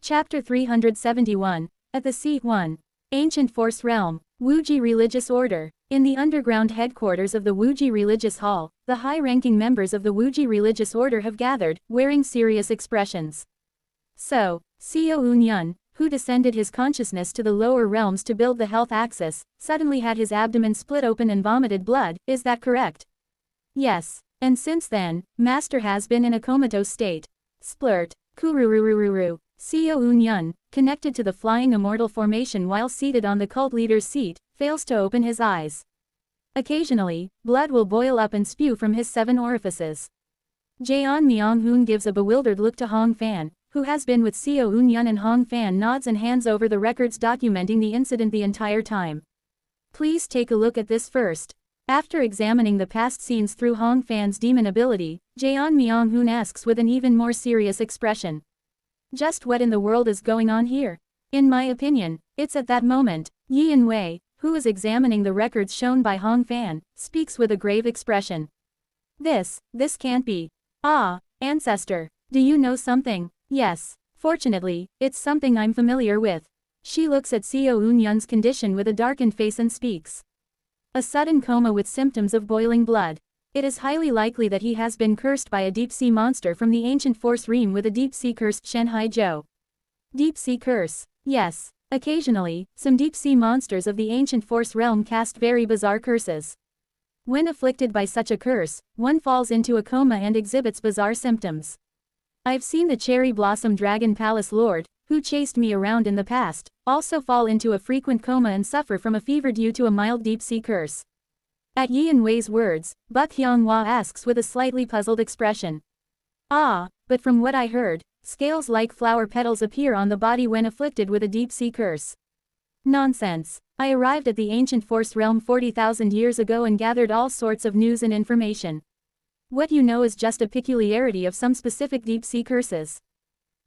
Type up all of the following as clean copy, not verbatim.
Chapter 371. At the Seat 1. Ancient Force Realm. Wuji Religious Order. In the underground headquarters of the Wuji Religious Hall, the high-ranking members of the Wuji Religious Order have gathered, wearing serious expressions. So, Xiao Unyun, who descended his consciousness to the lower realms to build the health axis, suddenly had his abdomen split open and vomited blood, is that correct? Yes. And since then, Master has been in a comatose state. Splurt. Kurururururu. Xiao Unyun, connected to the flying immortal formation while seated on the cult leader's seat, fails to open his eyes. Occasionally, blood will boil up and spew from his 7 orifices. Jian Myonghoon gives a bewildered look to Hong Fan, who has been with Xiao Unyun, and Hong Fan nods and hands over the records documenting the incident the entire time. Please take a look at this first. After examining the past scenes through Hong Fan's demon ability, Jian Myonghoon asks with an even more serious expression. Just what in the world is going on here? In my opinion, it's at that moment, Yin Wei, who is examining the records shown by Hong Fan, speaks with a grave expression. This can't be. Ah, ancestor, do you know something? Yes. Fortunately, it's something I'm familiar with. She looks at Xiao Unyun's condition with a darkened face and speaks. A sudden coma with symptoms of boiling blood. It is highly likely that he has been cursed by a deep-sea monster from the ancient force realm with a deep-sea curse. Shenhai Zhou. Deep-sea curse. Yes. Occasionally, some deep-sea monsters of the ancient force realm cast very bizarre curses. When afflicted by such a curse, one falls into a coma and exhibits bizarre symptoms. I've seen the Cherry Blossom Dragon Palace Lord, who chased me around in the past, also fall into a frequent coma and suffer from a fever due to a mild deep-sea curse. At Yin Wei's words, Buck Hyonghua asks with a slightly puzzled expression. Ah, but from what I heard, scales like flower petals appear on the body when afflicted with a deep-sea curse. Nonsense. I arrived at the ancient force realm 40,000 years ago and gathered all sorts of news and information. What you know is just a peculiarity of some specific deep-sea curses.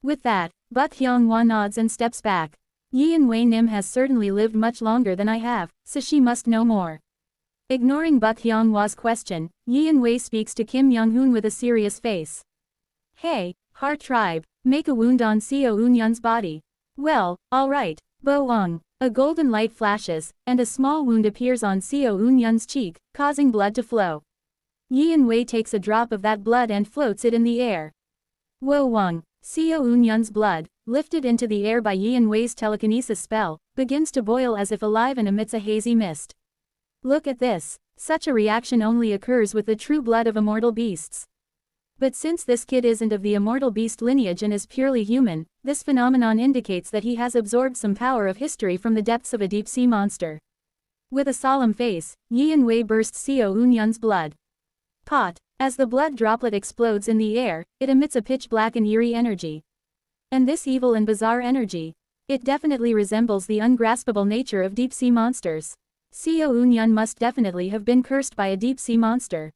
With that, Buck Hyonghua nods and steps back. Yin Wei Nim has certainly lived much longer than I have, so she must know more. Ignoring Buck Hyonghua's question, Yin Wei speaks to Kim Young-hoon with a serious face. Hey, Heart Tribe, make a wound on Xiao Unyun's body. Well, alright, Bo Wang. A golden light flashes, and a small wound appears on Xiao Unyun's cheek, causing blood to flow. Yin Wei takes a drop of that blood and floats it in the air. Wo Wang. Xiao Unyun's blood, lifted into the air by Yin Wei's telekinesis spell, begins to boil as if alive and emits a hazy mist. Look at this. Such a reaction only occurs with the true blood of immortal beasts. But since this kid isn't of the immortal beast lineage and is purely human, this phenomenon indicates that he has absorbed some power of history from the depths of a deep-sea monster. With a solemn face, Yin Wei bursts Xiao Unyun's blood. Pot. As the blood droplet explodes in the air, it emits a pitch-black and eerie energy. And this evil and bizarre energy, it definitely resembles the ungraspable nature of deep-sea monsters. Xiao Unyun must definitely have been cursed by a deep-sea monster.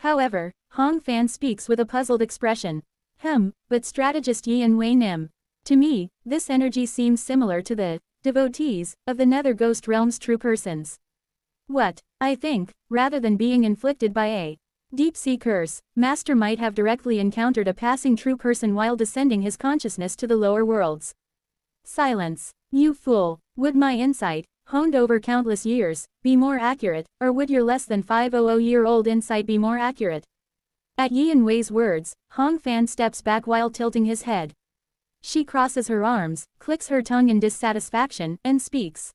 However, Hong Fan speaks with a puzzled expression. But strategist Yin Wei Nim. To me, this energy seems similar to the devotees of the Nether Ghost Realm's true persons. What? I think, rather than being inflicted by a deep-sea curse, Master might have directly encountered a passing true person while descending his consciousness to the lower worlds. Silence. You fool. Would my insight, honed over countless years, be more accurate, or would your less than 500-year-old insight be more accurate? At Yin Wei's words, Hong Fan steps back while tilting his head. She crosses her arms, clicks her tongue in dissatisfaction, and speaks.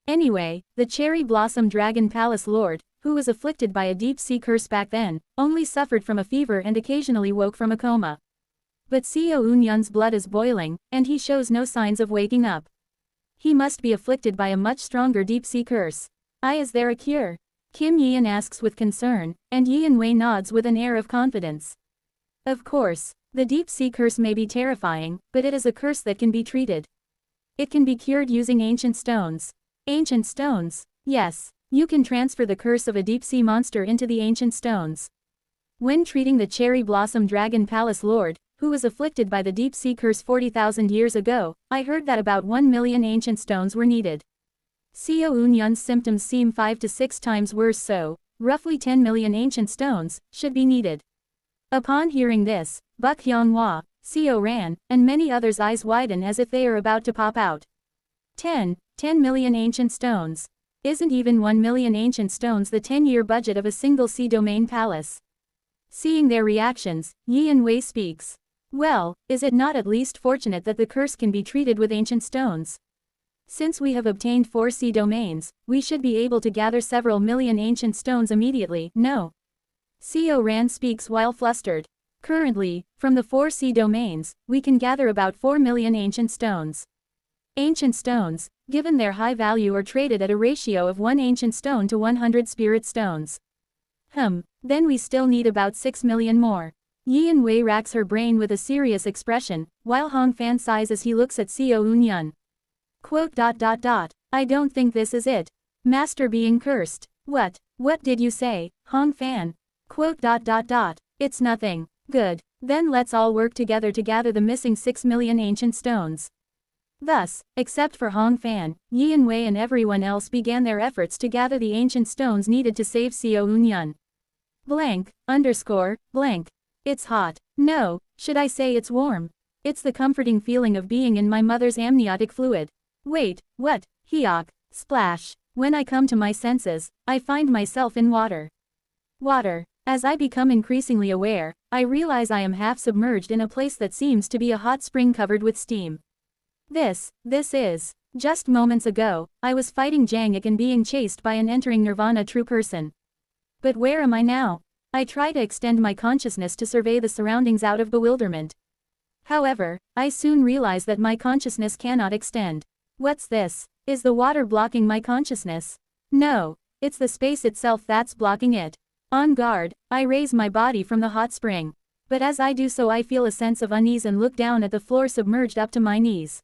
Anyway, the Cherry Blossom Dragon Palace Lord, who was afflicted by a deep-sea curse back then, only suffered from a fever and occasionally woke from a coma. But Xiao Unyun's blood is boiling, and he shows no signs of waking up. He must be afflicted by a much stronger deep-sea curse. Is there a cure? Kim Yin asks with concern, and Yin Wei nods with an air of confidence. Of course, the deep-sea curse may be terrifying, but it is a curse that can be treated. It can be cured using ancient stones. Ancient stones? Yes, you can transfer the curse of a deep-sea monster into the ancient stones. When treating the Cherry Blossom Dragon Palace Lord, who was afflicted by the deep-sea curse 40,000 years ago, I heard that about 1 million ancient stones were needed. Xiao Unyun's symptoms seem 5 to 6 times worse, so, roughly 10 million ancient stones, should be needed. Upon hearing this, Buck Hyonghua, Co ran, and many others' eyes widen as if they are about to pop out. 10 million ancient stones. Isn't even 1 million ancient stones the 10-year budget of a single sea domain palace? Seeing their reactions, Yi Wei speaks. Well, is it not at least fortunate that the curse can be treated with ancient stones? Since we have obtained 4 sea domains, we should be able to gather several million ancient stones immediately, no? Co Ran speaks while flustered. Currently, from the 4 sea domains, we can gather about 4 million ancient stones. Ancient stones, given their high value, are traded at a ratio of 1 ancient stone to 100 spirit stones. Then we still need about 6 million more. Yi Wei racks her brain with a serious expression, while Hong Fan sighs as he looks at Xiao Unyun. Quote. I don't think this is it. Master being cursed. What did you say, Hong Fan? Quote. It's nothing. Good. Then let's all work together to gather the missing 6 million ancient stones. Thus, except for Hong Fan, Yi Wei and everyone else began their efforts to gather the ancient stones needed to save Xiao Unyun. __. It's hot. No, should I say it's warm? It's the comforting feeling of being in my mother's amniotic fluid. Wait, what? Hyok. Splash. When I come to my senses, I find myself in water. As I become increasingly aware, I realize I am half submerged in a place that seems to be a hot spring covered with steam. This is. Just moments ago, I was fighting Jang Ik and being chased by an entering nirvana true person. But where am I now? I try to extend my consciousness to survey the surroundings out of bewilderment. However, I soon realize that my consciousness cannot extend. What's this? Is the water blocking my consciousness? No, it's the space itself that's blocking it. On guard, I raise my body from the hot spring. But as I do so, I feel a sense of unease and look down at the floor submerged up to my knees.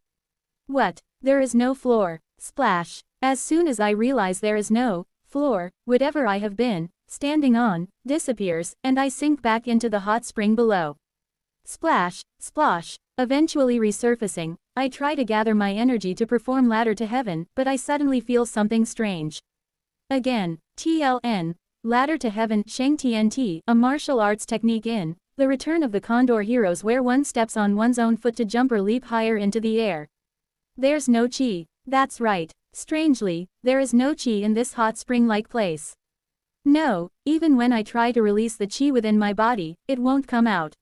What? There is no floor. Splash. As soon as I realize there is no floor, whatever I have been standing on disappears, and I sink back into the hot spring below. Splash, splosh. Eventually resurfacing, I try to gather my energy to perform Ladder to Heaven, but I suddenly feel something strange. Again, TLN, Ladder to Heaven, Sheng TNT, a martial arts technique in The Return of the Condor Heroes where one steps on one's own foot to jump or leap higher into the air. There's no chi. That's right. Strangely, there is no chi in this hot spring-like place. No, even when I try to release the chi within my body, it won't come out.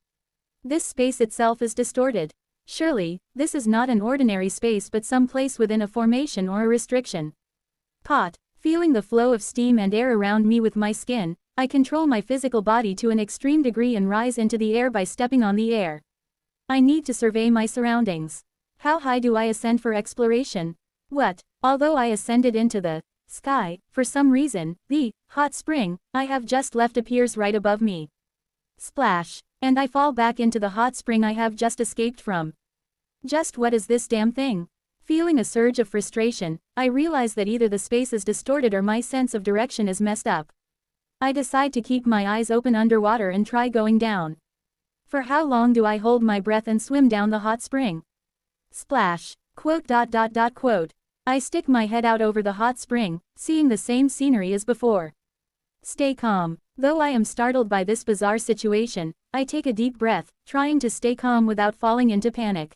This space itself is distorted. Surely, this is not an ordinary space but some place within a formation or a restriction. Feeling the flow of steam and air around me with my skin, I control my physical body to an extreme degree and rise into the air by stepping on the air. I need to survey my surroundings. How high do I ascend for exploration? Although I ascended into the sky, for some reason, the hot spring I have just left appears right above me. Splash. And I fall back into the hot spring I have just escaped from. Just what is this damn thing? Feeling a surge of frustration, I realize that either the space is distorted or my sense of direction is messed up. I decide to keep my eyes open underwater and try going down. For how long do I hold my breath and swim down the hot spring? Splash. Quote. I stick my head out over the hot spring, seeing the same scenery as before. Stay calm. Though I am startled by this bizarre situation, I take a deep breath, trying to stay calm without falling into panic.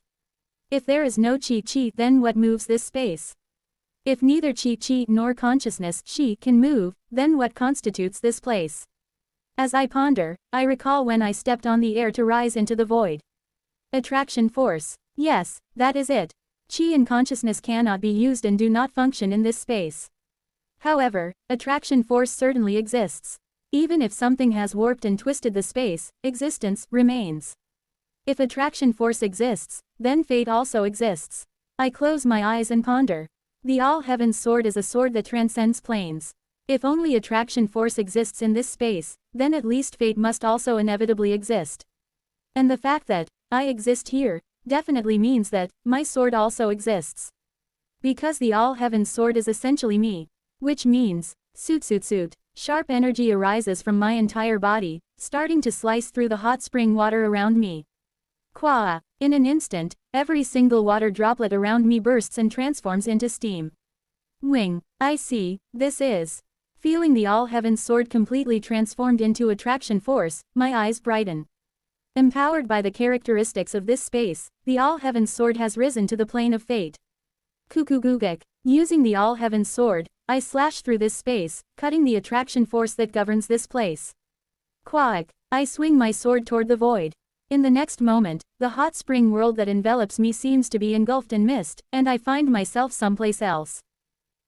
If there is no chi, then what moves this space? If neither chi nor consciousness can move, then what constitutes this place? As I ponder, I recall when I stepped on the air to rise into the void. Attraction force. Yes, that is it. Chi and consciousness cannot be used and do not function in this space. However, attraction force certainly exists. Even if something has warped and twisted the space, existence remains. If attraction force exists, then fate also exists. I close my eyes and ponder. The All-Heaven's sword is a sword that transcends planes. If only attraction force exists in this space, then at least fate must also inevitably exist. And the fact that I exist here definitely means that my sword also exists. Because the All-Heaven's sword is essentially me. Which means, suit. Sharp energy arises from my entire body, starting to slice through the hot spring water around me. Qua. In an instant, every single water droplet around me bursts and transforms into steam. Wing. I see, this is. Feeling the All-Heaven's sword completely transformed into attraction force, my eyes brighten. Empowered by the characteristics of this space, the All-Heaven's sword has risen to the plane of fate. Kukugugik. Using the All-Heaven's sword, I slash through this space, cutting the attraction force that governs this place. Kwaik. I swing my sword toward the void. In the next moment, the hot spring world that envelops me seems to be engulfed in mist, and I find myself someplace else.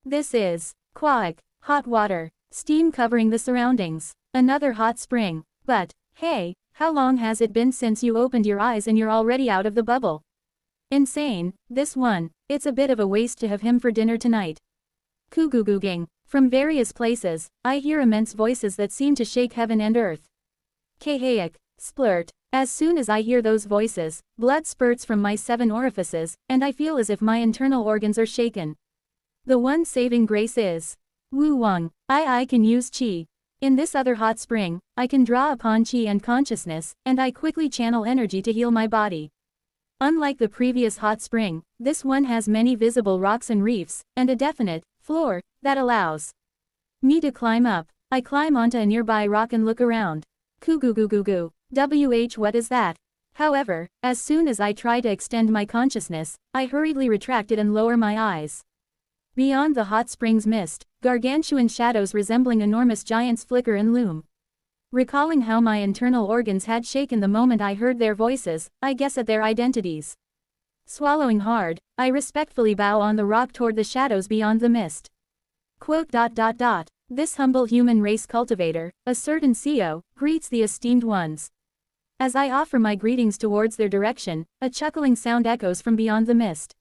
This is Kwaik. Hot water. Steam covering the surroundings. Another hot spring. But, hey, how long has it been since you opened your eyes and you're already out of the bubble? Insane, this one. It's a bit of a waste to have him for dinner tonight. Kuguguging. From various places, I hear immense voices that seem to shake heaven and earth. Kahayak. Splurt. As soon as I hear those voices, blood spurts from my 7 orifices, and I feel as if my internal organs are shaken. The one saving grace is Wu Wang. I can use qi. In this other hot spring, I can draw upon qi and consciousness, and I quickly channel energy to heal my body. Unlike the previous hot spring, this one has many visible rocks and reefs, and a definite floor that allows me to climb up. I climb onto a nearby rock and look around. Kugugugugu. What is that? However, as soon as I try to extend my consciousness, I hurriedly retract it and lower my eyes. Beyond the hot spring's mist, gargantuan shadows resembling enormous giants flicker and loom. Recalling how my internal organs had shaken the moment I heard their voices, I guess at their identities. Swallowing hard, I respectfully bow on the rock toward the shadows beyond the mist. This humble human race cultivator, a certain CEO, greets the esteemed ones. As I offer my greetings towards their direction, a chuckling sound echoes from beyond the mist.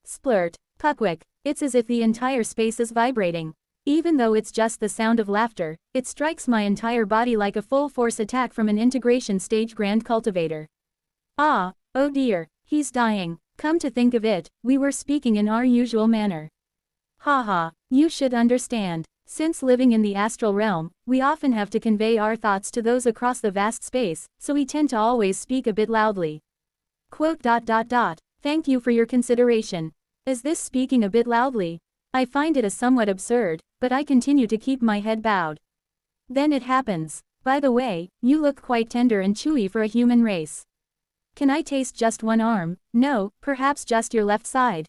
Splurt. Puckwick. It's as if the entire space is vibrating. Even though it's just the sound of laughter, it strikes my entire body like a full-force attack from an integration stage grand cultivator. Ah, oh dear, he's dying. Come to think of it, we were speaking in our usual manner. Haha, you should understand. Since living in the astral realm, we often have to convey our thoughts to those across the vast space, so we tend to always speak a bit loudly. Thank you for your consideration. Is this speaking a bit loudly? I find it a somewhat absurd, but I continue to keep my head bowed. Then it happens. By the way, you look quite tender and chewy for a human race. Can I taste just one arm? No, perhaps just your left side.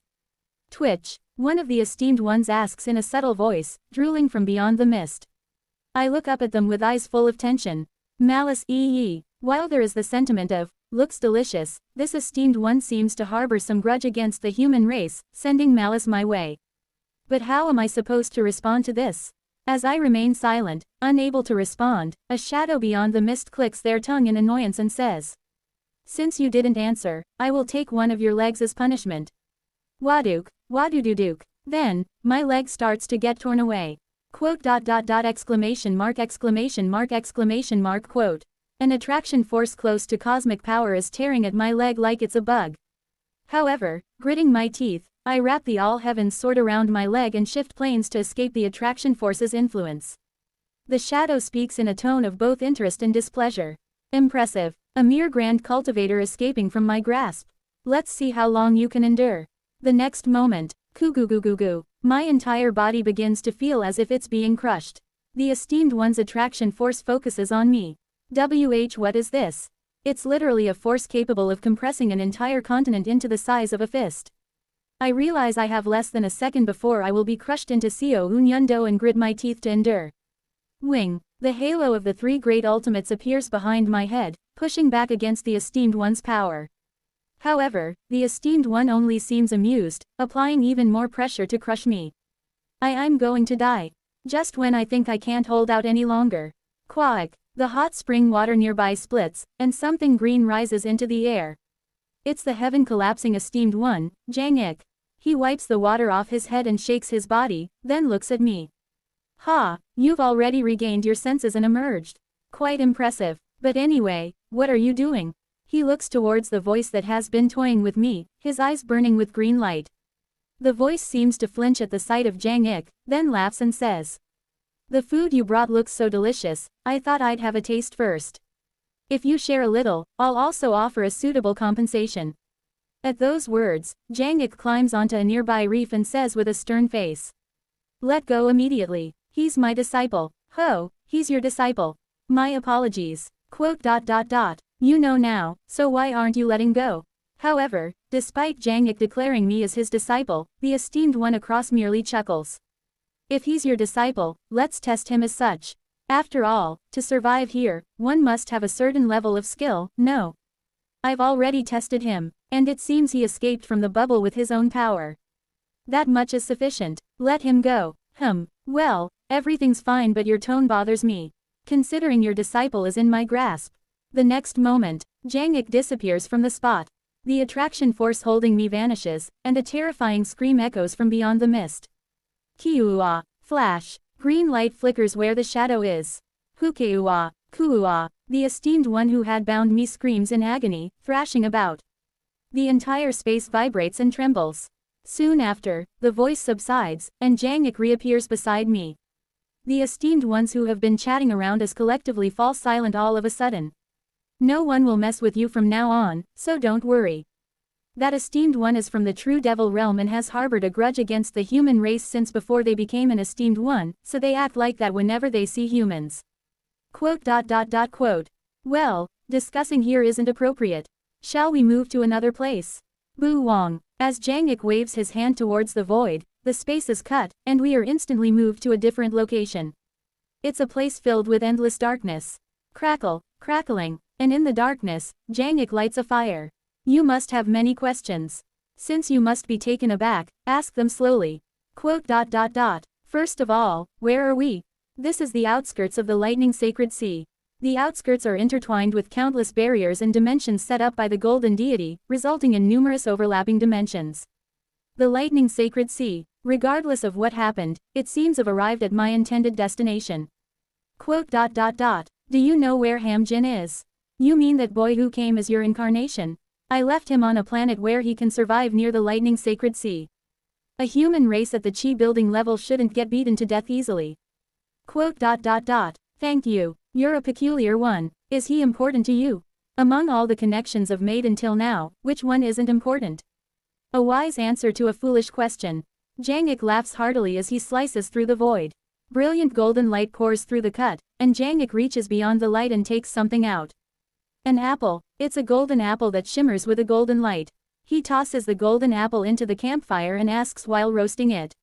Twitch. One of the esteemed ones asks in a subtle voice, drooling from beyond the mist. I look up at them with eyes full of tension. Malice ee. While there is the sentiment of, looks delicious, this esteemed one seems to harbor some grudge against the human race, sending malice my way. But how am I supposed to respond to this? As I remain silent, unable to respond, a shadow beyond the mist clicks their tongue in annoyance and says, "Since you didn't answer, I will take one of your legs as punishment." Waduk, wadududuk. Then, my leg starts to get torn away. Exclamation mark. An attraction force close to cosmic power is tearing at my leg like it's a bug. However, gritting my teeth, I wrap the All-Heaven's sword around my leg and shift planes to escape the attraction force's influence. The shadow speaks in a tone of both interest and displeasure. Impressive. A mere grand cultivator escaping from my grasp. Let's see how long you can endure. The next moment, kugugugugu, my entire body begins to feel as if it's being crushed. The esteemed one's attraction force focuses on me. What is this? It's literally a force capable of compressing an entire continent into the size of a fist. I realize I have less than a second before I will be crushed into Seo Unyundo and grit my teeth to endure. Wing. The halo of the 3 great ultimates appears behind my head, pushing back against the esteemed one's power. However, the esteemed one only seems amused, applying even more pressure to crush me. I'm going to die. Just when I think I can't hold out any longer. Quack. The hot spring water nearby splits, and something green rises into the air. It's the heaven-collapsing esteemed one, Jang-ik. He wipes the water off his head and shakes his body, then looks at me. Ha, you've already regained your senses and emerged. Quite impressive. But anyway, what are you doing? He looks towards the voice that has been toying with me, his eyes burning with green light. The voice seems to flinch at the sight of Jang-ik, then laughs and says, "The food you brought looks so delicious, I thought I'd have a taste first. If you share a little, I'll also offer a suitable compensation." At those words, Jang-ik climbs onto a nearby reef and says with a stern face, "Let go immediately. He's my disciple." "Ho, he's your disciple. My apologies." You know now, so why aren't you letting go? However, despite Jang Ik declaring me as his disciple, the esteemed one across merely chuckles. If he's your disciple, let's test him as such. After all, to survive here, one must have a certain level of skill, no? I've already tested him, and it seems he escaped from the bubble with his own power. That much is sufficient. Let him go. Well, everything's fine but your tone bothers me. Considering your disciple is in my grasp. The next moment, Jang Ik disappears from the spot. The attraction force holding me vanishes, and a terrifying scream echoes from beyond the mist. Kiua, flash, green light flickers where the shadow is. Hukeua, kuua, the esteemed one who had bound me screams in agony, thrashing about. The entire space vibrates and trembles. Soon after, the voice subsides, and Jang Ik reappears beside me. The esteemed ones who have been chatting around us collectively fall silent all of a sudden. No one will mess with you from now on, so don't worry. That esteemed one is from the true devil realm and has harbored a grudge against the human race since before they became an esteemed one, so they act like that whenever they see humans. Quote. Well, discussing here isn't appropriate. Shall we move to another place? Boo Wong. As Jang Ik waves his hand towards the void, the space is cut, and we are instantly moved to a different location. It's a place filled with endless darkness. Crackling, and in the darkness, Jang Ik lights a fire. You must have many questions. Since you must be taken aback, ask them slowly. First of all, where are we? This is the outskirts of the lightning sacred sea. The outskirts are intertwined with countless barriers and dimensions set up by the golden deity, resulting in numerous overlapping dimensions. The lightning sacred sea, regardless of what happened, it seems have arrived at my intended destination. Do you know where Ham Jin is? You mean that boy who came as your incarnation? I left him on a planet where he can survive near the lightning sacred sea. A human race at the chi building level shouldn't get beaten to death easily. Thank you. You're a peculiar one. Is he important to you? Among all the connections I've made until now, which one isn't important? A wise answer to a foolish question. Jang Ik laughs heartily as he slices through the void. Brilliant golden light pours through the cut, and Jang Ik reaches beyond the light and takes something out. An apple. It's a golden apple that shimmers with a golden light. He tosses the golden apple into the campfire and asks while roasting it.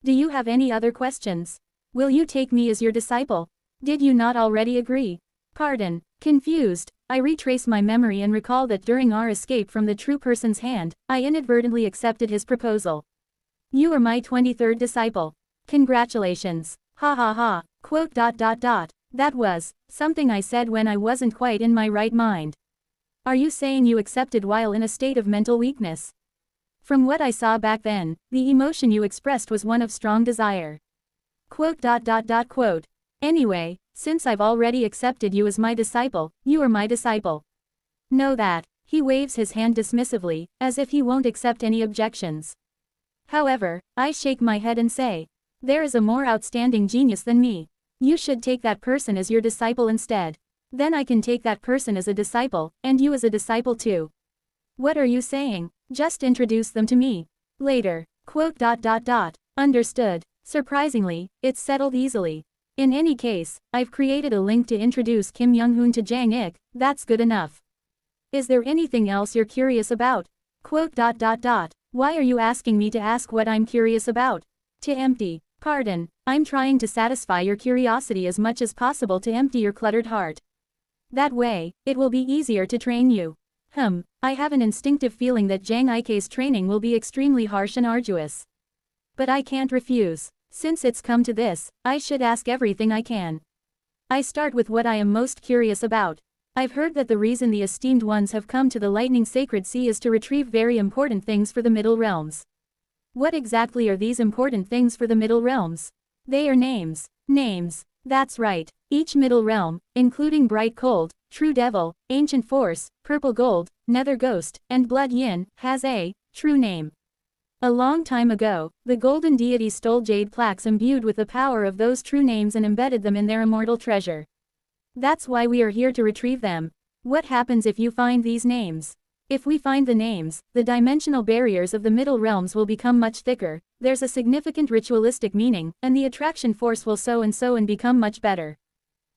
Do you have any other questions? Will you take me as your disciple? Did you not already agree? Pardon. Confused, I retrace my memory and recall that during our escape from the true person's hand, I inadvertently accepted his proposal. You are my 23rd disciple. Congratulations. Ha ha ha. That was something I said when I wasn't quite in my right mind. Are you saying you accepted while in a state of mental weakness? From what I saw back then, the emotion you expressed was one of strong desire. Anyway, since I've already accepted you as my disciple, you are my disciple. Know that. He waves his hand dismissively, as if he won't accept any objections. However, I shake my head and say, there is a more outstanding genius than me. You should take that person as your disciple instead. Then I can take that person as a disciple, and you as a disciple too. What are you saying? Just introduce them to me. Later. Understood. Surprisingly, it's settled easily. In any case, I've created a link to introduce Kim Young-hoon to Jang Ik, that's good enough. Is there anything else you're curious about? Why are you asking me to ask what I'm curious about? To empty. Pardon, I'm trying to satisfy your curiosity as much as possible to empty your cluttered heart. That way, it will be easier to train you. I have an instinctive feeling that Jang Ik's training will be extremely harsh and arduous. But I can't refuse. Since it's come to this, I should ask everything I can. I start with what I am most curious about. I've heard that the reason the esteemed ones have come to the lightning sacred sea is to retrieve very important things for the middle realms. What exactly are these important things for the middle realms? They are names. Names. That's right. Each middle realm, including Bright Cold, True Devil, Ancient Force, Purple Gold, Nether Ghost, and Blood Yin, has a true name. A long time ago, the golden deity stole jade plaques imbued with the power of those true names and embedded them in their immortal treasure. That's why we are here to retrieve them. What happens if you find these names? If we find the names, the dimensional barriers of the middle realms will become much thicker, there's a significant ritualistic meaning, and the attraction force will so and become much better.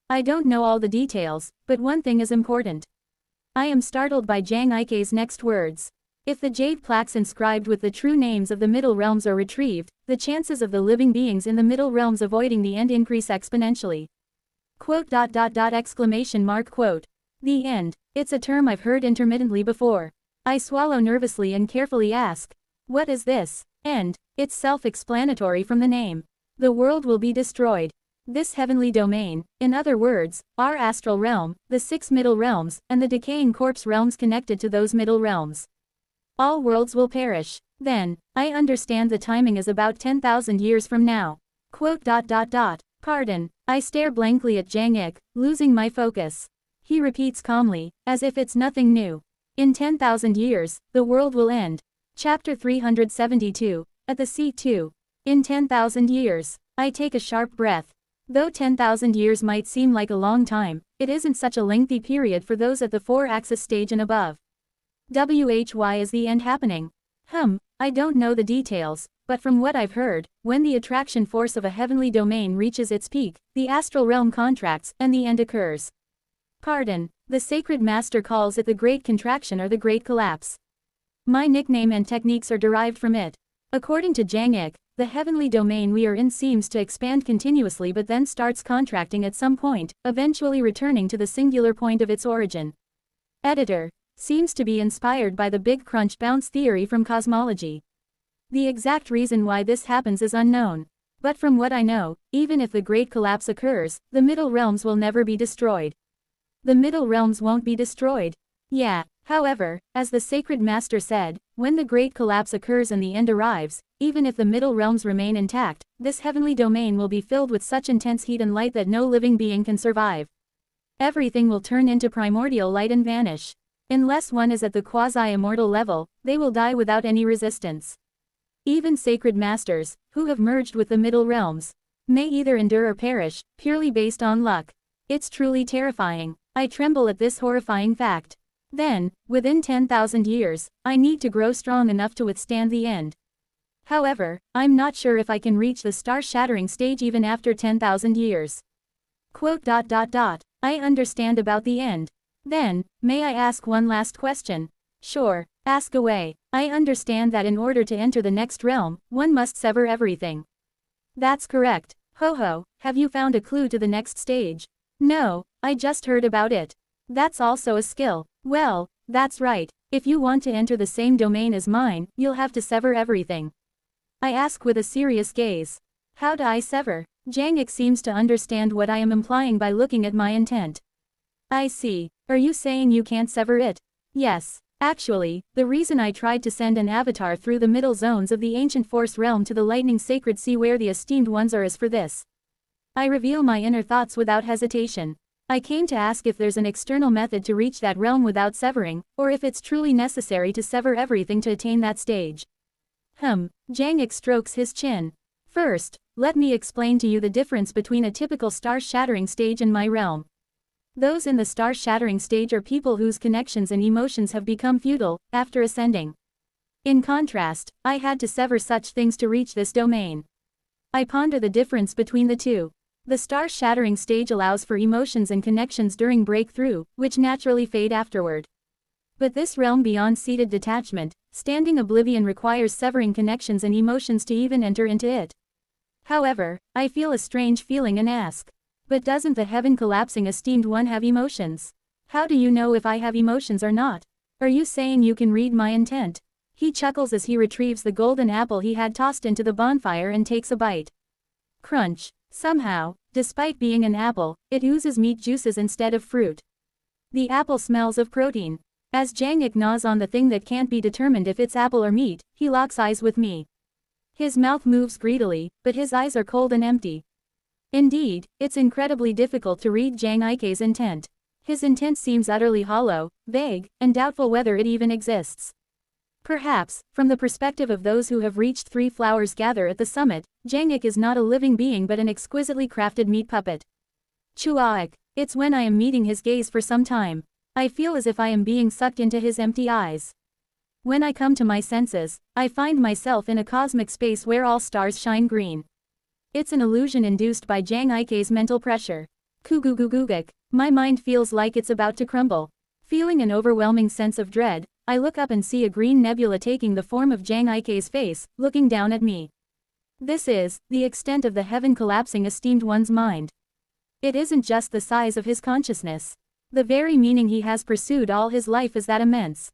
I don't know all the details, but one thing is important. I am startled by Jang Ike's next words. If the jade plaques inscribed with the true names of the middle realms are retrieved, the chances of the living beings in the middle realms avoiding the end increase exponentially. Quote. Exclamation mark quote. The end. It's a term I've heard intermittently before. I swallow nervously and carefully ask, what is this? End. It's self-explanatory from the name. The world will be destroyed. This heavenly domain, in other words, our astral realm, the 6 middle realms, and the decaying corpse realms connected to those middle realms. All worlds will perish. Then, I understand the timing is about 10,000 years from now. Quote. Pardon. I stare blankly at Jang Ik, losing my focus. He repeats calmly, as if it's nothing new. In 10,000 years, the world will end. Chapter 372, at the sea 2. In 10,000 years. I take a sharp breath. Though 10,000 years might seem like a long time, it isn't such a lengthy period for those at the 4-axis stage and above. Why is the end happening? I don't know the details, but from what I've heard, when the attraction force of a heavenly domain reaches its peak, the astral realm contracts, and the end occurs. Pardon, the sacred master calls it the Great Contraction or the Great Collapse. My nickname and techniques are derived from it. According to Jang Ik, the heavenly domain we are in seems to expand continuously but then starts contracting at some point, eventually returning to the singular point of its origin. Editor. Seems to be inspired by the Big Crunch bounce theory from cosmology. The exact reason why this happens is unknown. But from what I know, even if the Great Collapse occurs, the middle realms will never be destroyed. The middle realms won't be destroyed. Yeah, however, as the Sacred Master said, when the Great Collapse occurs and the end arrives, even if the middle realms remain intact, this heavenly domain will be filled with such intense heat and light that no living being can survive. Everything will turn into primordial light and vanish. Unless one is at the quasi-immortal level, they will die without any resistance. Even sacred masters, who have merged with the middle realms, may either endure or perish, purely based on luck. It's truly terrifying. I tremble at this horrifying fact. Then, within 10,000 years, I need to grow strong enough to withstand the end. However, I'm not sure if I can reach the star-shattering stage even after 10,000 years. Quote. I understand about the end. Then, may I ask one last question? Sure, ask away. I understand that in order to enter the next realm, one must sever everything. That's correct. Ho, have you found a clue to the next stage? No, I just heard about it. That's also a skill. Well, that's right. If you want to enter the same domain as mine, you'll have to sever everything. I ask with a serious gaze. How do I sever? Jang Ik seems to understand what I am implying by looking at my intent. I see. Are you saying you can't sever it? Yes. Actually, the reason I tried to send an avatar through the middle zones of the ancient force realm to the lightning sacred sea where the esteemed ones are is for this. I reveal my inner thoughts without hesitation. I came to ask if there's an external method to reach that realm without severing, or if it's truly necessary to sever everything to attain that stage. Jang Ik strokes his chin. First, let me explain to you the difference between a typical star-shattering stage and my realm. Those in the star-shattering stage are people whose connections and emotions have become futile, after ascending. In contrast, I had to sever such things to reach this domain. I ponder the difference between the two. The star-shattering stage allows for emotions and connections during breakthrough, which naturally fade afterward. But this realm beyond seated detachment, standing oblivion requires severing connections and emotions to even enter into it. However, I feel a strange feeling and ask. But doesn't the heaven collapsing esteemed one have emotions? How do you know if I have emotions or not? Are you saying you can read my intent? He chuckles as he retrieves the golden apple he had tossed into the bonfire and takes a bite. Crunch. Somehow, despite being an apple, it oozes meat juices instead of fruit. The apple smells of protein. As Jang Ik gnaws on the thing that can't be determined if it's apple or meat, he locks eyes with me. His mouth moves greedily, but his eyes are cold and empty. Indeed, it's incredibly difficult to read Jang Ike's intent. His intent seems utterly hollow, vague, and doubtful whether it even exists. Perhaps, from the perspective of those who have reached Three Flowers Gather at the summit, Jang Ik is not a living being but an exquisitely crafted meat puppet. Chuaik. It's when I am meeting his gaze for some time. I feel as if I am being sucked into his empty eyes. When I come to my senses, I find myself in a cosmic space where all stars shine green. It's an illusion induced by Jang Ike's mental pressure. Kuguguguguk. My mind feels like it's about to crumble. Feeling an overwhelming sense of dread, I look up and see a green nebula taking the form of Jang Ike's face, looking down at me. This is the extent of the heaven collapsing esteemed one's mind. It isn't just the size of his consciousness. The very meaning he has pursued all his life is that immense.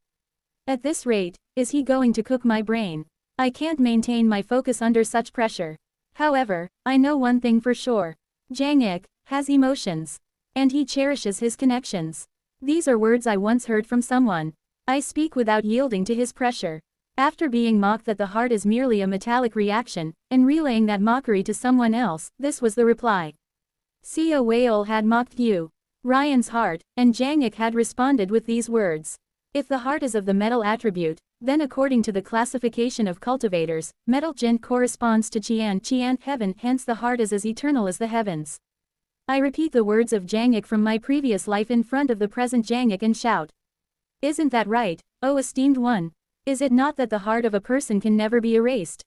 At this rate, is he going to cook my brain? I can't maintain my focus under such pressure. However, I know one thing for sure. Jang Ik has emotions. And he cherishes his connections. These are words I once heard from someone. I speak without yielding to his pressure. After being mocked that the heart is merely a metallic reaction, and relaying that mockery to someone else, this was the reply. Sia Whale had mocked you, Ryan's heart, and Jang Ik had responded with these words. If the heart is of the metal attribute, then according to the classification of cultivators, metal Jin corresponds to Qian heaven, hence the heart is as eternal as the heavens. I repeat the words of Jang Ik from my previous life in front of the present Jang Ik and shout. Isn't that right, oh esteemed one? Is it not that the heart of a person can never be erased?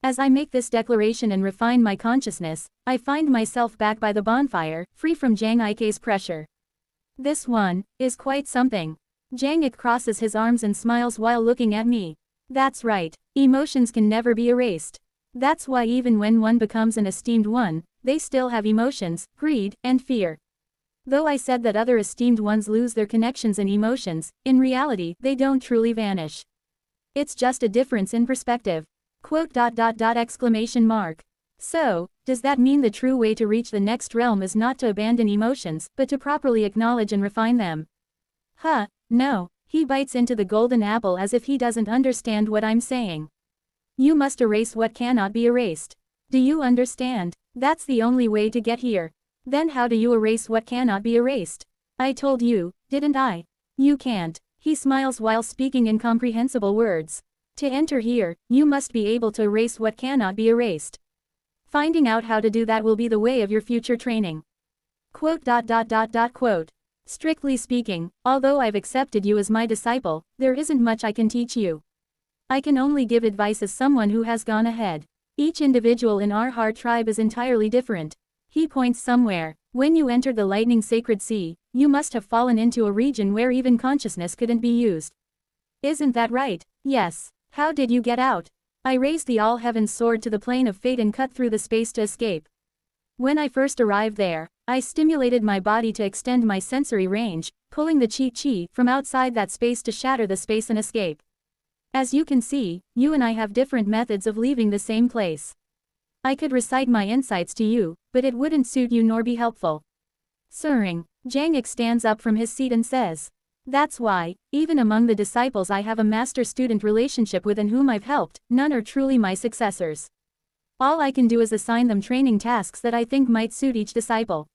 As I make this declaration and refine my consciousness, I find myself back by the bonfire, free from Jang Ike's pressure. This one is quite something. Jang Ik crosses his arms and smiles while looking at me. That's right, emotions can never be erased. That's why even when one becomes an esteemed one, they still have emotions, greed, and fear. Though I said that other esteemed ones lose their connections and emotions, in reality, they don't truly vanish. It's just a difference in perspective. Exclamation mark. So, does that mean the true way to reach the next realm is not to abandon emotions, but to properly acknowledge and refine them? Huh, no, he bites into the golden apple as if he doesn't understand what I'm saying. You must erase what cannot be erased. Do you understand? That's the only way to get here. Then how do you erase what cannot be erased? I told you, didn't I? You can't. He smiles while speaking incomprehensible words. To enter here, you must be able to erase what cannot be erased. Finding out how to do that will be the way of your future training. Strictly speaking, although I've accepted you as my disciple, there isn't much I can teach you. I can only give advice as someone who has gone ahead. Each individual in our heart tribe is entirely different. He points somewhere. When you entered the lightning sacred sea, you must have fallen into a region where even consciousness couldn't be used. Isn't that right? Yes. How did you get out? I raised the all-heavens sword to the plane of fate and cut through the space to escape. When I first arrived there, I stimulated my body to extend my sensory range, pulling the chi from outside that space to shatter the space and escape. As you can see, you and I have different methods of leaving the same place. I could recite my insights to you, but it wouldn't suit you nor be helpful. Sirring, Jang Ik stands up from his seat and says. That's why, even among the disciples I have a master-student relationship with and whom I've helped, none are truly my successors. All I can do is assign them training tasks that I think might suit each disciple.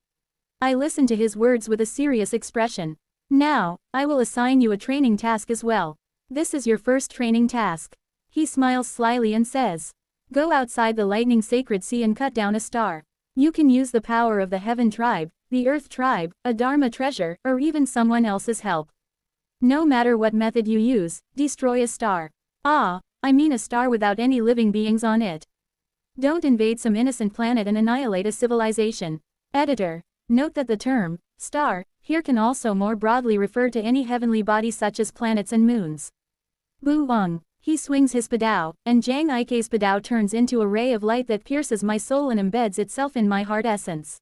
I listen to his words with a serious expression. Now, I will assign you a training task as well. This is your first training task. He smiles slyly and says. Go outside the lightning sacred sea and cut down a star. You can use the power of the heaven tribe, the earth tribe, a dharma treasure, or even someone else's help. No matter what method you use, destroy a star. I mean a star without any living beings on it. Don't invade some innocent planet and annihilate a civilization. Editor. Note that the term, star, here can also more broadly refer to any heavenly body such as planets and moons. Bu Wang. He swings his padao, and Jang Ike's padao turns into a ray of light that pierces my soul and embeds itself in my heart essence.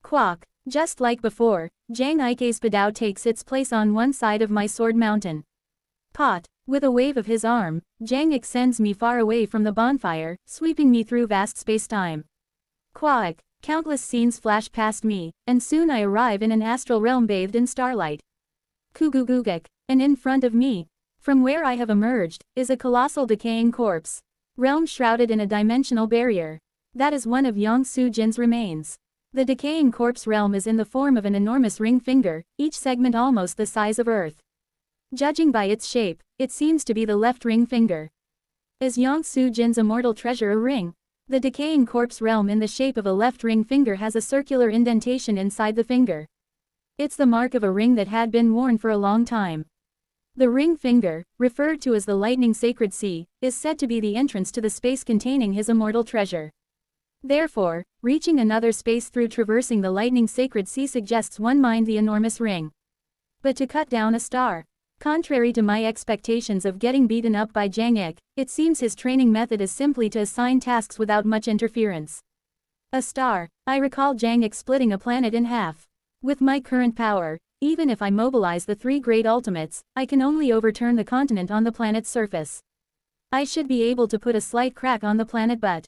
Quack. Just like before, Jang Ike's padao takes its place on one side of my sword mountain. Pot. With a wave of his arm, Jang Ik sends me far away from the bonfire, sweeping me through vast space-time. Quack. Countless scenes flash past me, and soon I arrive in an astral realm bathed in starlight. Kugugugek. And in front of me, from where I have emerged, is a colossal decaying corpse. Realm shrouded in a dimensional barrier. That is one of Yang Su Jin's remains. The decaying corpse realm is in the form of an enormous ring finger, each segment almost the size of Earth. Judging by its shape, it seems to be the left ring finger. Is Yang Su Jin's immortal treasure a ring? The decaying corpse realm in the shape of a left ring finger has a circular indentation inside the finger. It's the mark of a ring that had been worn for a long time. The ring finger, referred to as the lightning sacred sea, is said to be the entrance to the space containing his immortal treasure. Therefore, reaching another space through traversing the lightning sacred sea suggests one mind the enormous ring. but to cut down a star. Contrary to my expectations of getting beaten up by Jang Ik, it seems his training method is simply to assign tasks without much interference. A star. I recall Jang Ik splitting a planet in half. With my current power, even if I mobilize the 3 great ultimates, I can only overturn the continent on the planet's surface. I should be able to put a slight crack on the planet, but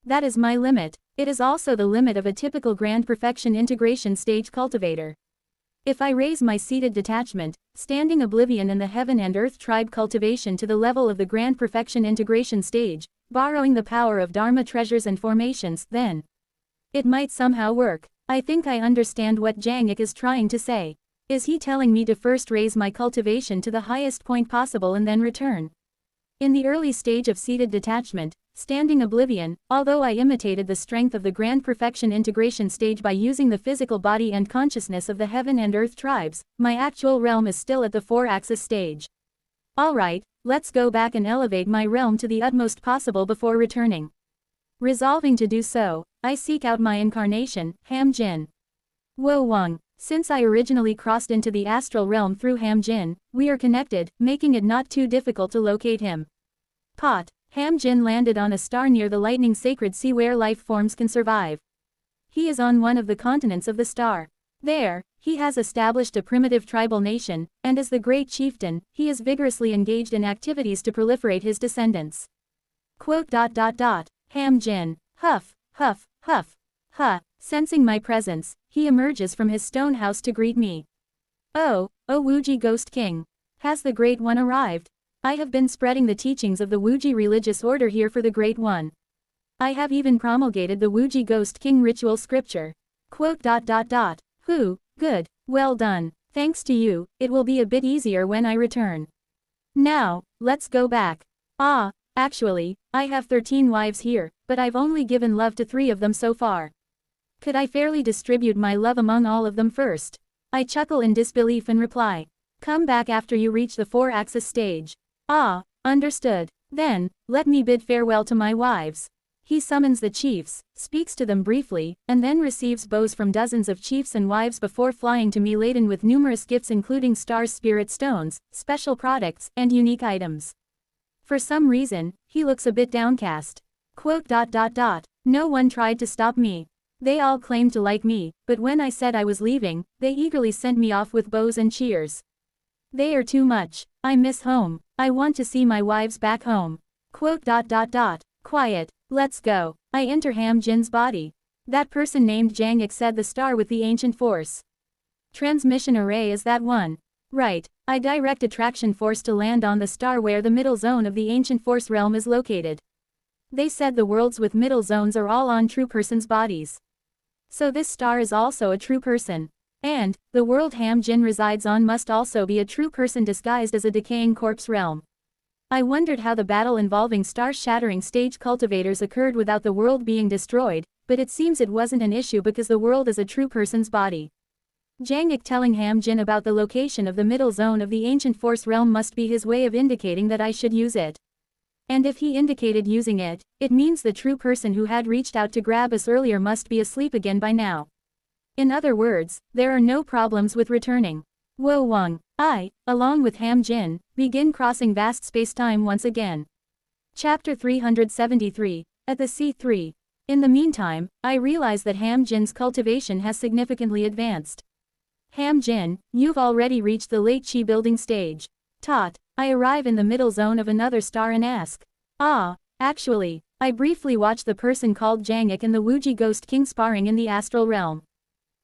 that is my limit. It is also the limit of a typical grand perfection integration stage cultivator. If I raise my seated detachment, standing oblivion in the heaven and earth tribe cultivation to the level of the grand perfection integration stage, borrowing the power of Dharma treasures and formations, then it might somehow work. I think I understand what Jang Ik is trying to say. Is he telling me to first raise my cultivation to the highest point possible and then return? In the early stage of seated detachment, standing oblivion, although I imitated the strength of the grand perfection integration stage by using the physical body and consciousness of the heaven and earth tribes, my actual realm is still at the 4-axis stage. Alright, let's go back and elevate my realm to the utmost possible before returning. Resolving to do so, I seek out my incarnation, Ham Jin. Wo Wang. Since I originally crossed into the astral realm through Ham Jin, we are connected, making it not too difficult to locate him. Pot. Ham Jin landed on a star near the lightning sacred sea where life forms can survive. He is on one of the continents of the star. There, he has established a primitive tribal nation, and as the great chieftain, he is vigorously engaged in activities to proliferate his descendants. Ham Jin. Huff, huff, huff. Huh. Sensing my presence, he emerges from his stone house to greet me. Oh Wuji Ghost King. Has the Great One arrived? I have been spreading the teachings of the Wuji religious order here for the Great One. I have even promulgated the Wuji Ghost King ritual scripture. Who, good, well done. Thanks to you, it will be a bit easier when I return. Now, let's go back. Actually, I have 13 wives here, but I've only given love to 3 of them so far. Could I fairly distribute my love among all of them first? I chuckle in disbelief and reply. Come back after you reach the 4-axis stage. Understood. Then, let me bid farewell to my wives. He summons the chiefs, speaks to them briefly, and then receives bows from dozens of chiefs and wives before flying to me laden with numerous gifts including stars, spirit stones, special products, and unique items. For some reason, he looks a bit downcast. No one tried to stop me. They all claimed to like me, but when I said I was leaving, they eagerly sent me off with bows and cheers. They are too much. I miss home. I want to see my wives back home. Quiet. Let's go. I enter Ham Jin's body. That person named Jang Ik said the star with the ancient force. Transmission array is that one. Right. I direct attraction force to land on the star where the middle zone of the ancient force realm is located. They said the worlds with middle zones are all on true persons' bodies. So this star is also a true person. And, the world Ham Jin resides on must also be a true person disguised as a decaying corpse realm. I wondered how the battle involving star-shattering stage cultivators occurred without the world being destroyed, but it seems it wasn't an issue because the world is a true person's body. Jang Ik telling Ham Jin about the location of the middle zone of the ancient force realm must be his way of indicating that I should use it. And if he indicated using it, it means the true person who had reached out to grab us earlier must be asleep again by now. In other words, there are no problems with returning. Wo Wang. I, along with Ham Jin, begin crossing vast space-time once again. Chapter 373, at the C3. In the meantime, I realize that Ham Jin's cultivation has significantly advanced. Ham Jin, you've already reached the late Qi building stage. I arrive in the middle zone of another star and ask. Actually, I briefly watch the person called Jang Ik and the Wuji Ghost King sparring in the astral realm.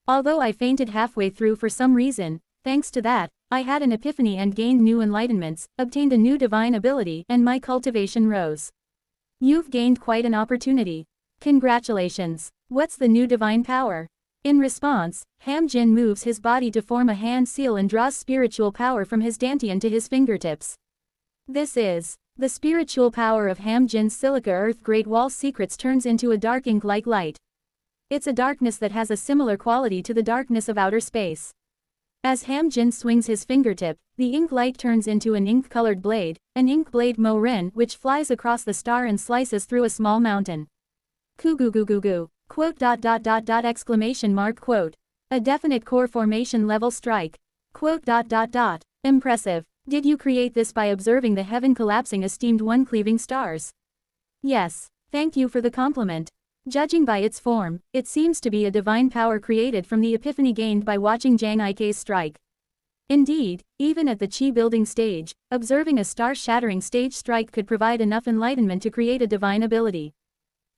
Although I fainted halfway through for some reason, thanks to that, I had an epiphany and gained new enlightenments, obtained a new divine ability, and my cultivation rose. You've gained quite an opportunity. Congratulations. What's the new divine power? In response, Ham Jin moves his body to form a hand seal and draws spiritual power from his dantian to his fingertips. This is the spiritual power of Ham Jin's Silica Earth Great Wall Secrets turns into a dark ink-like light. It's a darkness that has a similar quality to the darkness of outer space. As Ham Jin swings his fingertip, the ink light turns into an ink-colored blade, an ink blade Mo Ren, which flies across the star and slices through a small mountain. Quote. A definite core formation level strike. Quote. Impressive. Did you create this by observing the heaven collapsing esteemed one cleaving stars? Yes. Thank you for the compliment. Judging by its form, it seems to be a divine power created from the epiphany gained by watching Jang Ike's strike. Indeed, even at the chi building stage, observing a star-shattering stage strike could provide enough enlightenment to create a divine ability.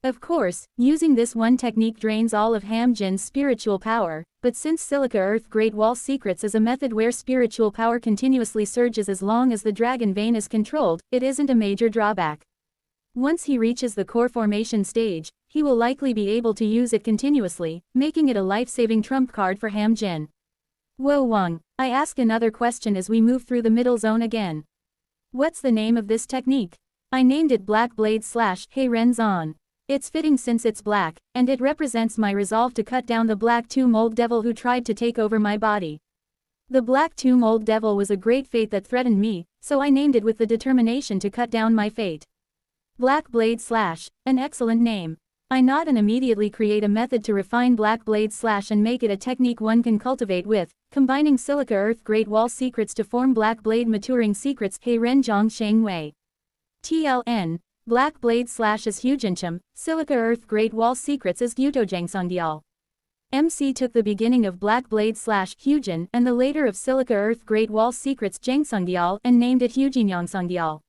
Of course, using this one technique drains all of Ham Jin's spiritual power, but since Silica Earth Great Wall Secrets is a method where spiritual power continuously surges as long as the dragon vein is controlled, it isn't a major drawback. Once he reaches the core formation stage, he will likely be able to use it continuously, making it a life-saving trump card for Ham Jin. Wo Wang, I ask another question as we move through the middle zone again. What's the name of this technique? I named it Black Blade / Hei Ren Zan. It's fitting since it's black, and it represents my resolve to cut down the Black Tomb Old Devil who tried to take over my body. The Black Tomb Old Devil was a great fate that threatened me, so I named it with the determination to cut down my fate. Black Blade / an excellent name. I nod and immediately create a method to refine Black Blade / and make it a technique one can cultivate with, combining Silica Earth Great Wall Secrets to form Black Blade Maturing Secrets Hei Ren Zhang Sheng Wei. TLN, Black Blade / is Hujinchum, Silica Earth Great Wall Secrets is Gyutojang MC took the beginning of Black Blade / Hujin and the later of Silica Earth Great Wall Secrets Jangsongdial and named it Hujinyangssongdial.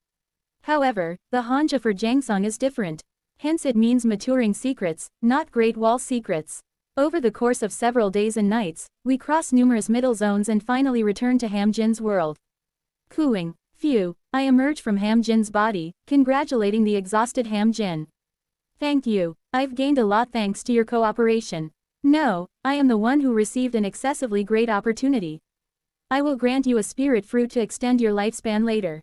However, the Hanja for Jangsong is different. Hence it means maturing secrets, not Great Wall Secrets. Over the course of several days and nights, we cross numerous middle zones and finally return to Ham Jin's world. Cooing. Phew, I emerge from Ham Jin's body, congratulating the exhausted Ham Jin. Thank you, I've gained a lot thanks to your cooperation. No, I am the one who received an excessively great opportunity. I will grant you a spirit fruit to extend your lifespan later.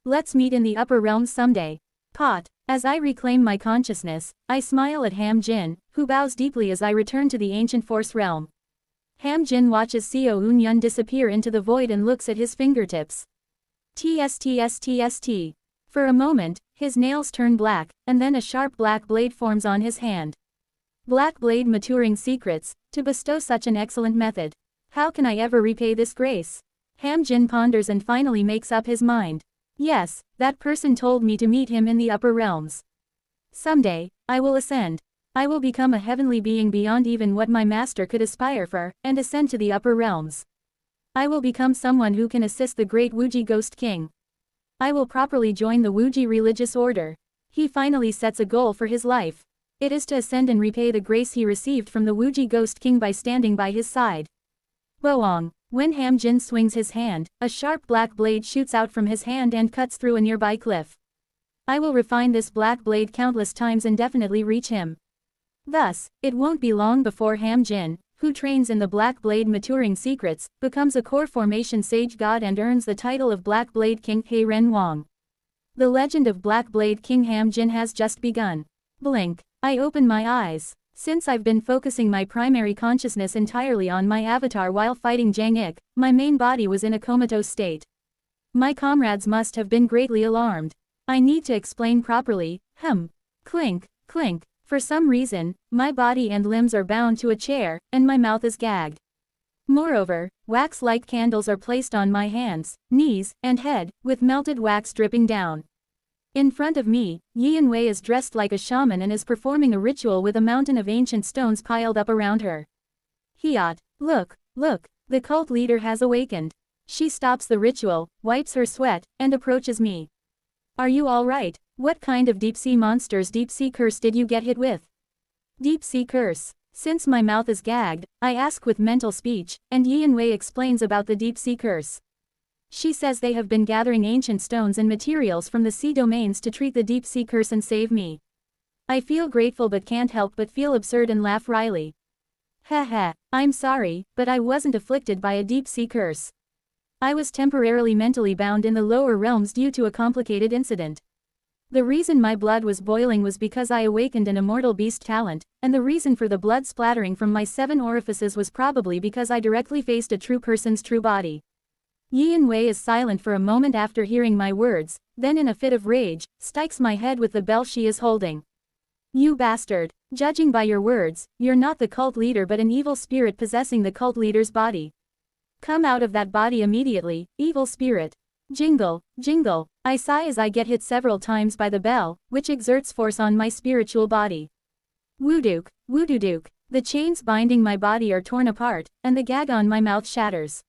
Let's meet in the upper realms someday. Pot. As I reclaim my consciousness, I smile at Ham Jin, who bows deeply as I return to the ancient force realm. Ham Jin watches Seo Eun-yun disappear into the void and looks at his fingertips. TSTSTST. For a moment, his nails turn black, and then a sharp black blade forms on his hand. Black Blade Maturing Secrets, to bestow such an excellent method. How can I ever repay this grace? Ham Jin ponders and finally makes up his mind. Yes, that person told me to meet him in the upper realms. Someday, I will ascend. I will become a heavenly being beyond even what my master could aspire for, and ascend to the upper realms. I will become someone who can assist the great Wuji Ghost King. I will properly join the Wuji religious order. He finally sets a goal for his life. It is to ascend and repay the grace he received from the Wuji Ghost King by standing by his side. Boang. When Ham Jin swings his hand, a sharp black blade shoots out from his hand and cuts through a nearby cliff. I will refine this black blade countless times and definitely reach him. Thus, it won't be long before Ham Jin, who trains in the Black Blade Maturing Secrets, becomes a core formation sage god and earns the title of Black Blade King Hei Ren Wang. The legend of Black Blade King Ham Jin has just begun. Blink. I open my eyes. Since I've been focusing my primary consciousness entirely on my avatar while fighting Jang Ik, my main body was in a comatose state. My comrades must have been greatly alarmed. I need to explain properly. Clink, clink. For some reason, my body and limbs are bound to a chair, and my mouth is gagged. Moreover, wax-like candles are placed on my hands, knees, and head, with melted wax dripping down. In front of me, Yian Wei is dressed like a shaman and is performing a ritual with a mountain of ancient stones piled up around her. Hiat, look, the cult leader has awakened. She stops the ritual, wipes her sweat, and approaches me. Are you alright? What kind of deep-sea monster's deep-sea curse did you get hit with? Deep-sea curse. Since my mouth is gagged, I ask with mental speech, and Yian Wei explains about the deep-sea curse. She says they have been gathering ancient stones and materials from the sea domains to treat the deep-sea curse and save me. I feel grateful but can't help but feel absurd and laugh wryly. Haha, I'm sorry, but I wasn't afflicted by a deep-sea curse. I was temporarily mentally bound in the lower realms due to a complicated incident. The reason my blood was boiling was because I awakened an immortal beast talent, and the reason for the blood splattering from my 7 orifices was probably because I directly faced a true person's true body. Yian Wei is silent for a moment after hearing my words, then in a fit of rage, strikes my head with the bell she is holding. You bastard! Judging by your words, you're not the cult leader but an evil spirit possessing the cult leader's body. Come out of that body immediately, evil spirit. Jingle, jingle, I sigh as I get hit several times by the bell, which exerts force on my spiritual body. Woodook, woodooduk, the chains binding my body are torn apart, and the gag on my mouth shatters.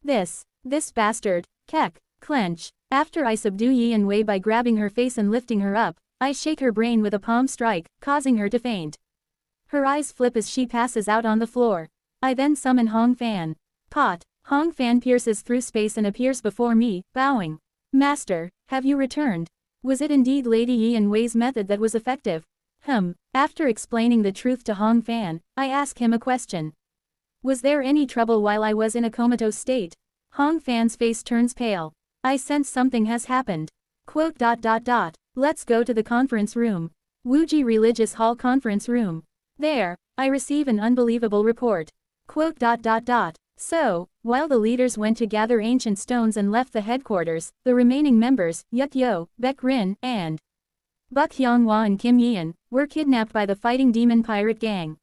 This bastard, Keck, clench. After I subdue Yin Wei by grabbing her face and lifting her up, I shake her brain with a palm strike, causing her to faint. Her eyes flip as she passes out on the floor. I then summon Hong Fan. Pot. Hong Fan pierces through space and appears before me, bowing. Master, have you returned? Was it indeed Lady Yin Wei's method that was effective? After explaining the truth to Hong Fan, I ask him a question. Was there any trouble while I was in a comatose state? Hong Fan's face turns pale. I sense something has happened. Quote. Let's go to the conference room. Wuji Religious Hall conference room. There, I receive an unbelievable report. Quote. So, while the leaders went to gather ancient stones and left the headquarters, the remaining members, Yuk Yo, Baek Rin, and Buk Hyunghwa and Kim Yeon, were kidnapped by the fighting demon pirate gang.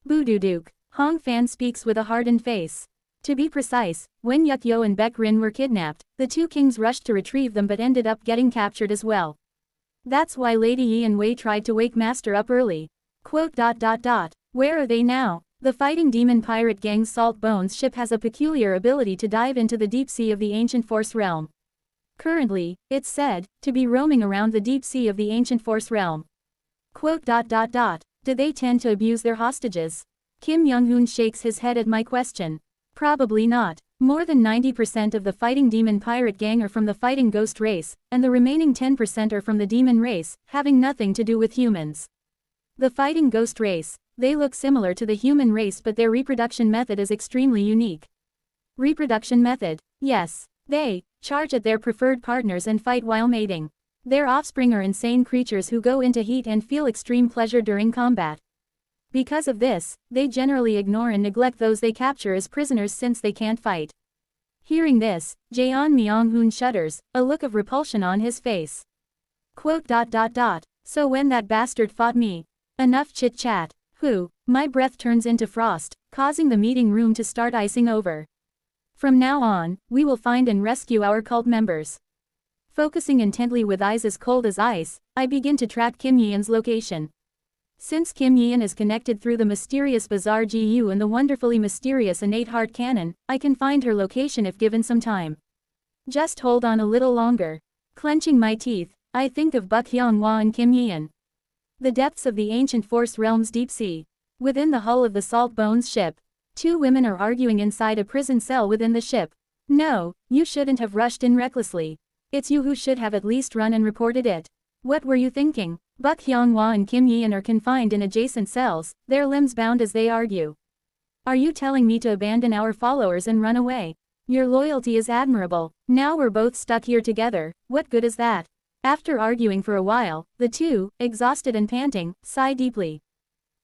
Boo-doo-dook. Hong Fan speaks with a hardened face. To be precise, when Yuk Yo and Baek Rin were kidnapped, the two kings rushed to retrieve them but ended up getting captured as well. That's why Lady Yin Wei tried to wake Master up early. Quote. Where are they now? The fighting demon pirate gang's Salt Bones ship has a peculiar ability to dive into the deep sea of the ancient force realm. Currently, it's said, to be roaming around the deep sea of the ancient force realm. Quote. Do they tend to abuse their hostages? Kim Young-hoon shakes his head at my question. Probably not. More than 90% of the fighting demon pirate gang are from the fighting ghost race, and the remaining 10% are from the demon race, having nothing to do with humans. The fighting ghost race, they look similar to the human race but their reproduction method is extremely unique. Reproduction method? Yes. They charge at their preferred partners and fight while mating. Their offspring are insane creatures who go into heat and feel extreme pleasure during combat. Because of this, they generally ignore and neglect those they capture as prisoners since they can't fight. Hearing this, Jaeon Myung-hoon shudders, a look of repulsion on his face. Quote. So when that bastard fought me. Enough chit-chat. My breath turns into frost, causing the meeting room to start icing over. From now on, we will find and rescue our cult members. Focusing intently with eyes as cold as ice, I begin to track Kim Yeon's location. Since Kim Yeon is connected through the mysterious Bizarre GU and the wonderfully mysterious Innate Heart Cannon, I can find her location if given some time. Just hold on a little longer. Clenching my teeth, I think of Buk Hyunghwa and Kim Yeon. The depths of the ancient force realm's deep sea. Within the hull of the Salt Bones ship. Two women are arguing inside a prison cell within the ship. No, you shouldn't have rushed in recklessly. It's you who should have at least run and reported it. What were you thinking? Buk Hyunghwa and Kim Yeon are confined in adjacent cells, their limbs bound as they argue. Are you telling me to abandon our followers and run away? Your loyalty is admirable. Now we're both stuck here together, what good is that? After arguing for a while, the two, exhausted and panting, sigh deeply.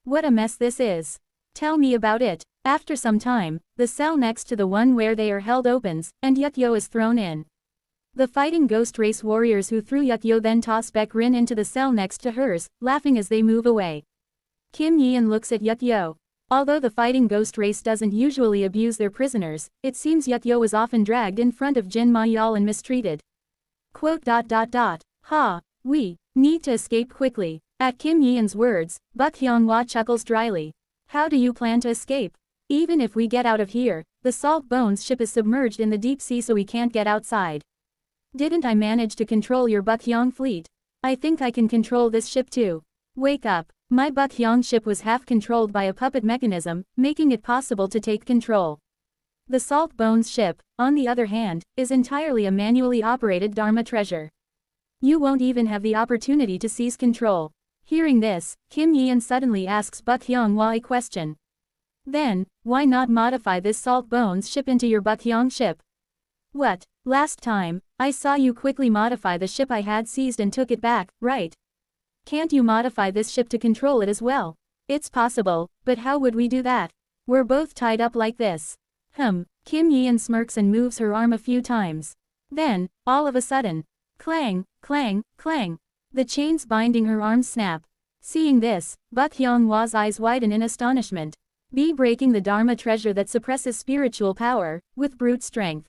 What a mess this is. Tell me about it. After some time, the cell next to the one where they are held opens, and Yuk Yo is thrown in. The fighting ghost race warriors who threw Yuk Yo then toss Baek Rin into the cell next to hers, laughing as they move away. Kim Yeon looks at Yuk Yo. Although the fighting ghost race doesn't usually abuse their prisoners, it seems Yuk Yo is often dragged in front of Jin Ma-yeol and mistreated. Quote. We need to escape quickly. At Kim Yeon's words, Buk Hyunghwa chuckles dryly. How do you plan to escape? Even if we get out of here, the Salt Bones ship is submerged in the deep sea so we can't get outside. Didn't I manage to control your Buk Hyung fleet? I think I can control this ship too. Wake up. My Buk Hyung ship was half controlled by a puppet mechanism, making it possible to take control. The Salt Bones ship, on the other hand, is entirely a manually operated Dharma treasure. You won't even have the opportunity to seize control. Hearing this, Kim Yeon suddenly asks Buk Hyunghwa a question. Then, why not modify this Salt Bones ship into your Buk Hyung ship? What? Last time, I saw you quickly modify the ship I had seized and took it back, right? Can't you modify this ship to control it as well? It's possible, but how would we do that? We're both tied up like this. Kim Yeon smirks and moves her arm a few times. Then, all of a sudden, clang, clang, clang. The chains binding her arms snap. Seeing this, Buk Hyunghwa's eyes widen in astonishment. B. Breaking the Dharma treasure that suppresses spiritual power, with brute strength.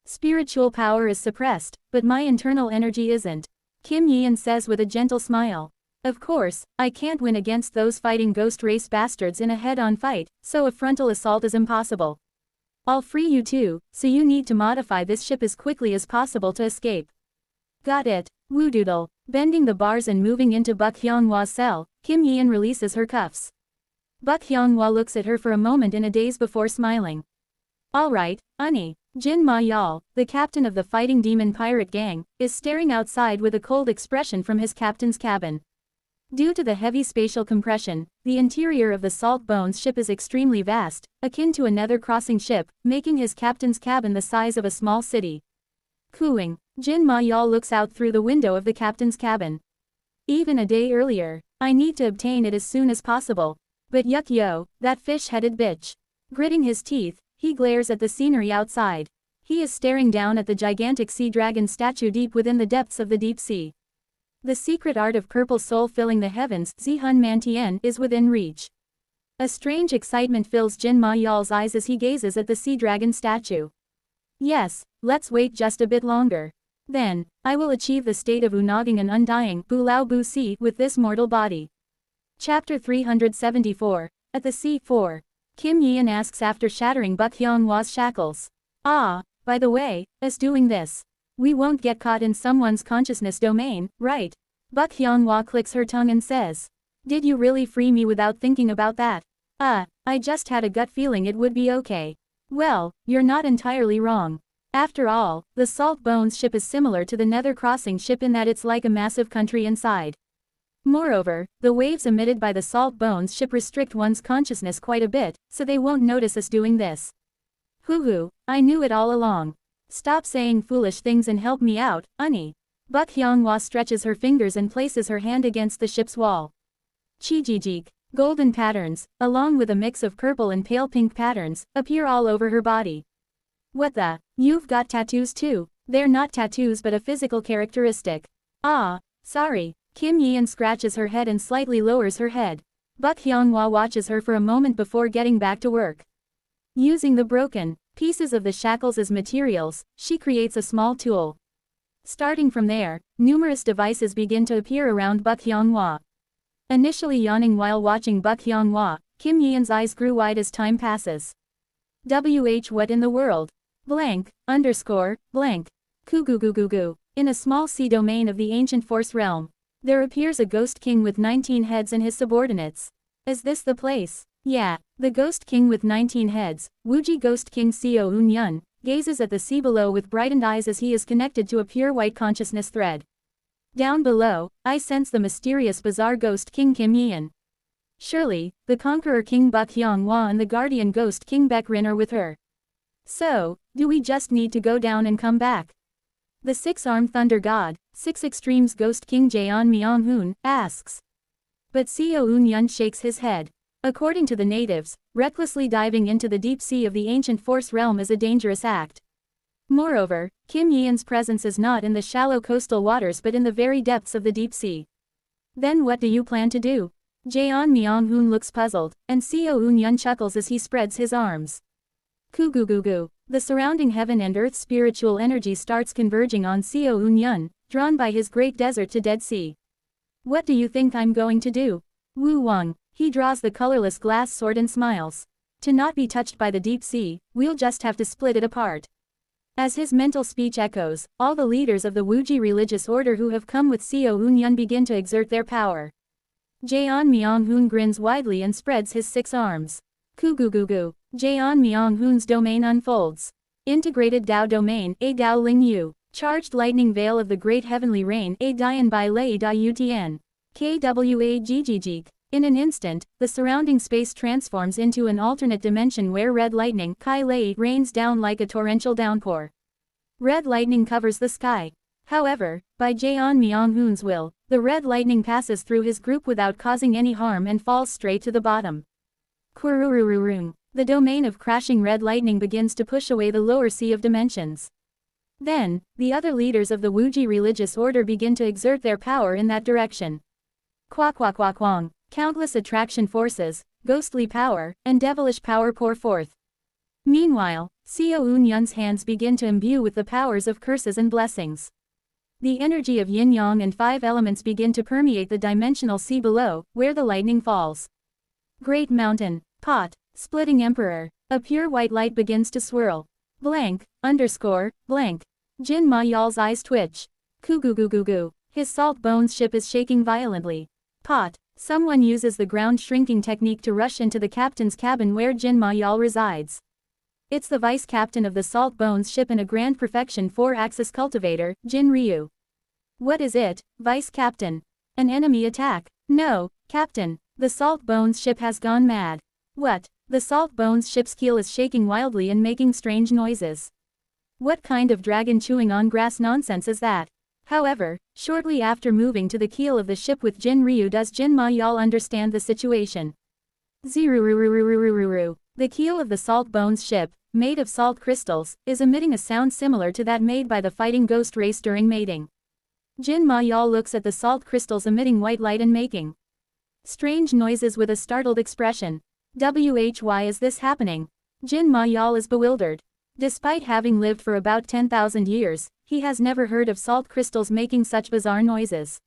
Spiritual power is suppressed, but my internal energy isn't. Kim Yeon says with a gentle smile. Of course, I can't win against those fighting ghost race bastards in a head-on fight, so a frontal assault is impossible. I'll free you too, so you need to modify this ship as quickly as possible to escape. Got it, Woodoodle. Bending the bars and moving into Buk Hyunghwa's cell, Kim Yeon releases her cuffs. Buk Hyunghwa looks at her for a moment in a daze before smiling. Alright, Unnie. Jin Ma-yeol, the captain of the fighting demon pirate gang, is staring outside with a cold expression from his captain's cabin. Due to the heavy spatial compression, the interior of the Salt Bones ship is extremely vast, akin to a nether crossing ship, making his captain's cabin the size of a small city. Cooing, Jin Ma-yeol looks out through the window of the captain's cabin. Even a day earlier, I need to obtain it as soon as possible. But yuck yo, that fish-headed bitch. Gritting his teeth, he glares at the scenery outside. He is staring down at the gigantic sea dragon statue deep within the depths of the deep sea. The secret art of purple soul filling the heavens, Zihun Mantien, is within reach. A strange excitement fills Jin Ma-yeol's eyes as he gazes at the sea dragon statue. Yes, let's wait just a bit longer. Then, I will achieve the state of unaging and undying, Bu Lao Bu Si, with this mortal body. Chapter 374, at the sea 4. Kim Yeon asks after shattering Buk Hyunghwa's shackles. Ah, by the way, us doing this. We won't get caught in someone's consciousness domain, right? Buk Hyunghwa clicks her tongue and says. Did you really free me without thinking about that? I just had a gut feeling it would be okay. Well, you're not entirely wrong. After all, the Salt Bones ship is similar to the Nether Crossing ship in that it's like a massive country inside. Moreover, the waves emitted by the Salt Bones ship restrict one's consciousness quite a bit, so they won't notice us doing this. Hoo-hoo, I knew it all along. Stop saying foolish things and help me out, Unnie. Buk Hyunghwa stretches her fingers and places her hand against the ship's wall. Chijijik. Golden patterns, along with a mix of purple and pale pink patterns, appear all over her body. What the? You've got tattoos too. They're not tattoos but a physical characteristic. Ah, sorry. Kim Yeon scratches her head and slightly lowers her head. Buk Hyunghwa watches her for a moment before getting back to work. Using the broken pieces of the shackles as materials, she creates a small tool. Starting from there, numerous devices begin to appear around Buk Hyunghwa. Initially yawning while watching Buk Hyunghwa, Kim Yeon's eyes grew wide as time passes. What in the world? Blank, underscore, blank. Goo. In a small sea domain of the ancient Force realm, there appears a Ghost King with 19 heads and his subordinates. Is this the place? Yeah, the Ghost King with 19 heads, Wuji Ghost King Seo Eun-yun, gazes at the sea below with brightened eyes as he is connected to a pure white consciousness thread. Down below, I sense the mysterious bizarre Ghost King Kim Yeon. Surely, the Conqueror King Buk Hyunghwa and the Guardian Ghost King Baek Rin are with her. So, do we just need to go down and come back? The six-armed thunder god, Six Extremes Ghost King Jaeon Myung-hoon, asks. But Seo Eun-yun shakes his head. According to the natives, recklessly diving into the deep sea of the ancient Force realm is a dangerous act. Moreover, Kim Yeon's presence is not in the shallow coastal waters but in the very depths of the deep sea. Then what do you plan to do? Jaeon Myung-hoon looks puzzled, and Seo Eun-yun chuckles as he spreads his arms. Goo. The surrounding heaven and earth spiritual energy starts converging on Seo Eun-yun, drawn by his great desert to Dead Sea. What do you think I'm going to do? Wu Wang. He draws the colorless glass sword and smiles. To not be touched by the deep sea, we'll just have to split it apart. As his mental speech echoes, all the leaders of the Wuji religious order who have come with Seo Eun-yun begin to exert their power. Jaeon Myung-hoon grins widely and spreads his six arms. Goo. Jaeon Myung-hoon's domain unfolds. Integrated Dao domain, A Dao Ling Yu. Charged lightning veil of the great heavenly rain, A Dian Bai Lei Da Utien. Kwagg. In an instant, the surrounding space transforms into an alternate dimension where red lightning, Kai Lei, rains down like a torrential downpour. Red lightning covers the sky. However, by Jaeon Myung-hoon's will, the red lightning passes through his group without causing any harm and falls straight to the bottom. Kururururung. The domain of crashing red lightning begins to push away the lower sea of dimensions. Then, the other leaders of the Wuji religious order begin to exert their power in that direction. Quack. Countless attraction forces, ghostly power, and devilish power pour forth. Meanwhile, Seo Eun-yun's hands begin to imbue with the powers of curses and blessings. The energy of yin-yang and 5 elements begin to permeate the dimensional sea below, where the lightning falls. Great mountain, pot, splitting emperor, a pure white light begins to swirl. Blank, underscore, blank. Jin Ma-yal's eyes twitch. Goo. His salt bones ship is shaking violently. Pot, someone uses the ground shrinking technique to rush into the captain's cabin where Jin Ma-yal resides. It's the vice captain of the salt bones ship and a grand perfection 4-axis cultivator, Jin Ryu. What is it, vice captain? An enemy attack? No, captain. The salt bones ship has gone mad. What? The salt bones ship's keel is shaking wildly and making strange noises. What kind of dragon chewing on grass nonsense is that? However, shortly after moving to the keel of the ship with Jin Ryu does Jin Ma-yal understand the situation. Zirurururururururu. The keel of the salt bones ship, made of salt crystals, is emitting a sound similar to that made by the fighting ghost race during mating. Jin Ma-yal looks at the salt crystals emitting white light and making strange noises with a startled expression. Why is this happening? Jin Ma-yal is bewildered. Despite having lived for about 10,000 years, he has never heard of salt crystals making such bizarre noises.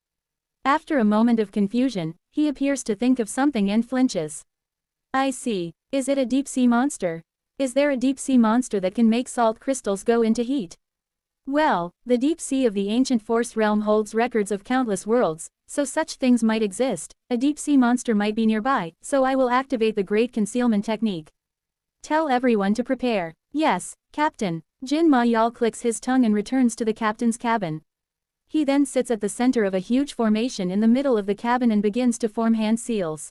After a moment of confusion, he appears to think of something and flinches. I see. Is it a deep-sea monster? Is there a deep-sea monster that can make salt crystals go into heat? Well, the deep sea of the ancient force realm holds records of countless worlds, so such things might exist. A deep-sea monster might be nearby, so I will activate the great concealment technique. Tell everyone to prepare. Yes, Captain. Jin Ma-yal clicks his tongue and returns to the captain's cabin. He then sits at the center of a huge formation in the middle of the cabin and begins to form hand seals.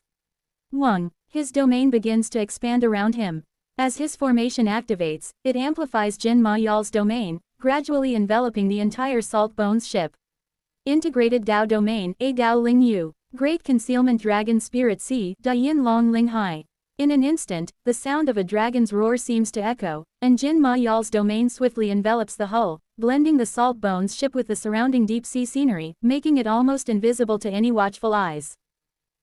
Wang. His domain begins to expand around him. As his formation activates, it amplifies Jin Ma-yal's domain, gradually enveloping the entire salt bones ship. Integrated Dao domain, A Dao Ling Yu. Great concealment dragon spirit C, Da Yin Long Ling Hai. In an instant, the sound of a dragon's roar seems to echo, and Jin Ma-yal's domain swiftly envelops the hull, blending the salt bones ship with the surrounding deep-sea scenery, making it almost invisible to any watchful eyes.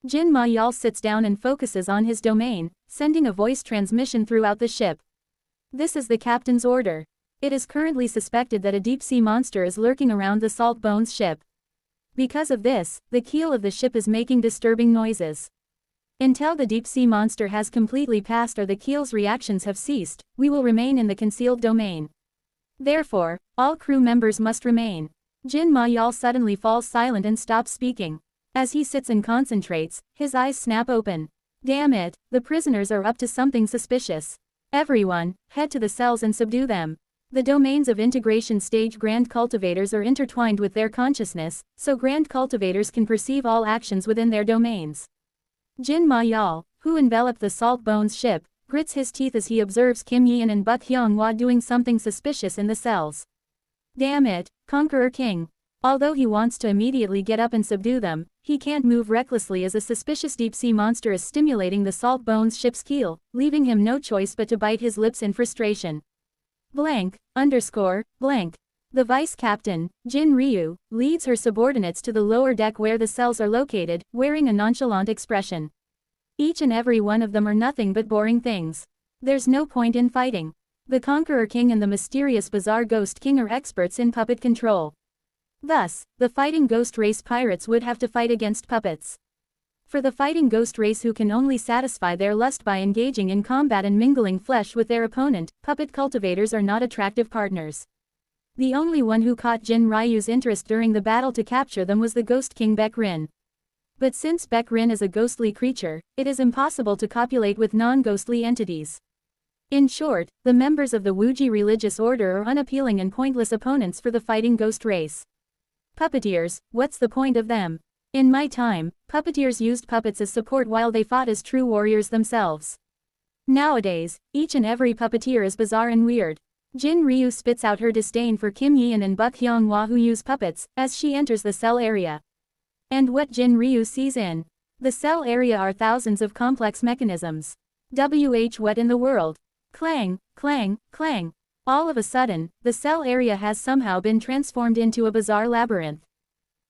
Jin Ma-yal sits down and focuses on his domain, sending a voice transmission throughout the ship. This is the captain's order. It is currently suspected that a deep-sea monster is lurking around the salt bones ship. Because of this, the keel of the ship is making disturbing noises. Until the deep-sea monster has completely passed or the keel's reactions have ceased, we will remain in the concealed domain. Therefore, all crew members must remain. Jin Ma-yal suddenly falls silent and stops speaking. As he sits and concentrates, his eyes snap open. Damn it, the prisoners are up to something suspicious. Everyone, head to the cells and subdue them. The domains of integration stage grand cultivators are intertwined with their consciousness, so grand cultivators can perceive all actions within their domains. Jin Ma-yal, who enveloped the salt bones ship, grits his teeth as he observes Kim Yeon and Buk Hyung-hwa doing something suspicious in the cells. Damn it, Conqueror King. Although he wants to immediately get up and subdue them, he can't move recklessly as a suspicious deep-sea monster is stimulating the salt bones ship's keel, leaving him no choice but to bite his lips in frustration. Blank, underscore, blank. The vice captain, Jin Ryu, leads her subordinates to the lower deck where the cells are located, wearing a nonchalant expression. Each and every one of them are nothing but boring things. There's no point in fighting. The Conqueror King and the mysterious bizarre Ghost King are experts in puppet control. Thus, the fighting ghost race pirates would have to fight against puppets. For the fighting ghost race who can only satisfy their lust by engaging in combat and mingling flesh with their opponent, puppet cultivators are not attractive partners. The only one who caught Jin Ryu's interest during the battle to capture them was the Ghost King Baek Rin. But since Baek Rin is a ghostly creature, it is impossible to copulate with non-ghostly entities. In short, the members of the Wuji religious order are unappealing and pointless opponents for the fighting ghost race. Puppeteers, what's the point of them? In my time, puppeteers used puppets as support while they fought as true warriors themselves. Nowadays, each and every puppeteer is bizarre and weird. Jin Ryu spits out her disdain for Kim Yeon and Buk Hyung-hwa who use puppets, as she enters the cell area. And what Jin Ryu sees in the cell area are thousands of complex mechanisms. What in the world? Clang, clang, clang. All of a sudden, the cell area has somehow been transformed into a bizarre labyrinth.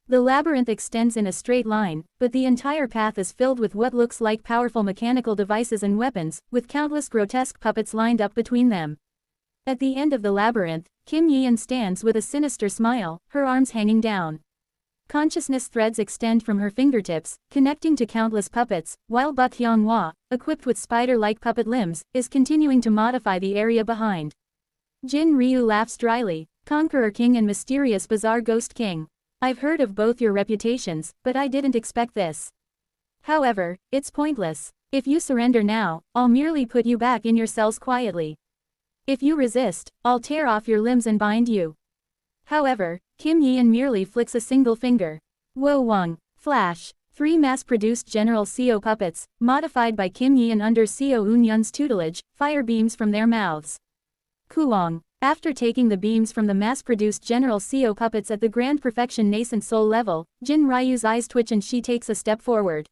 The labyrinth extends in a straight line, but the entire path is filled with what looks like powerful mechanical devices and weapons, with countless grotesque puppets lined up between them. At the end of the labyrinth, Kim Yi-eun stands with a sinister smile, her arms hanging down. Consciousness threads extend from her fingertips, connecting to countless puppets, while Bak Hyung-hwa, equipped with spider-like puppet limbs, is continuing to modify the area behind. Jin Ryu laughs dryly. Conqueror King and Mysterious Bizarre Ghost King. I've heard of both your reputations, but I didn't expect this. However, it's pointless. If you surrender now, I'll merely put you back in your cells quietly. If you resist, I'll tear off your limbs and bind you. However, Kim Yi-eun merely flicks a single finger. Wo Wang. Flash. 3 mass-produced General Seo puppets, modified by Kim Yi-eun under Seo Eun-yeon's tutelage, fire beams from their mouths. Kuong. After taking the beams from the mass-produced General Seo puppets at the Grand Perfection nascent soul level, Jin Ryu's eyes twitch and she takes a step forward.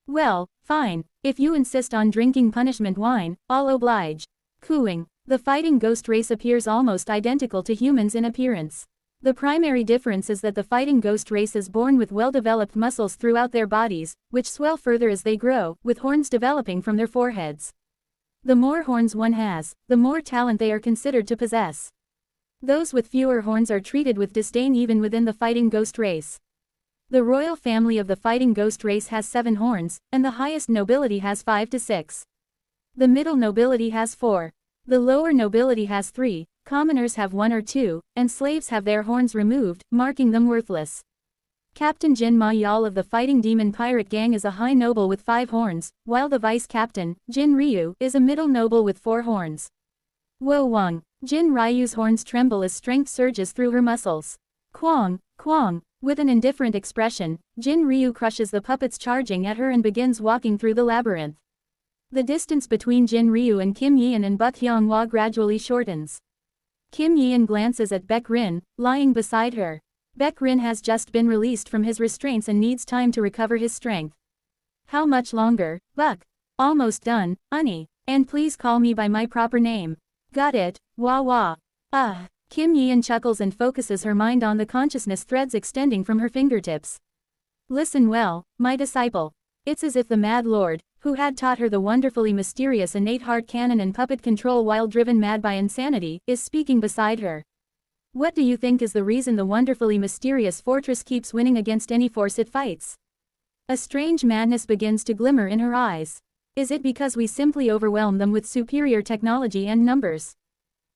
Well, fine. If you insist on drinking punishment wine, I'll oblige. Cooing. The fighting ghost race appears almost identical to humans in appearance. The primary difference is that the fighting ghost race is born with well-developed muscles throughout their bodies, which swell further as they grow, with horns developing from their foreheads. The more horns one has, the more talent they are considered to possess. Those with fewer horns are treated with disdain even within the fighting ghost race. The royal family of the fighting ghost race has 7 horns, and the highest nobility has 5 to 6. The middle nobility has 4. The lower nobility has 3, commoners have 1 or 2, and slaves have their horns removed, marking them worthless. Captain Jin Ma-yeol of the Fighting Demon Pirate Gang is a high noble with 5 horns, while the vice-captain, Jin Ryu, is a middle noble with 4 horns. Wo Wang. Jin Ryu's horns tremble as strength surges through her muscles. Kwang, Kwang. With an indifferent expression, Jin Ryu crushes the puppets charging at her and begins walking through the labyrinth. The distance between Jin Ryu and Kim Yi-eun and Bak Hyung-hwa gradually shortens. Kim Yi-eun glances at Baek Rin, lying beside her. Baek Rin has just been released from his restraints and needs time to recover his strength. How much longer, Buck? Almost done, honey. And please call me by my proper name. Got it, wah wah. Kim Yi-eun chuckles and focuses her mind on the consciousness threads extending from her fingertips. Listen well, my disciple. It's as if the Mad Lord, who had taught her the wonderfully mysterious innate heart cannon and puppet control while driven mad by insanity, is speaking beside her. What do you think is the reason the wonderfully mysterious fortress keeps winning against any force it fights? A strange madness begins to glimmer in her eyes. Is it because we simply overwhelm them with superior technology and numbers?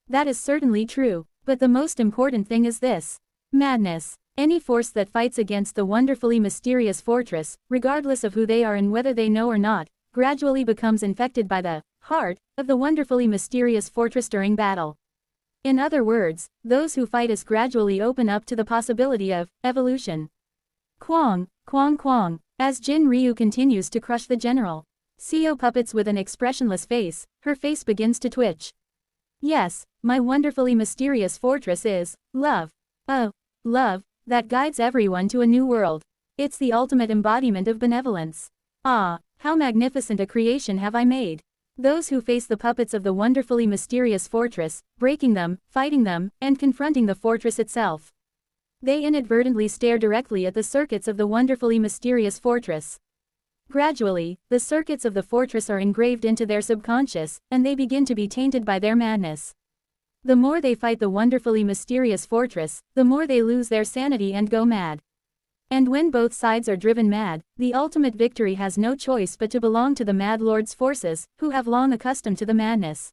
That is certainly true, but the most important thing is this. Madness. Any force that fights against the wonderfully mysterious fortress, regardless of who they are and whether they know or not, gradually becomes infected by the heart of the wonderfully mysterious fortress during battle. In other words, those who fight us gradually open up to the possibility of evolution. Kwang, Kwang Kwang. As Jin Ryu continues to crush the general Seo puppets with an expressionless face, her face begins to twitch. Yes, my wonderfully mysterious fortress is love. Oh, love, that guides everyone to a new world. It's the ultimate embodiment of benevolence. Ah, how magnificent a creation have I made. Those who face the puppets of the wonderfully mysterious fortress, breaking them, fighting them, and confronting the fortress itself. They inadvertently stare directly at the circuits of the wonderfully mysterious fortress. Gradually, the circuits of the fortress are engraved into their subconscious, and they begin to be tainted by their madness. The more they fight the wonderfully mysterious fortress, the more they lose their sanity and go mad. And when both sides are driven mad, the ultimate victory has no choice but to belong to the Mad Lord's forces, who have long accustomed to the madness.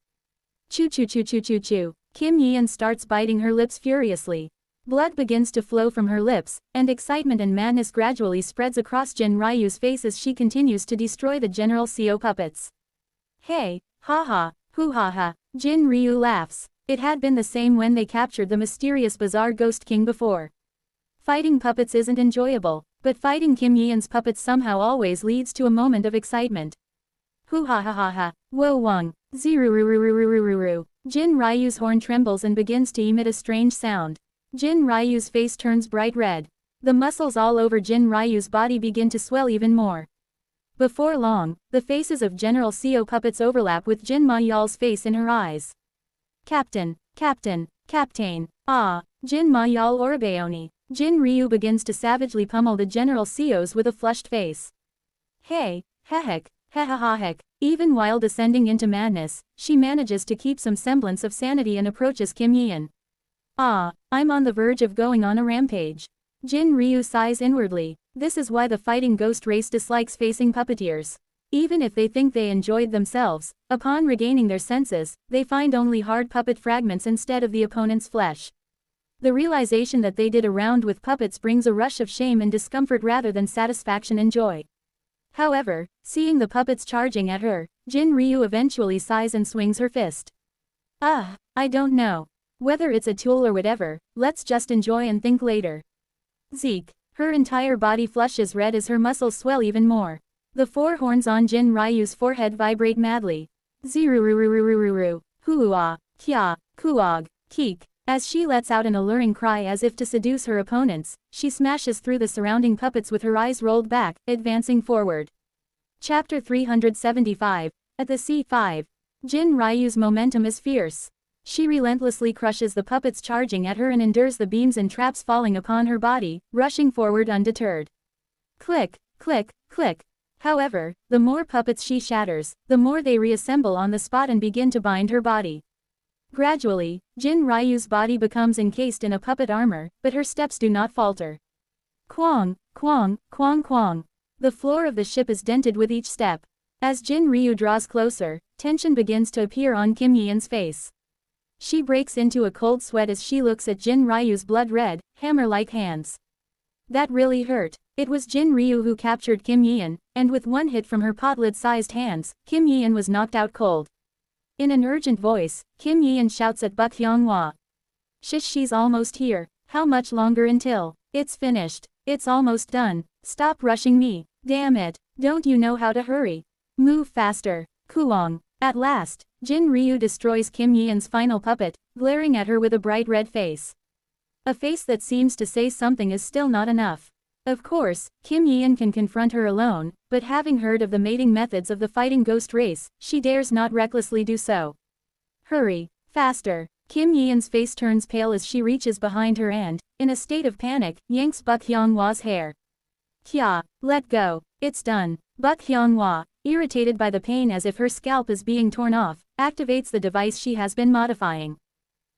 Choo choo choo choo choo choo. Kim Yi-eun starts biting her lips furiously. Blood begins to flow from her lips, and excitement and madness gradually spreads across Jin Ryu's face as she continues to destroy the General Seo puppets. Hey, ha ha, hoo ha ha. Jin Ryu laughs. It had been the same when they captured the mysterious bizarre Ghost King before. Fighting puppets isn't enjoyable, but fighting Kim Yi-eun's puppets somehow always leads to a moment of excitement. Hoo ha ha ha ha. Wo Wang. Zirurururururururu. Jin Ryu's horn trembles and begins to emit a strange sound. Jin Ryu's face turns bright red. The muscles all over Jin Ryu's body begin to swell even more. Before long, the faces of General Seo puppets overlap with Jin Ma-yeol's face in her eyes. Captain, Captain, Captain. Ah, Jin Ma-yeol Oribeoni. Jin Ryu begins to savagely pummel the General Seos with a flushed face. Hey, heck, heck. Even while descending into madness, she manages to keep some semblance of sanity and approaches Kim Yeon. Ah, I'm on the verge of going on a rampage. Jin Ryu sighs inwardly. This is why the fighting ghost race dislikes facing puppeteers. Even if they think they enjoyed themselves, upon regaining their senses, they find only hard puppet fragments instead of the opponent's flesh. The realization that they did a round with puppets brings a rush of shame and discomfort rather than satisfaction and joy. However, seeing the puppets charging at her, Jin Ryu eventually sighs and swings her fist. I don't know. Whether it's a tool or whatever, let's just enjoy and think later. Zeke. Her entire body flushes red as her muscles swell even more. The four horns on Jin Ryu's forehead vibrate madly. Zirururururururu. Hua. Kya. Kuog. Keek. As she lets out an alluring cry as if to seduce her opponents, she smashes through the surrounding puppets with her eyes rolled back, advancing forward. Chapter 375. At the C5. Jin Ryu's momentum is fierce. She relentlessly crushes the puppets charging at her and endures the beams and traps falling upon her body, rushing forward undeterred. Click, click, click. However, the more puppets she shatters, the more they reassemble on the spot and begin to bind her body. Gradually, Jin Ryu's body becomes encased in a puppet armor, but her steps do not falter. Quang, quang, quang quang. The floor of the ship is dented with each step. As Jin Ryu draws closer, tension begins to appear on Kim Yeon's face. She breaks into a cold sweat as she looks at Jin Ryu's blood-red, hammer-like hands. That really hurt. It was Jin Ryu who captured Kim Yeon, and with one hit from her pot-lid-sized hands, Kim Yeon was knocked out cold. In an urgent voice, Kim Yeon shouts at Buk Hyung-hwa. She's almost here. How much longer until? It's finished. It's almost done. Stop rushing me. Damn it. Don't you know how to hurry? Move faster. Kuong. At last, Jin Ryu destroys Kim Yeon's final puppet, glaring at her with a bright red face. A face that seems to say something is still not enough. Of course, Kim Yeon can confront her alone, but having heard of the mating methods of the fighting ghost race, she dares not recklessly do so. Hurry. Faster. Kim Yeon's face turns pale as she reaches behind her and, in a state of panic, yanks Buk Hyung-hwa's hair. Kya. Let go. It's done. Buk Hyung-hwa, irritated by the pain as if her scalp is being torn off, activates the device she has been modifying.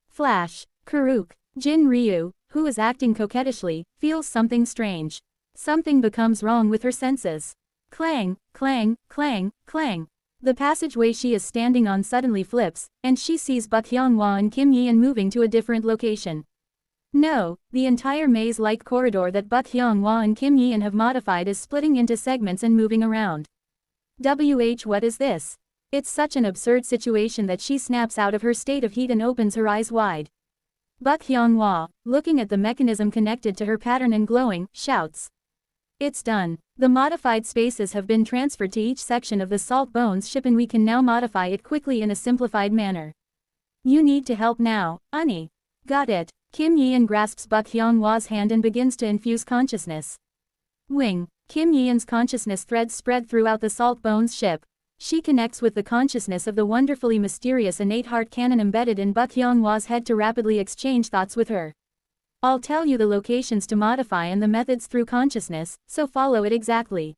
Flash. Karuk. Jin Ryu, who is acting coquettishly, feels something strange. Something becomes wrong with her senses. Clang, clang, clang, clang. The passageway she is standing on suddenly flips, and she sees Buk Hyung-hwa and Kim Yeon moving to a different location. No, the entire maze-like corridor that Buk Hyung-hwa and Kim Yeon have modified is splitting into segments and moving around. What is this? It's such an absurd situation that she snaps out of her state of heat and opens her eyes wide. Buk Hyung-hwa, looking at the mechanism connected to her pattern and glowing, shouts. It's done. The modified spaces have been transferred to each section of the Salt Bones ship and we can now modify it quickly in a simplified manner. You need to help now, Ani. Got it. Kim Yeon grasps Buk Hyung-hwa's hand and begins to infuse consciousness. Wing. Kim Yeon's consciousness threads spread throughout the Salt Bones ship. She connects with the consciousness of the wonderfully mysterious innate heart cannon embedded in Buk Hyung-hwa's head to rapidly exchange thoughts with her. I'll tell you the locations to modify and the methods through consciousness, so follow it exactly.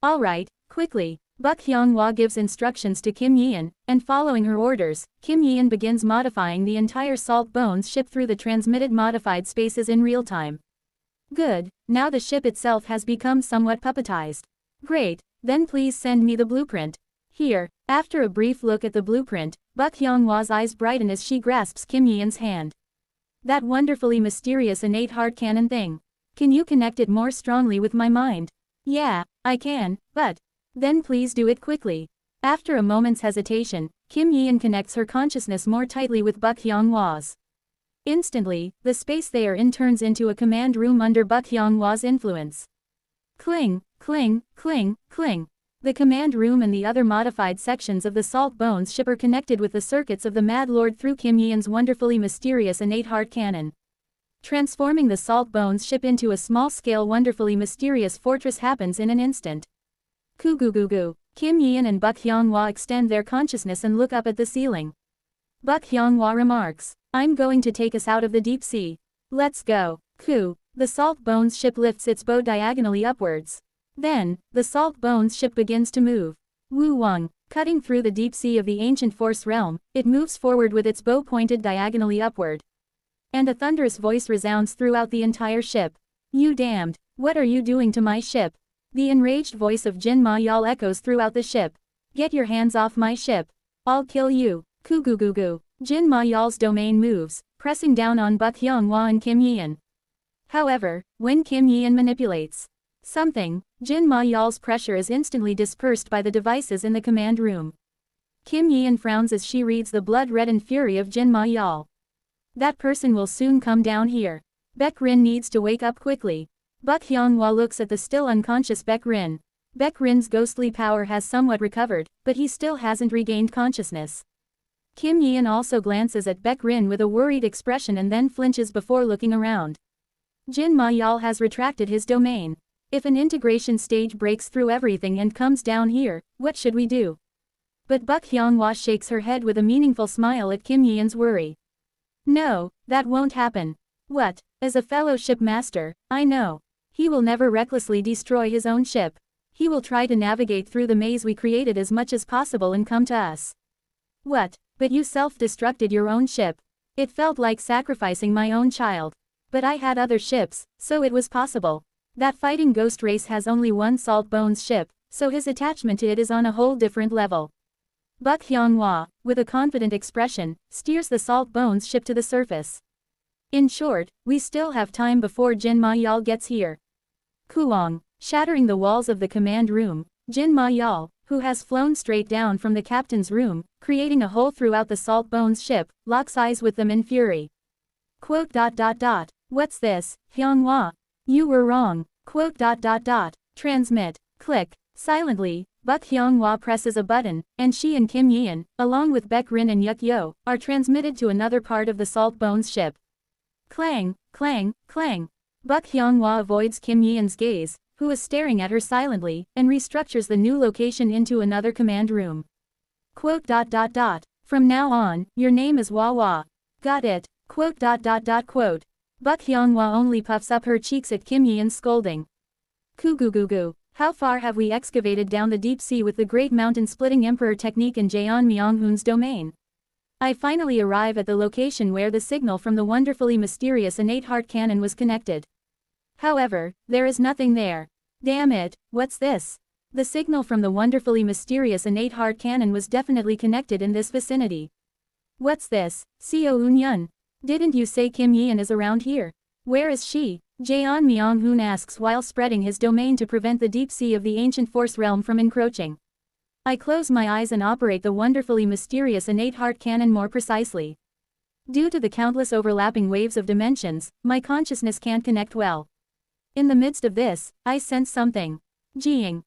Alright, quickly. Buk Hyung-hwa gives instructions to Kim Yeon, and following her orders, Kim Yeon begins modifying the entire Salt Bones ship through the transmitted modified spaces in real time. Good, now the ship itself has become somewhat puppetized. Great, then please send me the blueprint. Here. After a brief look at the blueprint, Buk Hyung-hwa's eyes brighten as she grasps Kim Yeon's hand. That wonderfully mysterious innate heart cannon thing. Can you connect it more strongly with my mind? Yeah, I can, but... Then please do it quickly. After a moment's hesitation, Kim Yeon connects her consciousness more tightly with Buk Hyung-hwa's. Instantly, the space they are in turns into a command room under Buk Hyung-hwa's influence. Cling, cling, cling, cling. The command room and the other modified sections of the Salt Bones ship are connected with the circuits of the Mad Lord through Kim Yeon's wonderfully mysterious innate heart cannon. Transforming the Salt Bones ship into a small-scale wonderfully mysterious fortress happens in an instant. Goo. Kim Yeon and Buk Hyung-hwa extend their consciousness and look up at the ceiling. Buk Hyung-hwa remarks, I'm going to take us out of the deep sea. Let's go. Koo. The Salt Bones ship lifts its bow diagonally upwards. Then, the Salt Bones ship begins to move. Wu Wang, cutting through the deep sea of the ancient force realm, it moves forward with its bow pointed diagonally upward. And a thunderous voice resounds throughout the entire ship. You damned, what are you doing to my ship? The enraged voice of Jin Ma Yal echoes throughout the ship. Get your hands off my ship. I'll kill you. Kugugugu. Jin Ma Yal's domain moves, pressing down on Buck Hyunghwa and Kim Yeon. However, when Kim Yeon manipulates something, Jin Ma Yal's pressure is instantly dispersed by the devices in the command room. Kim Yeon frowns as she reads the blood-reddened fury of Jin Ma Yal. That person will soon come down here. Baek Rin needs to wake up quickly. Buck Hyunghwa looks at the still unconscious Baek Rin. Baek Rin's ghostly power has somewhat recovered, but he still hasn't regained consciousness. Kim Yeon also glances at Baek Rin with a worried expression and then flinches before looking around. Jin Ma Yal has retracted his domain. If an integration stage breaks through everything and comes down here, what should we do? But Buck Hyunghwa shakes her head with a meaningful smile at Kim Yeon's worry. No, that won't happen. What? As a fellow shipmaster, I know. He will never recklessly destroy his own ship. He will try to navigate through the maze we created as much as possible and come to us. What? But you self-destructed your own ship. It felt like sacrificing my own child. But I had other ships, so it was possible. That fighting ghost race has only one Salt Bones ship, so his attachment to it is on a whole different level. Buck Hyunghwa, with a confident expression, steers the Salt Bones ship to the surface. In short, we still have time before Jin Ma Yal gets here. Kuwang, shattering the walls of the command room, Jin Ma Yal, who has flown straight down from the captain's room, creating a hole throughout the Salt Bones ship, locks eyes with them in fury. What's this, Hyunghwa? You were wrong. Transmit. Click. Silently, Buck Hyunghwa presses a button, and she and Kim Yeon, along with Baek Rin and Yuk Yo, are transmitted to another part of the Salt Bones ship. Clang, clang, clang. Buck Hyunghwa avoids Kim Yeon's gaze, who is staring at her silently, and restructures the new location into another command room. From now on, your name is Wawa. Got it. Buck Hyunghwa only puffs up her cheeks at Kim Yeon's scolding. Kugugugu. How far have we excavated down the deep sea with the Great Mountain Splitting Emperor technique in Jaeon Myonghoon's domain? I finally arrive at the location where the signal from the wonderfully mysterious innate heart cannon was connected. However, there is nothing there. Damn it, what's this? The signal from the wonderfully mysterious innate heart cannon was definitely connected in this vicinity. What's this, Seo Eun-yun? Didn't you say Kim Yeon is around here? Where is she? Jaeon Myonghoon asks while spreading his domain to prevent the deep sea of the ancient force realm from encroaching. I close my eyes and operate the wonderfully mysterious innate heart cannon more precisely. Due to the countless overlapping waves of dimensions, my consciousness can't connect well. In the midst of this, I sense something. Geeing. !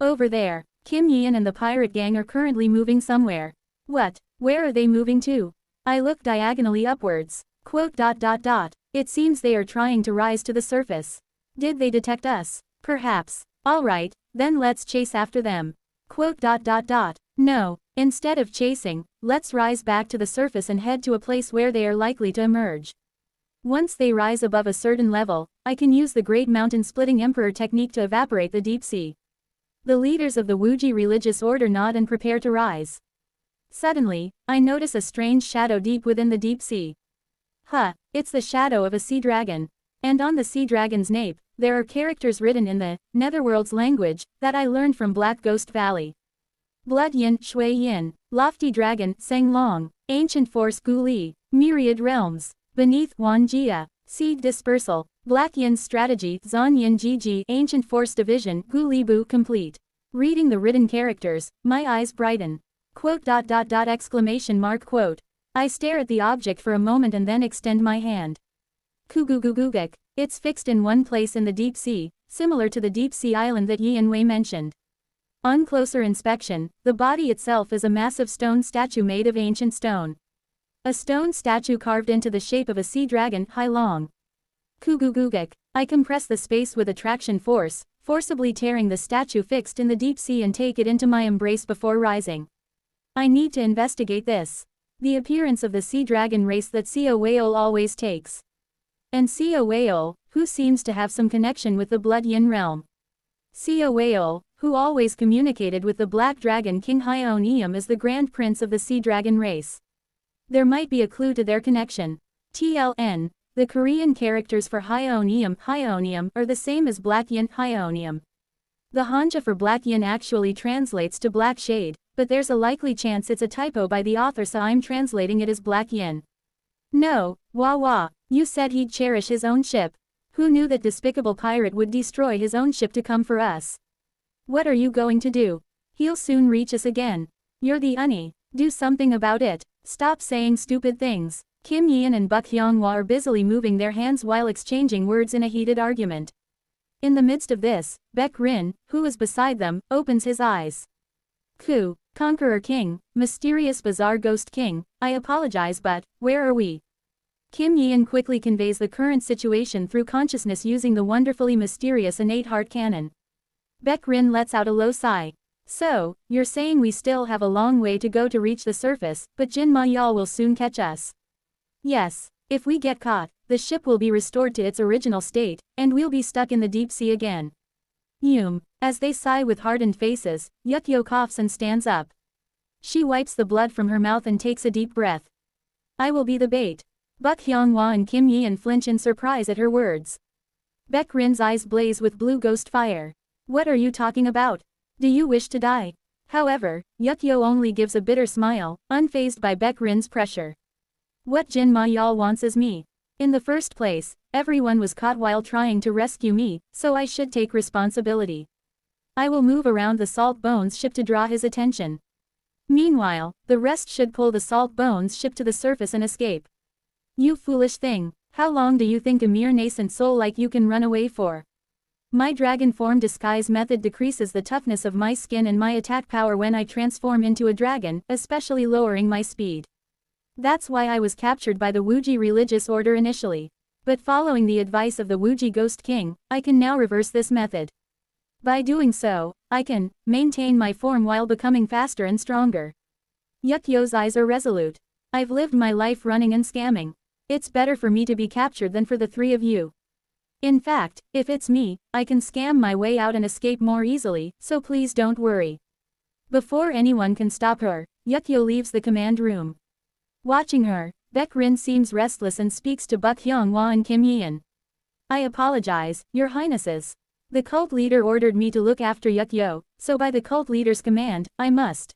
Over there, Kim Yeon and the pirate gang are currently moving somewhere. What? Where are they moving to? I look diagonally upwards. It seems they are trying to rise to the surface. Did they detect us? Perhaps. Alright, then let's chase after them. No, instead of chasing, let's rise back to the surface and head to a place where they are likely to emerge. Once they rise above a certain level, I can use the Great Mountain Splitting Emperor technique to evaporate the deep sea. The leaders of the Wuji religious order nod and prepare to rise. Suddenly, I notice a strange shadow deep within the deep sea. It's the shadow of a sea dragon. And on the sea dragon's nape, there are characters written in the Netherworld's language that I learned from Black Ghost Valley. Blood Yin, Shui Yin, Lofty Dragon, Seng Long, Ancient Force Gu Li, Myriad Realms, Beneath Wan Jia, Seed Dispersal, Black Yin's Strategy, Zon Yin Gigi, Ancient Force Division, Gu Li Bu complete. Reading the written characters, my eyes brighten. ! I stare at the object for a moment and then extend my hand. Kugugugugek. It's fixed in one place in the deep sea, similar to the deep sea island that Yi and Wei mentioned. On closer inspection, the body itself is a massive stone statue made of ancient stone. A stone statue carved into the shape of a sea dragon, Hai Long. Kugugugek. I compress the space with attraction force, forcibly tearing the statue fixed in the deep sea and take it into my embrace before rising. I need to investigate this. The appearance of the sea dragon race that Seo Weol always takes. And Seoweol, who seems to have some connection with the Blood Yin realm. Seoweol, who always communicated with the Black Dragon King Hyeonium as the Grand Prince of the Sea Dragon race. There might be a clue to their connection. TLN, the Korean characters for Hyeonium are the same as Black Yin Hyeonium. The Hanja for Black Yin actually translates to Black Shade, but there's a likely chance it's a typo by the author, so I'm translating it as Black Yin. No, wah, you said he'd cherish his own ship. Who knew that despicable pirate would destroy his own ship to come for us? What are you going to do? He'll soon reach us again. You're the Unnie. Do something about it. Stop saying stupid things. Kim Yeon and Buk Hyung-hwa are busily moving their hands while exchanging words in a heated argument. In the midst of this, Baek Rin, who is beside them, opens his eyes. Ku, Conqueror King, Mysterious Bizarre Ghost King, I apologize, but where are we? Kim Yeon quickly conveys the current situation through consciousness using the wonderfully mysterious innate heart cannon. Baek Rin lets out a low sigh. So, you're saying we still have a long way to go to reach the surface, but Jin Ma-yeol will soon catch us? Yes. If we get caught, the ship will be restored to its original state, and we'll be stuck in the deep sea again. As they sigh with hardened faces, Yukyo coughs and stands up. She wipes the blood from her mouth and takes a deep breath. I will be the bait. Buk Hyung-hwa and Kim Yeon flinch in surprise at her words. Baek Rin's eyes blaze with blue ghost fire. What are you talking about? Do you wish to die? However, Yukyo only gives a bitter smile, unfazed by Baek Rin's pressure. What Jin Ma-yeol wants is me. In the first place, everyone was caught while trying to rescue me, so I should take responsibility. I will move around the Salt Bones ship to draw his attention. Meanwhile, the rest should pull the Salt Bones ship to the surface and escape. You foolish thing, how long do you think a mere nascent soul like you can run away for? My dragon form disguise method decreases the toughness of my skin and my attack power when I transform into a dragon, especially lowering my speed. That's why I was captured by the Wuji religious order initially. But following the advice of the Wuji Ghost King, I can now reverse this method. By doing so, I can maintain my form while becoming faster and stronger. Yukyo's eyes are resolute. I've lived my life running and scamming. It's better for me to be captured than for the three of you. In fact, if it's me, I can scam my way out and escape more easily, so please don't worry. Before anyone can stop her, Yukyo leaves the command room. Watching her, Baek Rin seems restless and speaks to Buk Hyung-hwa and Kim Yeon. I apologize, your highnesses. The cult leader ordered me to look after Yukyo, so by the cult leader's command, I must.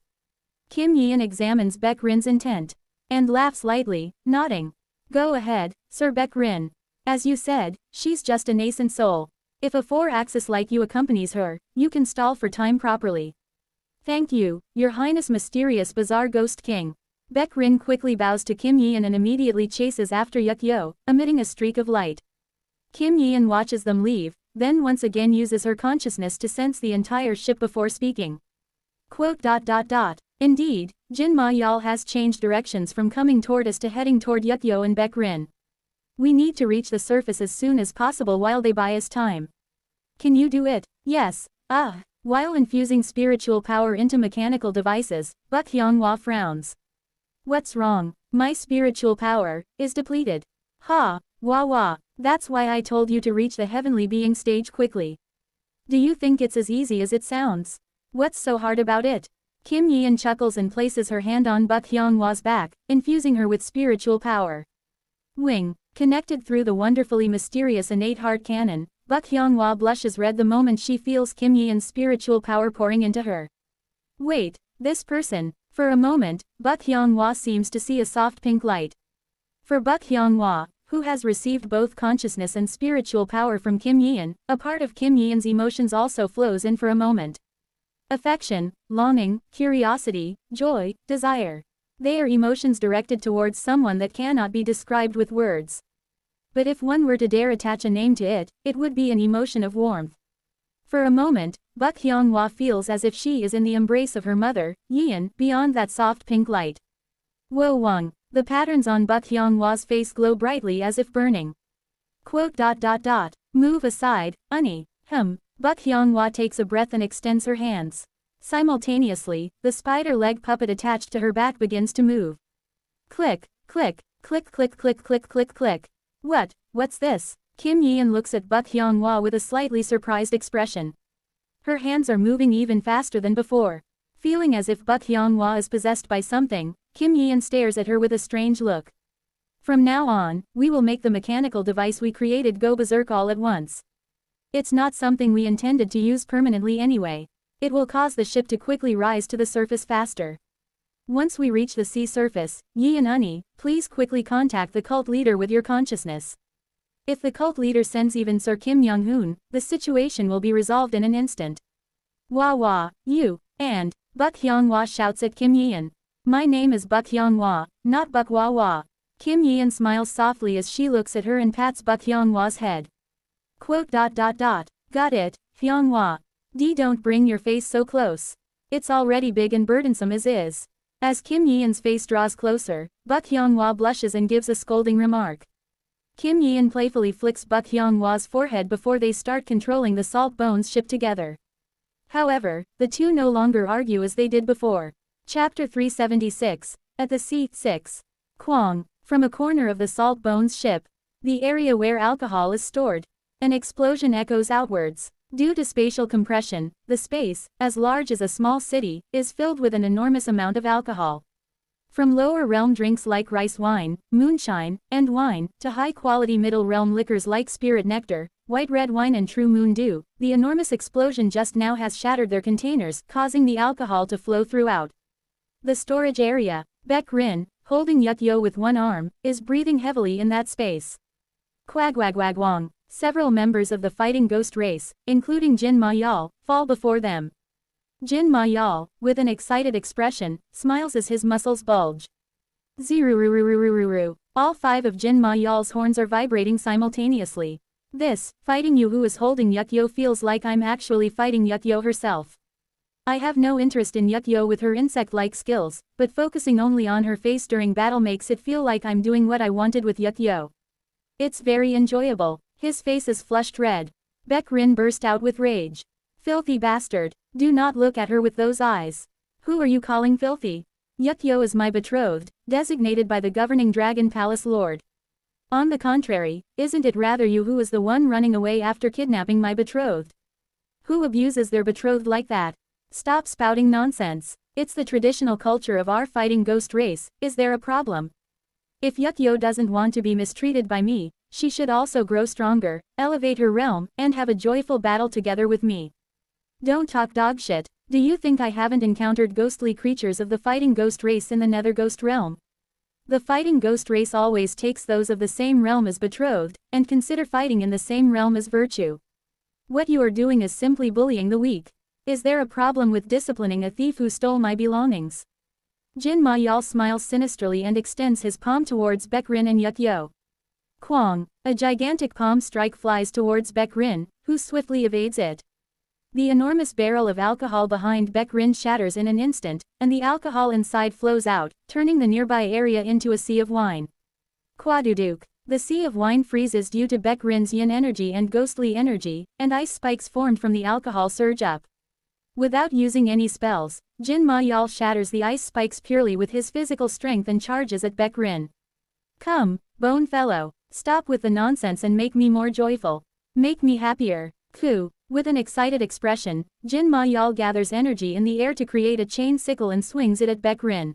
Kim Yeon examines Baek Rin's intent. And laughs lightly, nodding. Go ahead, Sir Baek Rin. As you said, she's just a nascent soul. If a four-axis like you accompanies her, you can stall for time properly. Thank you, your highness mysterious bizarre ghost king. Baek Rin quickly bows to Kim Yeon and immediately chases after Yukyo, emitting a streak of light. Kim Yeon watches them leave, then once again uses her consciousness to sense the entire ship before speaking. Indeed, Jin Ma-yeol has changed directions from coming toward us to heading toward Yukyo and Baek Rin. We need to reach the surface as soon as possible while they buy us time. Can you do it? Yes. While infusing spiritual power into mechanical devices, Buk Hyung-hwa frowns. What's wrong? My spiritual power is depleted. Wah. That's why I told you to reach the heavenly being stage quickly. Do you think it's as easy as it sounds? What's so hard about it? Kim Yeon chuckles and places her hand on Buk Hyung-hwa's back, infusing her with spiritual power. Wing. Connected through the wonderfully mysterious innate heart cannon, Buk Hyung-hwa blushes red the moment she feels Kim Yeon's spiritual power pouring into her. Wait, this person. For a moment, Buk Hyung-hwa seems to see a soft pink light. For Buk Hyung-hwa, who has received both consciousness and spiritual power from Kim Yeon, a part of Kim Yeon's emotions also flows in for a moment. Affection, longing, curiosity, joy, desire. They are emotions directed towards someone that cannot be described with words. But if one were to dare attach a name to it, it would be an emotion of warmth. For a moment, Buk Hyung-hwa feels as if she is in the embrace of her mother, Yeon, beyond that soft pink light. Wo Wang. The patterns on Buk Hyung-hwa's face glow brightly as if burning. Move aside, Unnie. Buk Hyung-hwa takes a breath and extends her hands. Simultaneously, the spider leg puppet attached to her back begins to move. Click, click, click click click click click click. What What's this? Kim Yeon looks at Buk Hyung-hwa with a slightly surprised expression. Her hands are moving even faster than before. Feeling as if Buk Hyung-hwa is possessed by something, Kim Yeon stares at her with a strange look. From now on, we will make the mechanical device we created go berserk all at once. It's not something we intended to use permanently anyway. It will cause the ship to quickly rise to the surface faster. Once we reach the sea surface, Yi and Unni, please quickly contact the cult leader with your consciousness. If the cult leader sends even Sir Kim Young-hoon, the situation will be resolved in an instant. Wah wah, you, and, Buk Hyung-hwa shouts at Kim Yeon. My name is Buk Hyung-hwa, not Buk Wah Wah. Kim Yeon smiles softly as she looks at her and pats Buk Hyung-hwa's head. Quote. Got it, Hyung-hwa. Don't bring your face so close. It's already big and burdensome as is. As Kim Yeon's face draws closer, Buk Hyung-hwa blushes and gives a scolding remark. Kim Yeon playfully flicks Buk Hyung-hwa's forehead before they start controlling the Salt Bones ship together. However, the two no longer argue as they did before. Chapter 376, at the sea. 6. Kwang. From a corner of the Salt Bones ship, the area where alcohol is stored, an explosion echoes outwards. Due to spatial compression, the space, as large as a small city, is filled with an enormous amount of alcohol. From lower realm drinks like rice wine, moonshine, and wine, to high-quality middle realm liquors like spirit nectar, white red wine and true moon dew, the enormous explosion just now has shattered their containers, causing the alcohol to flow throughout the storage area. Baek Rin, holding Yukyo with one arm, is breathing heavily in that space. Quagwagwagwang. Several members of the fighting ghost race, including Jin Ma-yeol, fall before them. Jin Ma-yeol, with an excited expression, smiles as his muscles bulge. Zirururururururu. All 5 of Jin Ma-yeol's horns are vibrating simultaneously. This, fighting you who is holding Yukyo feels like I'm actually fighting Yukyo herself. I have no interest in Yukyo with her insect-like skills, but focusing only on her face during battle makes it feel like I'm doing what I wanted with Yukyo. It's very enjoyable. His face is flushed red. Baek Rin burst out with rage. Filthy bastard. Do not look at her with those eyes. Who are you calling filthy? Yukyo is my betrothed, designated by the governing Dragon Palace Lord. On the contrary, isn't it rather you who is the one running away after kidnapping my betrothed? Who abuses their betrothed like that? Stop spouting nonsense. It's the traditional culture of our fighting ghost race. Is there a problem? If Yukyo doesn't want to be mistreated by me, she should also grow stronger, elevate her realm, and have a joyful battle together with me. Don't talk dog shit. Do you think I haven't encountered ghostly creatures of the fighting ghost race in the Nether Ghost realm? The fighting ghost race always takes those of the same realm as betrothed, and consider fighting in the same realm as virtue. What you are doing is simply bullying the weak. Is there a problem with disciplining a thief who stole my belongings? Jin Ma-yeol smiles sinisterly and extends his palm towards Baek Rin and Yukyo. Kwang. A gigantic palm strike flies towards Baek Rin, who swiftly evades it. The enormous barrel of alcohol behind Baek Rin shatters in an instant, and the alcohol inside flows out, turning the nearby area into a sea of wine. Quaduduk. The sea of wine freezes due to Baek Rin's yin energy and ghostly energy, and ice spikes formed from the alcohol surge up. Without using any spells, Jin Ma-yeol shatters the ice spikes purely with his physical strength and charges at Baek Rin. Come, bone fellow, stop with the nonsense and make me more joyful. Make me happier. Ku. With an excited expression, Jin Ma-yeol gathers energy in the air to create a chain sickle and swings it at Baek Rin.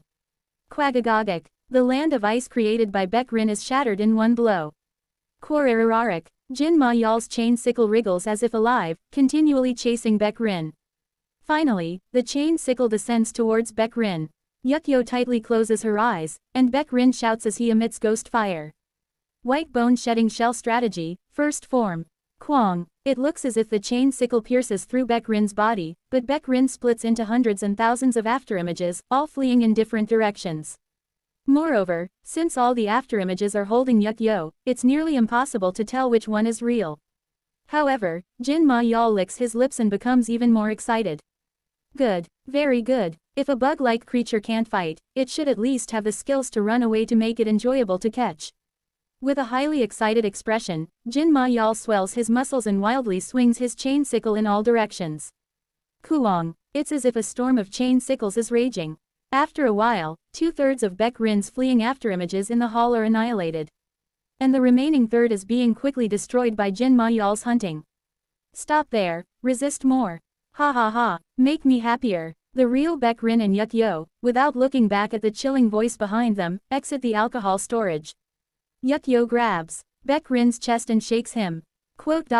Quagagagak. The land of ice created by Baek Rin is shattered in one blow. Quararararik. Jin Ma-yeol's chain sickle wriggles as if alive, continually chasing Baek Rin. Finally, the chain sickle descends towards Baek Rin. Yukyo tightly closes her eyes, and Baek Rin shouts as he emits ghost fire. White bone shedding shell strategy, first form. Kwang. It looks as if the chain sickle pierces through Baek Rin's body, but Baek Rin splits into hundreds and thousands of afterimages, all fleeing in different directions. Moreover, since all the afterimages are holding Yukyo, it's nearly impossible to tell which one is real. However, Jin Ma-yeol licks his lips and becomes even more excited. Good. Very good. If a bug-like creature can't fight, it should at least have the skills to run away to make it enjoyable to catch. With a highly excited expression, Jin Ma-yeol swells his muscles and wildly swings his chain sickle in all directions. Kuwang. It's as if a storm of chain sickles is raging. After a while, 2/3 of Baek Rin's fleeing afterimages in the hall are annihilated. And the remaining third is being quickly destroyed by Jin Ma Yal's hunting. Stop there, resist more. Ha ha ha, make me happier. The real Baek Rin and Yuk Yo, without looking back at the chilling voice behind them, exit the alcohol storage. Yuk Yo grabs Baek Rin's chest and shakes him. Quote.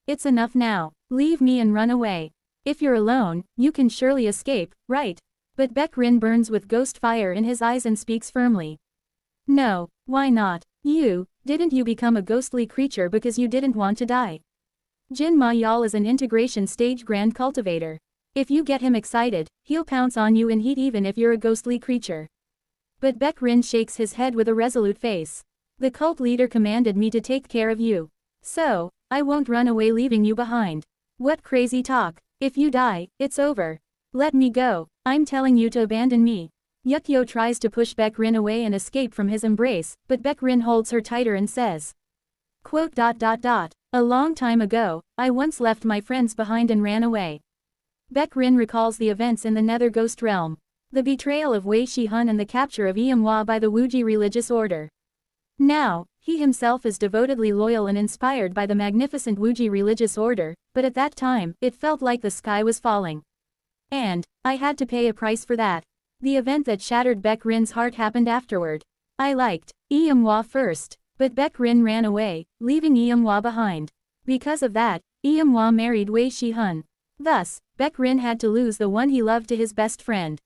It's enough now. Leave me and run away. If you're alone, you can surely escape, right? But Baek Rin burns with ghost fire in his eyes and speaks firmly. No, why not? Didn't you become a ghostly creature because you didn't want to die? Jin Ma Yal is an integration stage grand cultivator. If you get him excited, he'll pounce on you in heat even if you're a ghostly creature. But Baek Rin shakes his head with a resolute face. The cult leader commanded me to take care of you. So, I won't run away leaving you behind. What crazy talk. If you die, it's over. Let me go. I'm telling you to abandon me. Yuk Yo tries to push Baek Rin away and escape from his embrace, but Baek Rin holds her tighter and says. Quote. A long time ago, I once left my friends behind and ran away. Baek Rin recalls the events in the Nether Ghost Realm. The betrayal of Wei Shihun and the capture of Yimhua by the Wuji religious order. Now, he himself is devotedly loyal and inspired by the magnificent Wuji religious order, but at that time, it felt like the sky was falling. And, I had to pay a price for that. The event that shattered Baek Rin's heart happened afterward. I liked Yimhua first, but Baek Rin ran away, leaving Yimhua behind. Because of that, Yimhua married Wei Shihun. Thus, Baek Rin had to lose the one he loved to his best friend.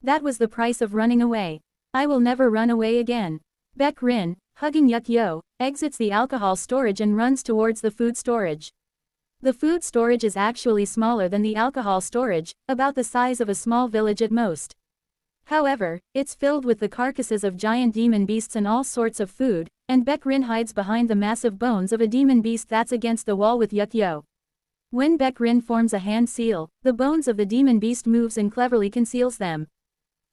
That was the price of running away. I will never run away again. Baek Rin, hugging Yuk Yo, exits the alcohol storage and runs towards the food storage. The food storage is actually smaller than the alcohol storage, about the size of a small village at most. However, it's filled with the carcasses of giant demon beasts and all sorts of food, and Baek Rin hides behind the massive bones of a demon beast that's against the wall with Yuk Yo. When Baek Rin forms a hand seal, the bones of the demon beast moves and cleverly conceals them.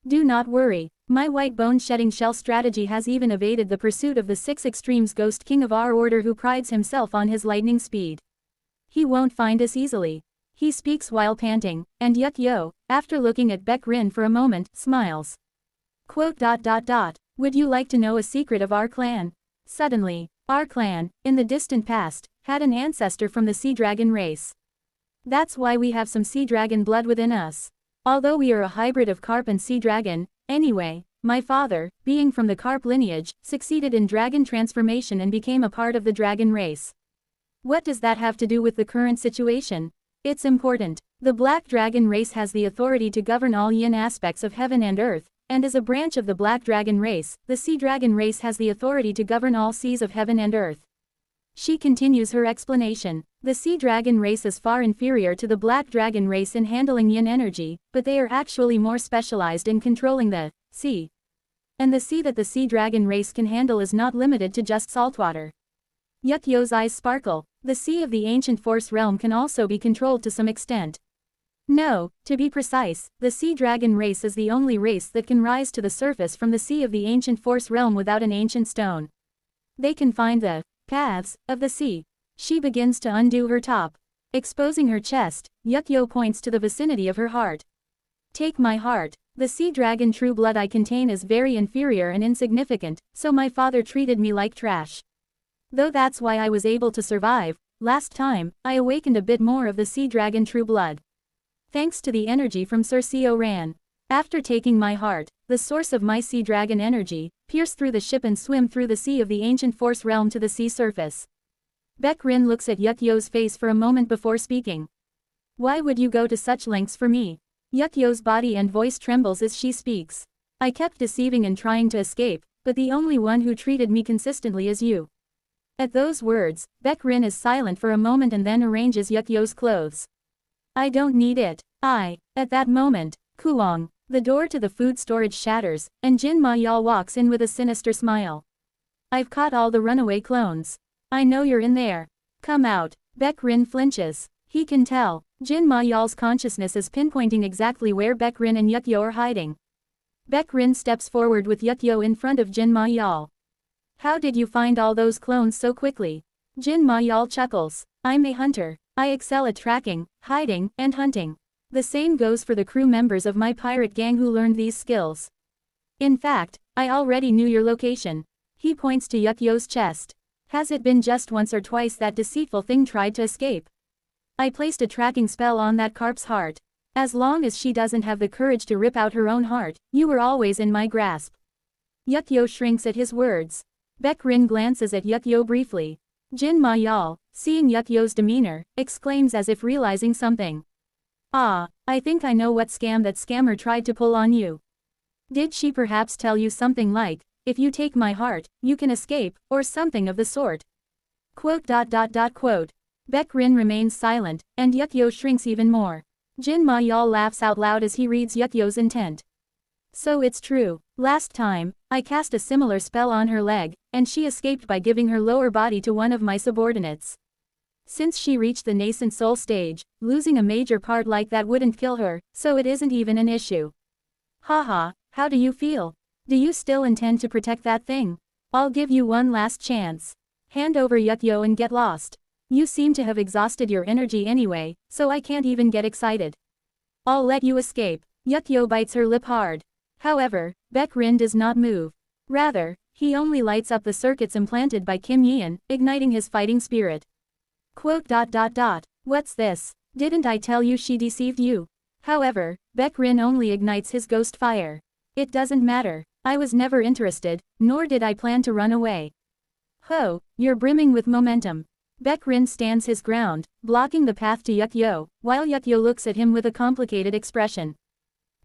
Do not worry, my white bone shedding shell strategy has even evaded the pursuit of the 6 Extremes Ghost King of our order who prides himself on his lightning speed. He won't find us easily. He speaks while panting, and Yuk Yo, after looking at Baek Rin for a moment, smiles. Quote. Would you like to know a secret of our clan? Suddenly, our clan, in the distant past, had an ancestor from the sea dragon race. That's why we have some sea dragon blood within us. Although we are a hybrid of carp and sea dragon, anyway, my father, being from the carp lineage, succeeded in dragon transformation and became a part of the dragon race. What does that have to do with the current situation? It's important. The black dragon race has the authority to govern all yin aspects of heaven and earth, and as a branch of the black dragon race, the sea dragon race has the authority to govern all seas of heaven and earth. She continues her explanation. The sea dragon race is far inferior to the black dragon race in handling yin energy, but they are actually more specialized in controlling the sea. And the sea that the sea dragon race can handle is not limited to just saltwater. Yuk Yo's eyes sparkle. The sea of the ancient force realm can also be controlled to some extent. No, to be precise, the sea dragon race is the only race that can rise to the surface from the sea of the ancient force realm without an ancient stone. They can find the paths of the sea. She begins to undo her top. Exposing her chest, Yuk Yo points to the vicinity of her heart. Take my heart. The sea dragon true blood I contain is very inferior and insignificant, so my father treated me like trash. Though that's why I was able to survive, last time, I awakened a bit more of the sea dragon true blood. Thanks to the energy from Sir Seo Ran. After taking my heart, the source of my sea dragon energy, pierce through the ship and swim through the sea of the ancient force realm to the sea surface. Baek Rin looks at Yuk Yo's face for a moment before speaking. Why would you go to such lengths for me? Yuk Yo's body and voice trembles as she speaks. I kept deceiving and trying to escape, but the only one who treated me consistently is you. At those words, Baek Rin is silent for a moment and then arranges Yuk Yo's clothes. I don't need it. At that moment, Kuong, the door to the food storage shatters, and Jin Ma Yal walks in with a sinister smile. I've caught all the runaway clones. I know you're in there. Come out. Baek Rin flinches. He can tell. Jin Ma Yal's consciousness is pinpointing exactly where Baek Rin and Yuk Yo are hiding. Baek Rin steps forward with Yuk Yo in front of Jin Ma Yal. How did you find all those clones so quickly? Jin Ma Yal chuckles. I'm a hunter. I excel at tracking, hiding, and hunting. The same goes for the crew members of my pirate gang who learned these skills. In fact, I already knew your location. He points to Yukyo's chest. Has it been just once or twice that deceitful thing tried to escape? I placed a tracking spell on that carp's heart. As long as she doesn't have the courage to rip out her own heart, you were always in my grasp. Yukyo shrinks at his words. Baek Rin glances at Yukyo briefly. Jin Ma-yeol, seeing Yukyo's demeanor, exclaims as if realizing something. Ah, I think I know what scam that scammer tried to pull on you. Did she perhaps tell you something like, if you take my heart, you can escape, or something of the sort? Quote. Baek Rin remains silent, and Yukyo shrinks even more. Jin Ma-yeol laughs out loud as he reads Yukyo's intent. So it's true. Last time, I cast a similar spell on her leg, and she escaped by giving her lower body to one of my subordinates. Since she reached the nascent soul stage, losing a major part like that wouldn't kill her, so it isn't even an issue. Haha, how do you feel? Do you still intend to protect that thing? I'll give you one last chance. Hand over Yukyo and get lost. You seem to have exhausted your energy anyway, so I can't even get excited. I'll let you escape. Yukyo bites her lip hard. However, Baek Rin does not move. Rather, he only lights up the circuits implanted by Kim Yeon, igniting his fighting spirit. Quote. What's this? Didn't I tell you she deceived you? However, Baek Rin only ignites his ghost fire. It doesn't matter. I was never interested, nor did I plan to run away. Ho, you're brimming with momentum. Baek Rin stands his ground, blocking the path to Yukyo, while Yukyo looks at him with a complicated expression.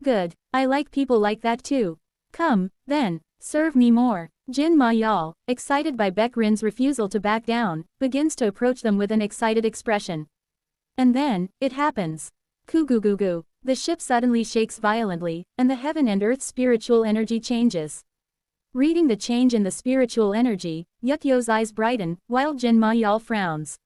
Good, I like people like that too. Come, then, serve me more. Jin Ma-yeol, excited by Baek Rin's refusal to back down, begins to approach them with an excited expression. And then, it happens. Kugugugu. The ship suddenly shakes violently, and the heaven and earth spiritual energy changes. Reading the change in the spiritual energy, Yukyo's eyes brighten, while Jin Ma-yeol frowns.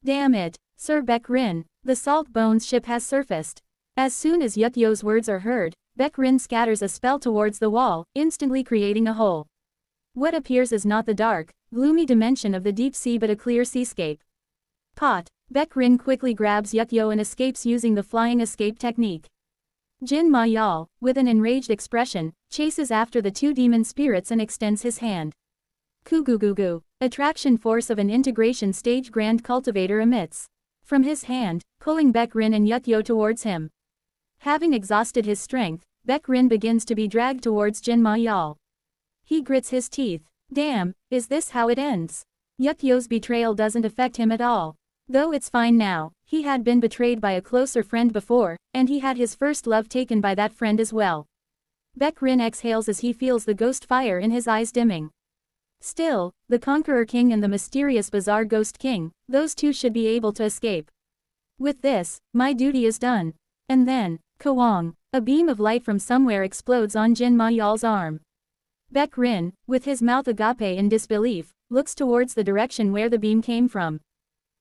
Damn it, Sir Baek Rin, the Salt Bones ship has surfaced. As soon as Yukyo's words are heard, Baek Rin scatters a spell towards the wall, instantly creating a hole. What appears is not the dark, gloomy dimension of the deep sea but a clear seascape. Pot. Baek Rin quickly grabs Yukyo and escapes using the flying escape technique. Jin Ma-yeol, with an enraged expression, chases after the two demon spirits and extends his hand. Kugugugu. Attraction force of an integration stage grand cultivator emits from his hand, pulling Baek Rin and Yukyo towards him. Having exhausted his strength, Baek Rin begins to be dragged towards Jin Ma-yeol. He grits his teeth. Damn, is this how it ends? Yukyo's betrayal doesn't affect him at all. Though it's fine now, he had been betrayed by a closer friend before, and he had his first love taken by that friend as well. Baek Rin exhales as he feels the ghost fire in his eyes dimming. Still, the Conqueror King and the mysterious bizarre Ghost King, those two should be able to escape. With this, my duty is done. And then, Kawong, a beam of light from somewhere explodes on Jin Ma-yeol's arm. Baek Rin, with his mouth agape in disbelief, looks towards the direction where the beam came from.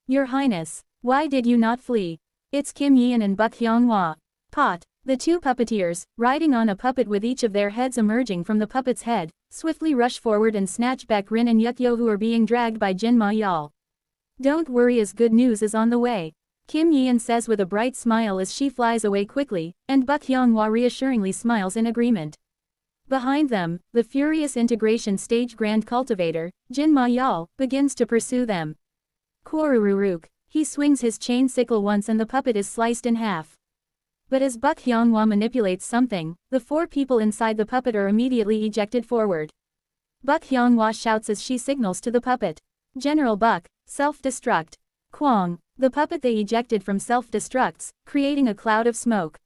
Your Highness, why did you not flee? It's Kim Yeon and Baek Hyunghwa. Pot. The two puppeteers, riding on a puppet with each of their heads emerging from the puppet's head, swiftly rush forward and snatch Baek Rin and Yukyo who are being dragged by Jin Ma-yeol. Don't worry, as good news is on the way. Kim Yeon says with a bright smile as she flies away quickly, and Baek Hyunghwa reassuringly smiles in agreement. Behind them, the furious integration stage grand cultivator, Jin Ma-yeol, begins to pursue them. Korururuk. He swings his chain sickle once and the puppet is sliced in half. But as Baek Hyunghwa manipulates something, the four people inside the puppet are immediately ejected forward. Baek Hyunghwa shouts as she signals to the puppet. General Baek, self-destruct. Kwang. The puppet they ejected from self-destructs, creating a cloud of smoke.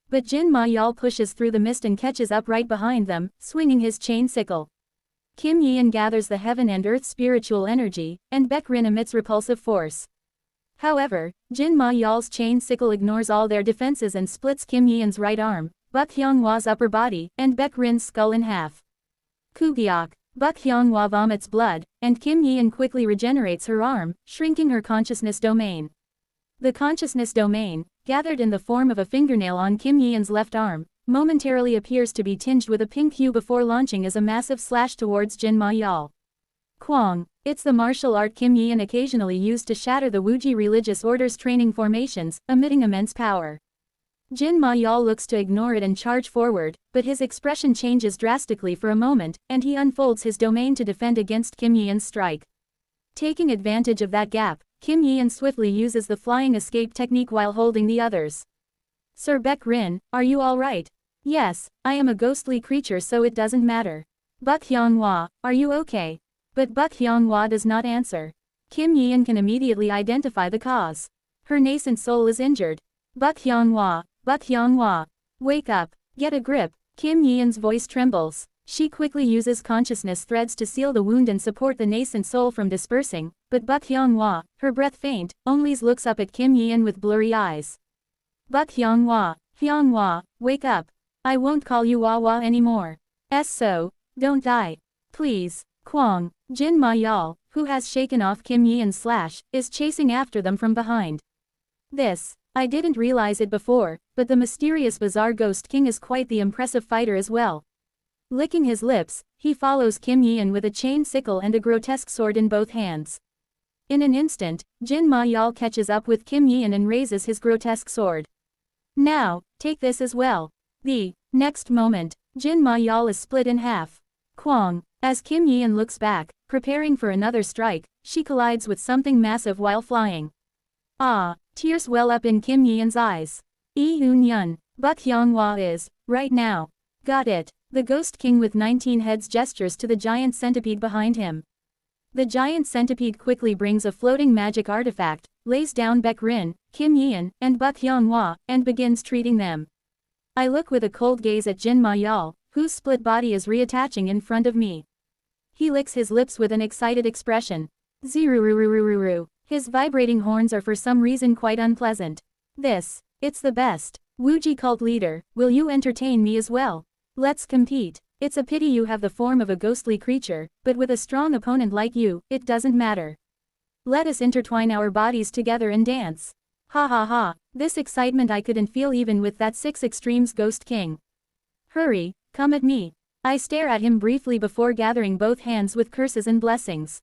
But Jin Ma-yeol pushes through the mist and catches up right behind them, swinging his chain sickle. Kim Yeon gathers the heaven and earth spiritual energy, and Baek Rin emits repulsive force. However, Jin Ma-yeol's chain sickle ignores all their defenses and splits Kim Yeon's right arm, Baek Hyunghwa's upper body, and Baek Rin's skull in half. Kugiok. Baek Hyunghwa vomits blood, and Kim Yeon quickly regenerates her arm, shrinking her consciousness domain. The consciousness domain, gathered in the form of a fingernail on Kim Yeon's left arm, momentarily appears to be tinged with a pink hue before launching as a massive slash towards Jin Ma-yeol. Kwang. It's the martial art Kim Yeon occasionally used to shatter the Wuji religious order's training formations, emitting immense power. Jin Ma-yal looks to ignore it and charge forward, but his expression changes drastically for a moment, and he unfolds his domain to defend against Kim Yeon's strike. Taking advantage of that gap, Kim Yeon swiftly uses the flying escape technique while holding the others. Sir Baek-rin, are you alright? Yes, I am a ghostly creature so it doesn't matter. Buk Hyung-hwa, are you okay? But Buk Hyung-hwa does not answer. Kim Yeon can immediately identify the cause. Her nascent soul is injured. Buk Hyung-hwa, wake up, get a grip. Kim Yeon's voice trembles. She quickly uses consciousness threads to seal the wound and support the nascent soul from dispersing, but Buk Hyung-hwa, her breath faint, only looks up at Kim Yeon with blurry eyes. Buk Hyung-hwa, wake up. I won't call you Wawa anymore. So, don't die. Please. Kwang, Jin Ma-yal, who has shaken off Kim Yeon's slash, is chasing after them from behind. I didn't realize it before, but the mysterious bizarre Ghost King is quite the impressive fighter as well. Licking his lips, he follows Kim Yeon with a chain sickle and a grotesque sword in both hands. In an instant, Jin Ma-yal catches up with Kim Yeon and raises his grotesque sword. Now, take this as well. The next moment, Jin Ma-yal is split in half. Kwang, as Kim Yeon looks back, preparing for another strike, she collides with something massive while flying. Tears well up in Kim Yeon's eyes. Eun-yun, Buk Hyung-hwa is, right now. Got it. The Ghost King with 19 heads gestures to the giant centipede behind him. The giant centipede quickly brings a floating magic artifact, lays down Baek-rin, Kim Yeon, and Buk Hyung-hwa, and begins treating them. I look with a cold gaze at Jin Ma-yal, whose split body is reattaching in front of me. He licks his lips with an excited expression. Zirurururururu. His vibrating horns are for some reason quite unpleasant. It's the best. Wuji cult leader, will you entertain me as well? Let's compete. It's a pity you have the form of a ghostly creature, but with a strong opponent like you, it doesn't matter. Let us intertwine our bodies together and dance. Ha ha ha, this excitement I couldn't feel even with that 6 Extremes Ghost King. Hurry, come at me. I stare at him briefly before gathering both hands with curses and blessings.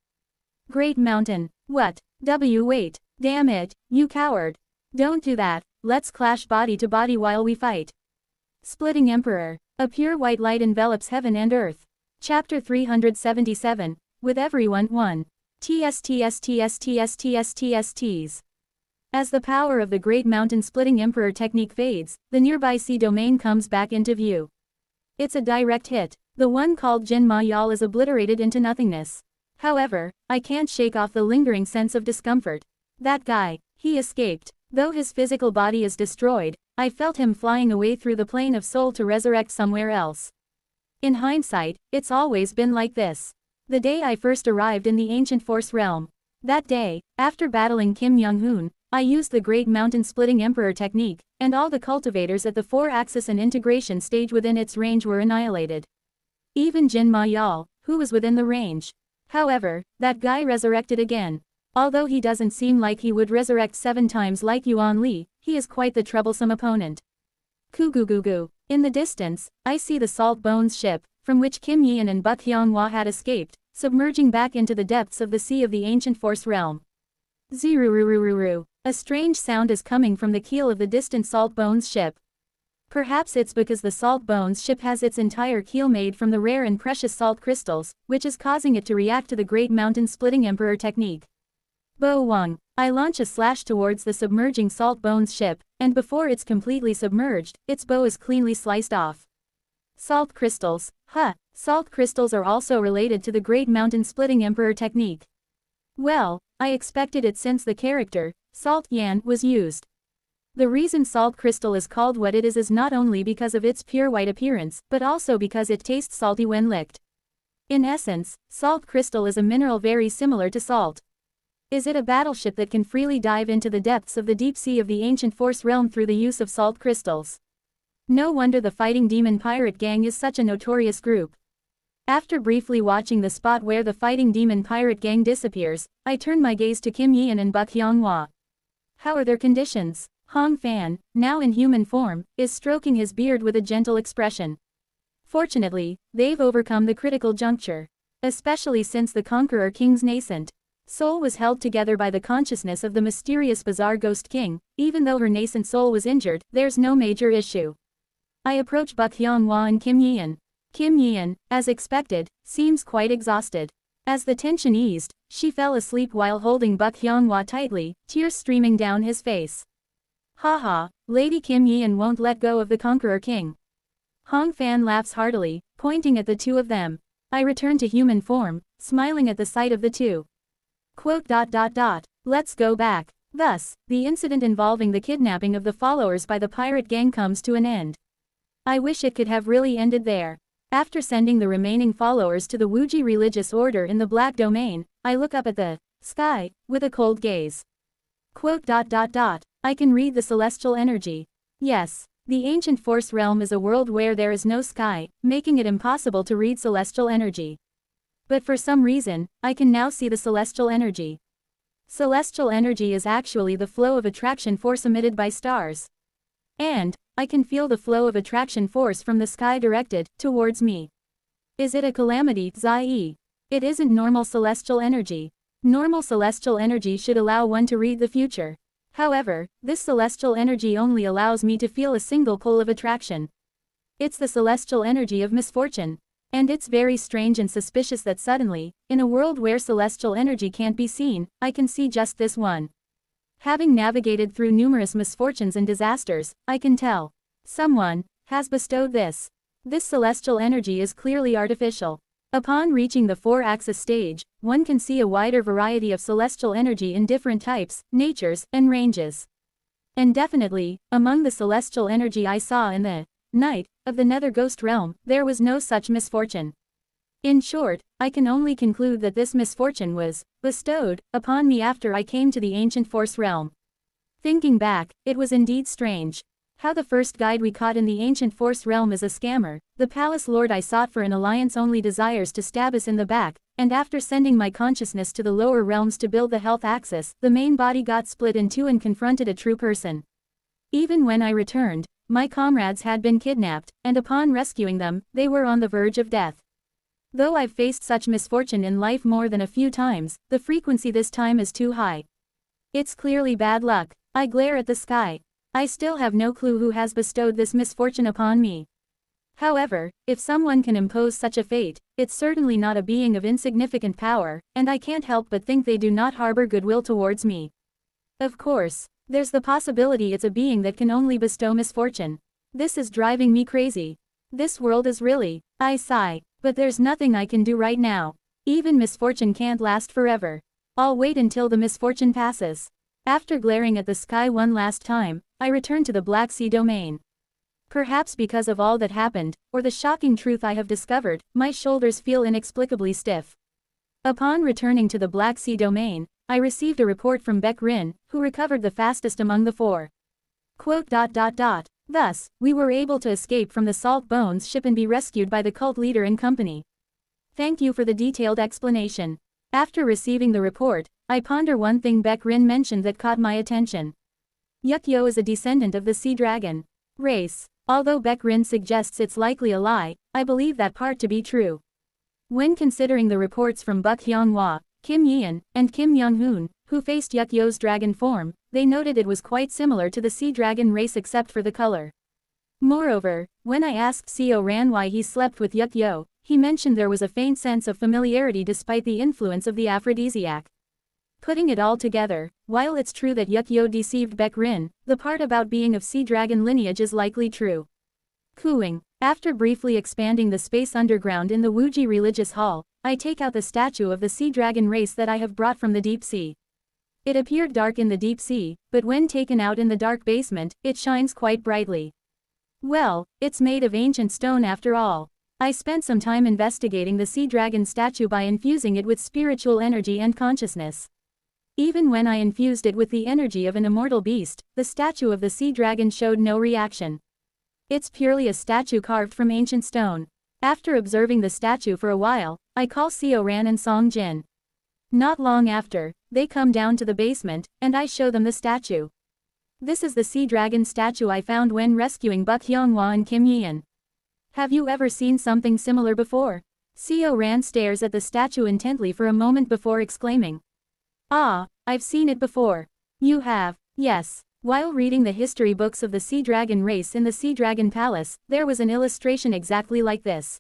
Great Mountain, what? Wait, damn it, you coward. Don't do that, let's clash body to body while we fight. Splitting Emperor, a pure white light envelops heaven and earth. Chapter 377, with everyone one. TSTSTSTSTSTSTs. As the power of the Great Mountain Splitting Emperor technique fades, the nearby sea domain comes back into view. It's a direct hit. The one called Jin Ma-yal is obliterated into nothingness. However, I can't shake off the lingering sense of discomfort. That guy, he escaped. Though his physical body is destroyed, I felt him flying away through the plane of soul to resurrect somewhere else. In hindsight, it's always been like this. The day I first arrived in the ancient force realm. That day, after battling Kim Young-hoon, I used the Great Mountain Splitting Emperor technique, and all the cultivators at the 4-axis and integration stage within its range were annihilated. Even Jin Ma-yal, who was within the range. However, that guy resurrected again. Although he doesn't seem like he would resurrect 7 times like Yuan Li, he is quite the troublesome opponent. Kugugugu. In the distance, I see the Salt Bones ship, from which Kim Yeon and Buk Hyung-hwa had escaped, submerging back into the depths of the sea of the ancient force realm. Zirururururu. A strange sound is coming from the keel of the distant Salt Bones ship. Perhaps it's because the Salt Bones ship has its entire keel made from the rare and precious salt crystals, which is causing it to react to the Great Mountain Splitting Emperor technique. Bo Wang. I launch a slash towards the submerging Salt Bones ship, and before it's completely submerged, its bow is cleanly sliced off. Salt crystals. Salt crystals are also related to the Great Mountain Splitting Emperor technique. Well, I expected it since the character, Salt Yan, was used. The reason salt crystal is called what it is not only because of its pure white appearance, but also because it tastes salty when licked. In essence, salt crystal is a mineral very similar to salt. Is it a battleship that can freely dive into the depths of the deep sea of the ancient force realm through the use of salt crystals? No wonder the Fighting Demon Pirate Gang is such a notorious group. After briefly watching the spot where the Fighting Demon Pirate Gang disappears, I turn my gaze to Kim Yeon and Buk Hyung-hwa. How are their conditions? Hong Fan, now in human form, is stroking his beard with a gentle expression. Fortunately, they've overcome the critical juncture. Especially since the Conqueror King's nascent Soul was held together by the consciousness of the mysterious bizarre Ghost King. Even though her nascent soul was injured, there's no major issue. I approach Buk Hyung-hwa and Kim Yeon. Kim Yeon, as expected, seems quite exhausted. As the tension eased, she fell asleep while holding Buk Hyung-hwa tightly, tears streaming down his face. Haha, Lady Kim Yeon won't let go of the Conqueror King. Hong Fan laughs heartily, pointing at the two of them. I return to human form, smiling at the sight of the two. Let's go back. Thus, the incident involving the kidnapping of the followers by the pirate gang comes to an end. I wish it could have really ended there. After sending the remaining followers to the Wuji religious order in the Black Domain, I look up at the sky with a cold gaze. I can read the celestial energy. Yes, the ancient force realm is a world where there is no sky, making it impossible to read celestial energy. But for some reason, I can now see the celestial energy. Celestial energy is actually the flow of attraction force emitted by stars. And I can feel the flow of attraction force from the sky directed towards me. Is it a calamity, Zai? It isn't normal celestial energy. Normal celestial energy should allow one to read the future. However, this celestial energy only allows me to feel a single pull of attraction. It's the celestial energy of misfortune. And it's very strange and suspicious that suddenly, in a world where celestial energy can't be seen, I can see just this one. Having navigated through numerous misfortunes and disasters, I can tell. Someone has bestowed this. This celestial energy is clearly artificial. Upon reaching the 4-axis stage, one can see a wider variety of celestial energy in different types, natures, and ranges. And definitely, among the celestial energy I saw in the night of the Nether Ghost realm, there was no such misfortune. In short, I can only conclude that this misfortune was bestowed upon me after I came to the ancient force realm. Thinking back, it was indeed strange. How the first guide we caught in the ancient force realm is a scammer, the palace lord I sought for an alliance only desires to stab us in the back, and after sending my consciousness to the lower realms to build the health axis, the main body got split in two and confronted a true person. Even when I returned, my comrades had been kidnapped, and upon rescuing them, they were on the verge of death. Though I've faced such misfortune in life more than a few times, the frequency this time is too high. It's clearly bad luck. I glare at the sky. I still have no clue who has bestowed this misfortune upon me. However, if someone can impose such a fate, it's certainly not a being of insignificant power, and I can't help but think they do not harbor goodwill towards me. Of course, there's the possibility it's a being that can only bestow misfortune. This is driving me crazy. This world is really, I sigh, but there's nothing I can do right now. Even misfortune can't last forever. I'll wait until the misfortune passes. After glaring at the sky one last time, I return to the Black Sea domain. Perhaps because of all that happened, or the shocking truth I have discovered, my shoulders feel inexplicably stiff. Upon returning to the Black Sea domain, I received a report from Baek Rin, who recovered the fastest among the four. Thus, we were able to escape from the Salt Bones ship and be rescued by the cult leader and company. Thank you for the detailed explanation. After receiving the report, I ponder one thing Baek Rin mentioned that caught my attention. Yukyo is a descendant of the sea dragon race. Although Baek Rin suggests it's likely a lie, I believe that part to be true. When considering the reports from Buk Hyung-hwa, Kim Yeon, and Kim Young-hoon, who faced Yukyo's dragon form, they noted it was quite similar to the sea dragon race except for the color. Moreover, when I asked Seo Ran why he slept with Yukyo, he mentioned there was a faint sense of familiarity despite the influence of the aphrodisiac. Putting it all together, while it's true that Yukyo deceived Baek Rin, the part about being of sea dragon lineage is likely true. Cooing. After briefly expanding the space underground in the Wuji religious hall, I take out the statue of the sea dragon race that I have brought from the deep sea. It appeared dark in the deep sea, but when taken out in the dark basement, it shines quite brightly. Well, it's made of ancient stone after all. I spent some time investigating the sea dragon statue by infusing it with spiritual energy and consciousness. Even when I infused it with the energy of an immortal beast, the statue of the sea dragon showed no reaction. It's purely a statue carved from ancient stone. After observing the statue for a while, I call Seo Ran and Song Jin. Not long after, they come down to the basement, and I show them the statue. This is the sea dragon statue I found when rescuing Buk Hyung-hwa and Kim Yeon. Have you ever seen something similar before? Seo Ran stares at the statue intently for a moment before exclaiming. Ah, I've seen it before. You have. Yes. While reading the history books of the Sea Dragon race in the Sea Dragon Palace, there was an illustration exactly like this.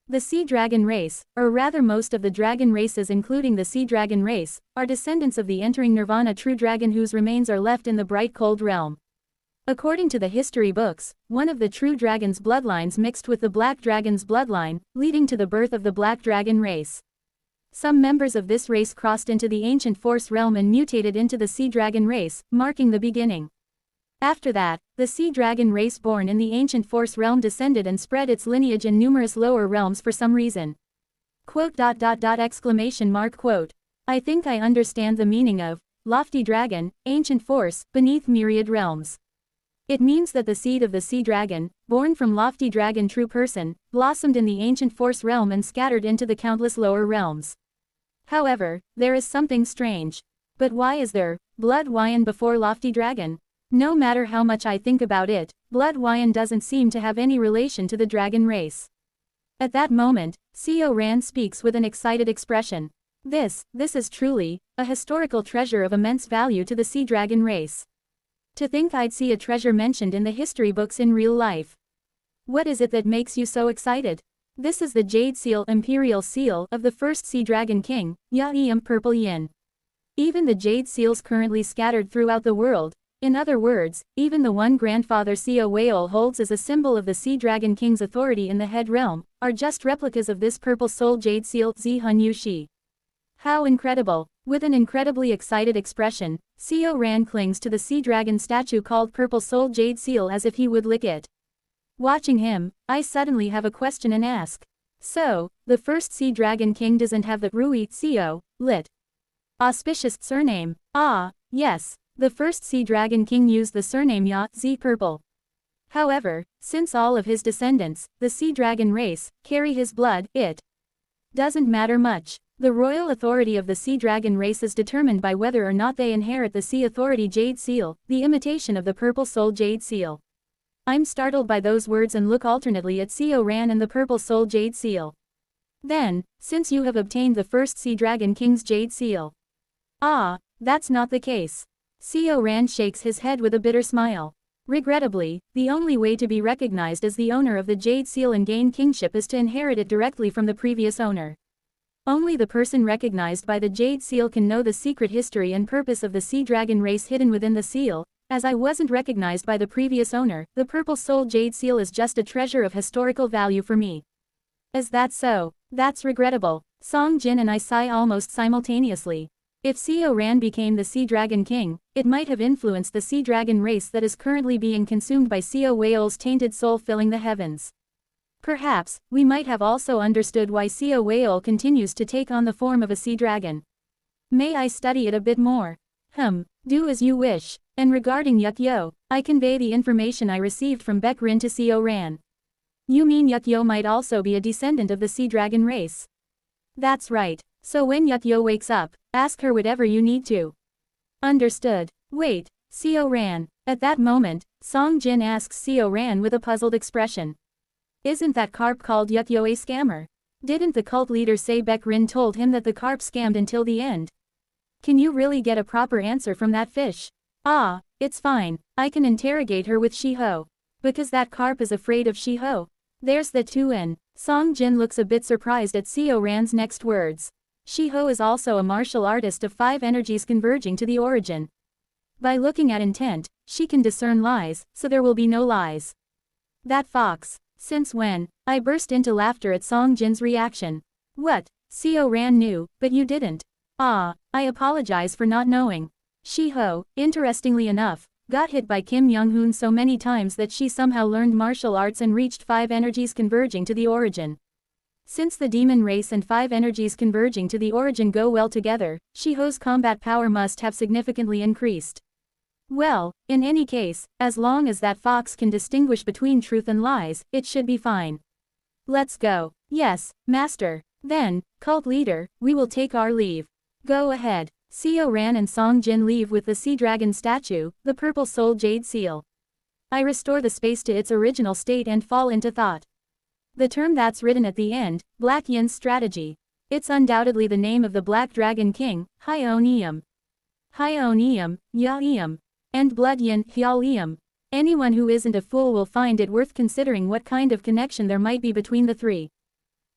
The Sea Dragon race, or rather most of the dragon races including the Sea Dragon race, are descendants of the entering Nirvana true dragon whose remains are left in the bright cold realm. According to the history books, one of the true dragon's bloodlines mixed with the black dragon's bloodline, leading to the birth of the black dragon race. Some members of this race crossed into the ancient force realm and mutated into the Sea Dragon race, marking the beginning. After that, the Sea Dragon race born in the ancient force realm descended and spread its lineage in numerous lower realms for some reason. Quote. I think I understand the meaning of lofty dragon, ancient force, beneath myriad realms. It means that the seed of the Sea Dragon, born from lofty dragon true person, blossomed in the ancient force realm and scattered into the countless lower realms. However, there is something strange. But why is there blood Wyan before lofty dragon? No matter how much I think about it, blood Wyan doesn't seem to have any relation to the dragon race. At that moment, Seo Ran speaks with an excited expression. This is truly a historical treasure of immense value to the Sea Dragon race. To think I'd see a treasure mentioned in the history books in real life. What is it that makes you so excited? This is the Jade Seal, Imperial Seal, of the first Sea Dragon King, Ya-Eum Purple Yin. Even the Jade Seals currently scattered throughout the world, in other words, even the one grandfather Seo Weol holds as a symbol of the Sea Dragon King's authority in the head realm, are just replicas of this purple soul Jade Seal, Zihun Yushi. How incredible! With an incredibly excited expression, Seo Ran clings to the Sea Dragon statue called Purple Soul Jade Seal as if he would lick it. Watching him, I suddenly have a question and ask. So, the first Sea Dragon King doesn't have the Rui Seo, lit. Auspicious surname? Ah, yes. The first Sea Dragon King used the surname Ya, Z Purple. However, since all of his descendants, the Sea Dragon race, carry his blood, it doesn't matter much. The royal authority of the Sea Dragon race is determined by whether or not they inherit the Sea Authority Jade Seal, the imitation of the Purple Soul Jade Seal. I'm startled by those words and look alternately at Seo Ran and the Purple Soul Jade Seal. Then, since you have obtained the first Sea Dragon King's Jade Seal. Ah, that's not the case. Seo Ran shakes his head with a bitter smile. Regrettably, the only way to be recognized as the owner of the Jade Seal and gain kingship is to inherit it directly from the previous owner. Only the person recognized by the Jade Seal can know the secret history and purpose of the Sea Dragon race hidden within the seal. As I wasn't recognized by the previous owner, the Purple Soul Jade Seal is just a treasure of historical value for me. Is that so? That's regrettable. Song Jin and I sigh almost simultaneously. If Seo Ran became the Sea Dragon King, it might have influenced the Sea Dragon race that is currently being consumed by Seo Weol's tainted soul filling the heavens. Perhaps, we might have also understood why Seo Weol continues to take on the form of a sea dragon. May I study it a bit more? Do as you wish. And regarding Yukyo, I convey the information I received from Baek Rin to Seo Ran. You mean Yukyo might also be a descendant of the Sea Dragon race? That's right. So when Yukyo wakes up, ask her whatever you need to. Understood. Wait, Seo Ran. At that moment, Song Jin asks Seo Ran with a puzzled expression. Isn't that carp called Yukyo a scammer? Didn't the cult leader say Baek Rin told him that the carp scammed until the end? Can you really get a proper answer from that fish? Ah, it's fine. I can interrogate her with Shiho. Because that carp is afraid of Shiho. There's the 2N. Song Jin looks a bit surprised at Seo Ran's next words. Shiho is also a martial artist of 5 energies converging to the origin. By looking at intent, she can discern lies, so there will be no lies. That fox. Since when? I burst into laughter at Song Jin's reaction. What? Seo Ran knew, but you didn't. Ah, I apologize for not knowing. Shiho, interestingly enough, got hit by Kim Young-hoon so many times that she somehow learned martial arts and reached 5 energies converging to the origin. Since the demon race and 5 energies converging to the origin go well together, Shiho's combat power must have significantly increased. Well, in any case, as long as that fox can distinguish between truth and lies, it should be fine. Let's go. Yes, master. Then, cult leader, we will take our leave. Go ahead. Seo Ran and Song Jin leave with the Sea Dragon statue, the Purple Soul Jade Seal. I restore the space to its original state and fall into thought. The term that's written at the end, Black Yin's strategy. It's undoubtedly the name of the Black Dragon King, Hyonium. Hyonium, Yaeum. And Blood Yin, Hyalium. Anyone who isn't a fool will find it worth considering what kind of connection there might be between the three.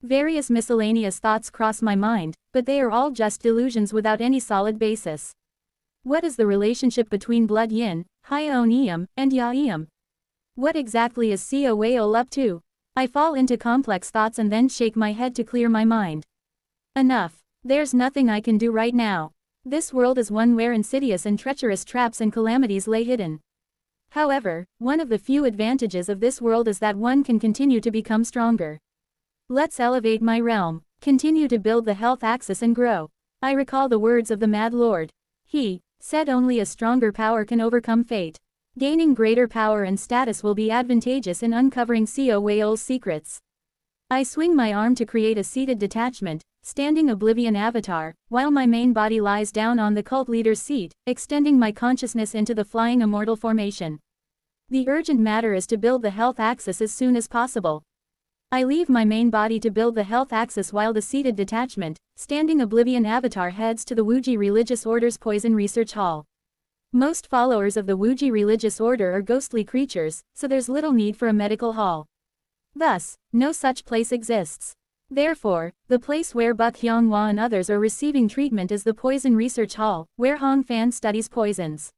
Various miscellaneous thoughts cross my mind, but they are all just delusions without any solid basis. What is the relationship between Blood Yin, Hyonium, and Yaeum? What exactly is Sia Whale up to? I fall into complex thoughts and then shake my head to clear my mind. Enough. There's nothing I can do right now. This world is one where insidious and treacherous traps and calamities lay hidden. However, one of the few advantages of this world is that one can continue to become stronger. Let's elevate my realm, continue to build the health axis and grow. I recall the words of the Mad Lord. He said only a stronger power can overcome fate. Gaining greater power and status will be advantageous in uncovering Sia Whale's secrets. I swing my arm to create a seated detachment, standing Oblivion avatar, while my main body lies down on the cult leader's seat, extending my consciousness into the flying immortal formation. The urgent matter is to build the health axis as soon as possible. I leave my main body to build the health axis while the seated detachment, standing Oblivion avatar heads to the Wuji Religious Order's Poison Research Hall. Most followers of the Wuji Religious Order are ghostly creatures, so there's little need for a medical hall. Thus, no such place exists. Therefore, the place where Buck Hyunghwa and others are receiving treatment is the Poison Research Hall, where Hong Fan studies poisons.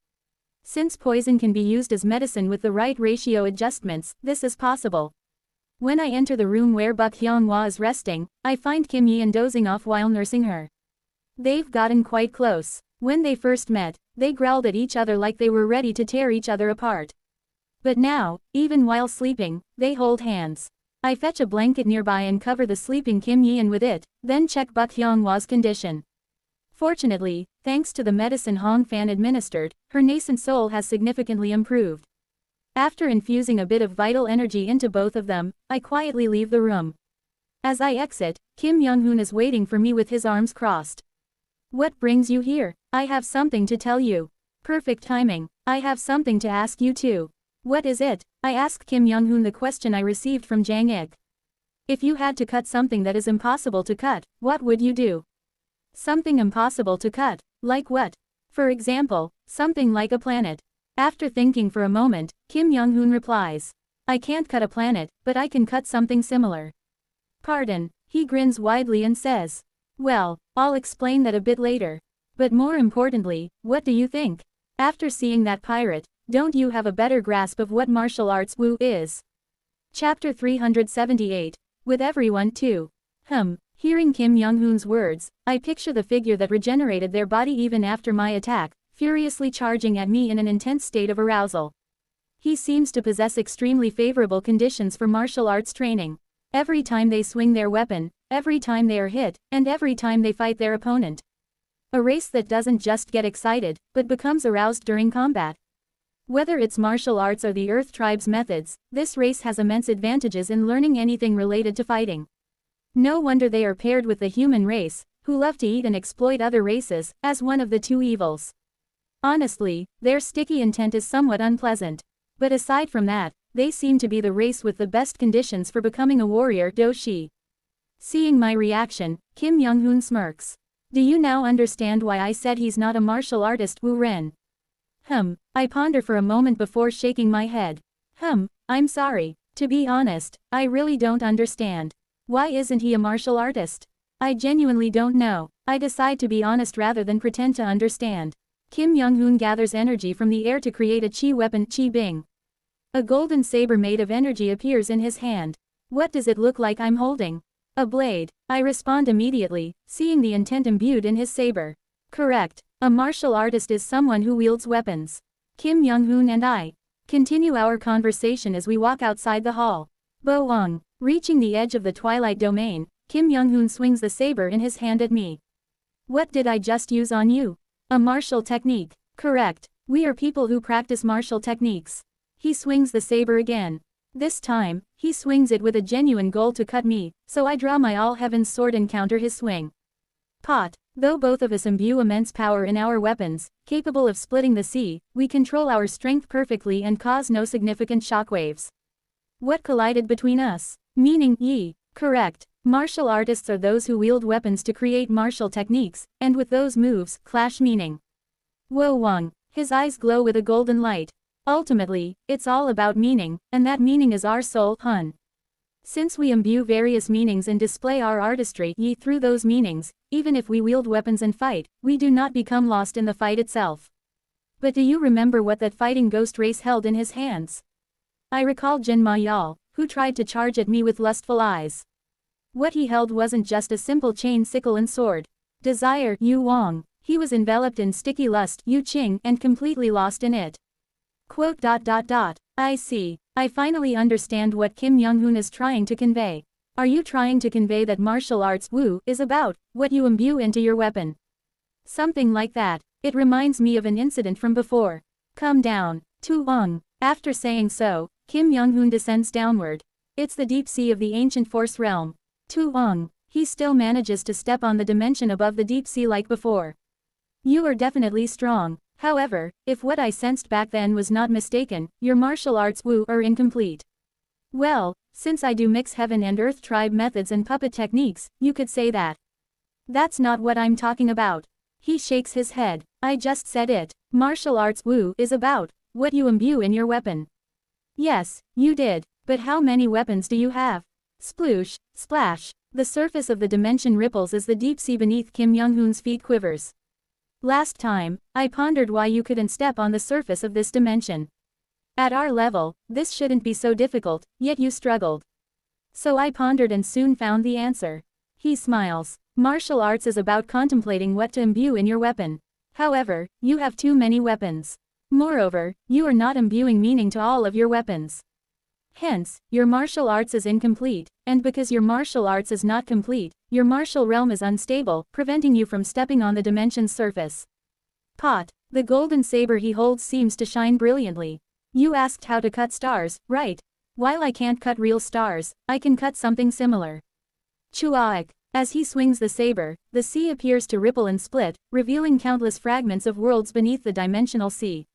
Since poison can be used as medicine with the right ratio adjustments, this is possible. When I enter the room where Buck Hyunghwa is resting, I find Kim Yeon dozing off while nursing her. They've gotten quite close. When they first met, they growled at each other like they were ready to tear each other apart. But now, even while sleeping, they hold hands. I fetch a blanket nearby and cover the sleeping Kim Yeon with it, then check Buck Hyunghwa's condition. Fortunately, thanks to the medicine Hong Fan administered, her nascent soul has significantly improved. After infusing a bit of vital energy into both of them, I quietly leave the room. As I exit, Kim Young-hoon is waiting for me with his arms crossed. What brings you here? I have something to tell you. Perfect timing. I have something to ask you too. What is it? I asked Kim Young-hoon the question I received from Jang Ik. If you had to cut something that is impossible to cut, what would you do? Something impossible to cut, like what? For example, something like a planet. After thinking for a moment, Kim Young-hoon replies. I can't cut a planet, but I can cut something similar. Pardon, he grins widely and says. Well, I'll explain that a bit later. But more importantly, what do you think? After seeing that pirate, don't you have a better grasp of what martial arts Wu is? Chapter 378. With everyone too. Hearing Kim Young-hoon's words, I picture the figure that regenerated their body even after my attack, furiously charging at me in an intense state of arousal. He seems to possess extremely favorable conditions for martial arts training. Every time they swing their weapon, every time they are hit, and every time they fight their opponent. A race that doesn't just get excited, but becomes aroused during combat. Whether it's martial arts or the Earth Tribe's methods, this race has immense advantages in learning anything related to fighting. No wonder they are paired with the human race, who love to eat and exploit other races, as one of the two evils. Honestly, their sticky intent is somewhat unpleasant. But aside from that, they seem to be the race with the best conditions for becoming a warrior Do-shi. Seeing my reaction, Kim Young-hoon smirks. Do you now understand why I said he's not a martial artist, Wu Ren? I ponder for a moment before shaking my head. I'm sorry. To be honest, I really don't understand. Why isn't he a martial artist? I genuinely don't know. I decide to be honest rather than pretend to understand. Kim Young-hoon gathers energy from the air to create a chi weapon, Chi Bing. A golden saber made of energy appears in his hand. What does it look like I'm holding? A blade. I respond immediately, seeing the intent imbued in his saber. Correct. A martial artist is someone who wields weapons. Kim Young-hoon and I continue our conversation as we walk outside the hall. Boong. Reaching the edge of the Twilight Domain, Kim Young-hoon swings the saber in his hand at me. What did I just use on you? A martial technique. Correct. We are people who practice martial techniques. He swings the saber again. This time, he swings it with a genuine goal to cut me, so I draw my All Heaven's sword and counter his swing. Pot. Though both of us imbue immense power in our weapons, capable of splitting the sea, we control our strength perfectly and cause no significant shockwaves. What collided between us? Meaning, Yi. Correct. Martial artists are those who wield weapons to create martial techniques, and with those moves, clash meaning. Wo Wang. His eyes glow with a golden light. Ultimately, it's all about meaning, and that meaning is our soul, Hun. Since we imbue various meanings and display our artistry through those meanings, even if we wield weapons and fight, we do not become lost in the fight itself. But do you remember what that fighting ghost race held in his hands? I recall Jin Ma Yal, who tried to charge at me with lustful eyes. What he held wasn't just a simple chain sickle and sword. Desire, Yu Wang. He was enveloped in sticky lust, Yu Qing, and completely lost in it. Quote. I see. I finally understand what Kim Young-hoon is trying to convey. Are you trying to convey that martial arts Wu is about what you imbue into your weapon? Something like that. It reminds me of an incident from before. Come down, Tu Wang. After saying so, Kim Young-hoon descends downward. It's the deep sea of the ancient force realm. Tu Wang. He still manages to step on the dimension above the deep sea like before. You are definitely strong. However, if what I sensed back then was not mistaken, your martial arts Wu are incomplete. Well, since I do mix heaven and earth tribe methods and puppet techniques, you could say that. That's not what I'm talking about. He shakes his head. I just said it. Martial arts Wu is about what you imbue in your weapon. Yes, you did, but how many weapons do you have? Sploosh, splash. The surface of the dimension ripples as the deep sea beneath Kim Young-hoon's feet quivers. Last time, I pondered why you couldn't step on the surface of this dimension. At our level, this shouldn't be so difficult, yet you struggled. So I pondered and soon found the answer. He smiles. Martial arts is about contemplating what to imbue in your weapon. However, you have too many weapons. Moreover, you are not imbuing meaning to all of your weapons. Hence, your martial arts is incomplete, and because your martial arts is not complete, your martial realm is unstable, preventing you from stepping on the dimension's surface. Pot. The golden saber he holds seems to shine brilliantly. You asked how to cut stars, right? While I can't cut real stars, I can cut something similar. Chuaik. As he swings the saber, the sea appears to ripple and split, revealing countless fragments of worlds beneath the dimensional sea.